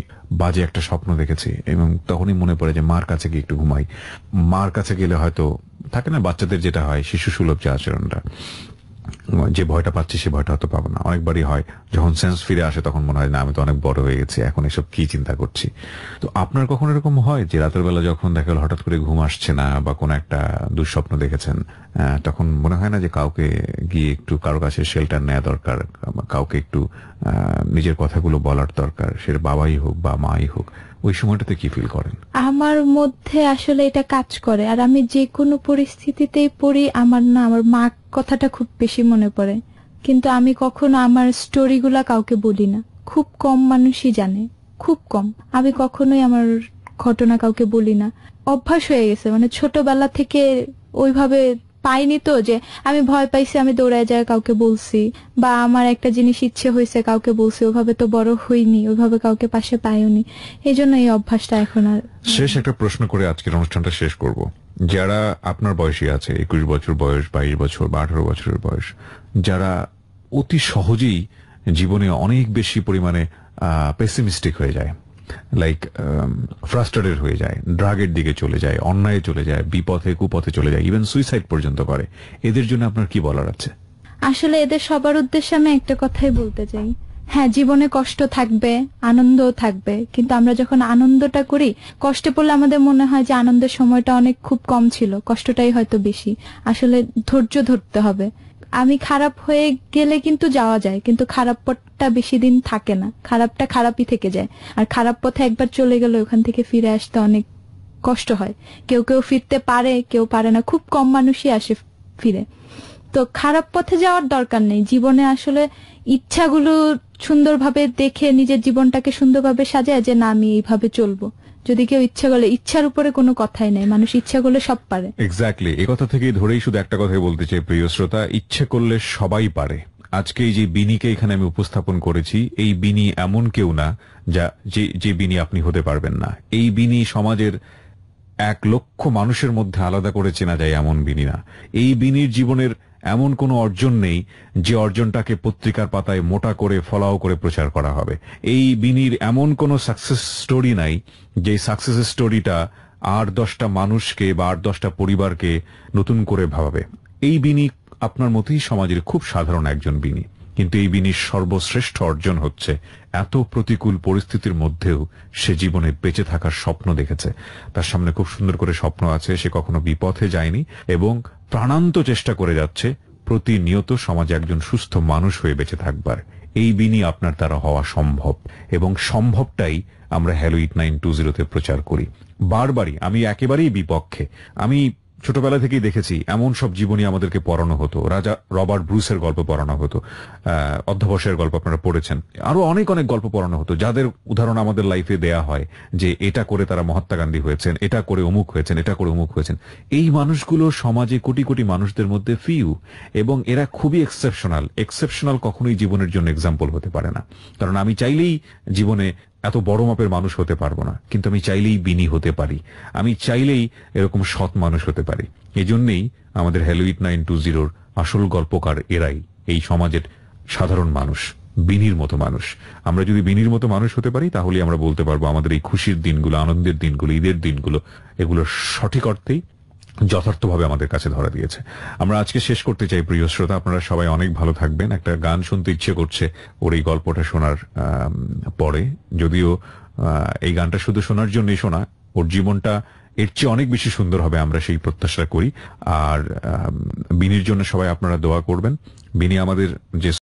বাজে একটা স্বপ্ন দেখেছি, এবং তখনই মনে পড়ে যে মার কাছে গিয়ে একটু ঘুমাই। মার কাছে গেলে হয়তো থাকে না বাচ্চাদের যেটা হয় শিশু সুলভ যে আচরণটা, যে ভয়টা পাচ্ছি সে ভয়টা হয়তো পাবো না। অনেকবারই হয় যখন সেন্স ফিরে আসে তখন মনে হয় না আমি তো অনেক বড় হয়ে গেছি, এখন এসব কি চিন্তা করছি। তো আপনার কখনো এরকম হয় যে রাতের বেলা যখন দেখা গেল হঠাৎ করে ঘুম আসছে না বা কোনো একটা দুঃস্বপ্ন দেখেছেন, তখন মনে হয় না যে কাউকে গিয়ে একটু কারো কাছে শেল্টার নেওয়া দরকার, কাউকে একটু নিজের কথাগুলো বলার দরকার, সেটা বাবাই হোক বা মাই হোক, ওই সময়টাতে কি ফিল করেন? আমার মধ্যে আসলে এটা কাজ করে, আর আমি যে কোনো পরিস্থিতিতেই পড়ি আমার মা কথাটা খুব বেশি মনে পড়ে। কিন্তু আমি কখনো আমার স্টোরিগুলা কাউকে বলি না, খুব কম মানুষই জানে, খুব কম। আমি কখনোই আমার ঘটনা কাউকে বলি না, অভ্যাস হয়ে গেছে। মানে ছোটবেলা থেকে ওইভাবে পাইনি তো যে আমি ভয় পাইছি আমি দৌড়ায় যায় কাউকে বলছি, বা আমার একটা জিনিস ইচ্ছে হয়েছে কাউকে বলছি, ওইভাবে তো বড় হইনি, ওইভাবে কাউকে পাশে পাইওনি, এই জন্য এই অভ্যাসটা এখন আর। শেষ একটা প্রশ্ন করে আজকের অনুষ্ঠানটা শেষ করব। যারা আপনার বয়সী আছে, 21 বছর বয়স, 22 বছর বা 18 বছরের বয়স, যারা অতি সহজেই জীবনে অনেক বেশি পরিমাণে পেসিমিস্টিক হয়ে যায়, লাইক ফ্রাস্ট্রেটেড হয়ে যায়, ড্রাগের দিকে চলে যায়, অন্যায় চলে যায়, বিপথে কুপথে চলে যায়, ইভেন সুইসাইড পর্যন্ত করে, এদের জন্য আপনার কি বলার আছে? আসলে এদের সবার উদ্দেশ্যে আমি একটা কথাই বলতে চাই, হ্যাঁ জীবনে কষ্ট থাকবে, আনন্দও থাকবে, কিন্তু আমরা যখন আনন্দটা করি, কষ্টে পড়লে আমাদের মনে হয় যে আনন্দের সময়টা অনেক খুব কম ছিল, কষ্টটাই হয়তো বেশি। আসলে ধৈর্য ধরতে হবে। আমি খারাপ হয়ে গেলে কিন্তু যাওয়া যায়, কিন্তু খারাপ পথটা বেশি দিন থাকে না, খারাপটা খারাপই থেকে যায়। আর খারাপ পথে একবার চলে গেলে ওখান থেকে ফিরে আসতে অনেক কষ্ট হয়। কেউ কেউ ফিরতে পারে, কেউ পারে না, খুব কম মানুষই আসে ফিরে। তো খারাপ পথে যাওয়ার দরকার নেই। জীবনে আসলে ইচ্ছাগুলো সুন্দরভাবে দেখে নিজের জীবনটাকে সুন্দরভাবে সাজায় যে না আমি এইভাবে চলবো। যদি কেউ ইচ্ছা করলে, ইচ্ছার উপরে কোনো কথাই নেই, মানুষ ইচ্ছা করলে সব পারে। এক্স্যাক্টলি, এই কথা থেকেই ধরেই শুধু একটা কথাই বলতে চাই প্রিয় শ্রোতা, ইচ্ছে করলে সবাই পারে। আজকে এই যে বিনিকে এখানে আমি উপস্থাপন করেছি, এই বিনি এমন কেউ না যে বিনি আপনি হতে পারবেন না। এই বিনি সমাজের 1 লক্ষ মানুষের মধ্যে আলাদা করে চেনা যায় এমন বিনি না। এই বিনির জীবনের এমন কোনো অর্জন নেই যে অর্জনটাকে পত্রিকার পাতায় মোটা করে ফলাও করে প্রচার করা হবে। এই বিনির এমন কোনো সাকসেস স্টোরি নাই যে সাকসেস স্টোরিটা 8-10টা মানুষকে বা 8-10টা পরিবারকে নতুন করে ভাবাবে। এই বিনি আপনার মতোই সমাজের খুব সাধারণ একজন বিনি, কিন্তু এই বিনির সর্বশ্রেষ্ঠ অর্জন হচ্ছে এত প্রতিকূল পরিস্থিতির মধ্যেও সে জীবনে বেঁচে থাকার স্বপ্ন দেখেছে। তার সামনে খুব সুন্দর করে স্বপ্ন আছে, সে কখনো বিপথে যায়নি এবং প্রাণান্ত চেষ্টা করে যাচ্ছে প্রতিনিয়ত সমাজে একজন সুস্থ মানুষ হয়ে বেঁচে থাকবার। এই বিনি আপনার দ্বারা হওয়া সম্ভব, এবং সম্ভবটাই আমরা হ্যালো 8920 তে প্রচার করি। বারবারই আমি একেবারেই বিপক্ষে। আমি ছোটবেলা থেকেই দেখেছি এমন সব জীবনী আমাদেরকে পড়ানো হতো। রাজা রবার্ট ব্রুসের গল্প পড়ানো হতো, অধ্যবসায়ের গল্প আপনারা পড়েছেন, আরো অনেক অনেক গল্প পড়ানো হতো, যাদের উদাহরণ আমাদের লাইফে দেয়া হয় যে এটা করে তারা মহাত্মা গান্ধী হয়েছেন, এটা করে অমুক হয়েছেন, এটা করে অমুক হয়েছেন। এই মানুষগুলো সমাজে কোটি কোটি মানুষদের মধ্যে ফিউ, এবং এরা খুবই এক্সেপশনাল কখনোই জীবনের জন্য এক্সাম্পল হতে পারে না। কারণ আমি চাইলেই জীবনে এত বড় মাপের মানুষ হতে পারবো না, কিন্তু আমি চাইলেই বিনি হতে পারি, আমি চাইলেই এরকম সৎ মানুষ হতে পারি। এজন্যই আমাদের হ্যালো 8920 আসল গল্পকার এরাই, এই সমাজের সাধারণ মানুষ, বিনির মতো মানুষ। আমরা যদি বিনির মতো মানুষ হতে পারি তাহলে আমরা বলতে পারবো আমাদের এই খুশির দিনগুলো, আনন্দের দিনগুলো, ঈদের দিনগুলো, এগুলো সঠিক অর্থেই যথার্থভাবে আমাদের কাছে ধরা দিয়েছে। আমরা আজকে শেষ করতে চাই প্রিয় শ্রোতা, আপনারা সবাই অনেক ভালো থাকবেন। একটা গান শুনতে ইচ্ছে করছে ওর এই গল্পটা শোনার পরে, যদিও এই গানটা শুধু শোনার জন্যই শোনা, ওর জীবনটা এর চেয়ে অনেক বেশি সুন্দর হবে, আমরা সেই প্রত্যাশা করি। আর বিনির জন্য সবাই আপনারা দোয়া করবেন। বিনি আমাদের যে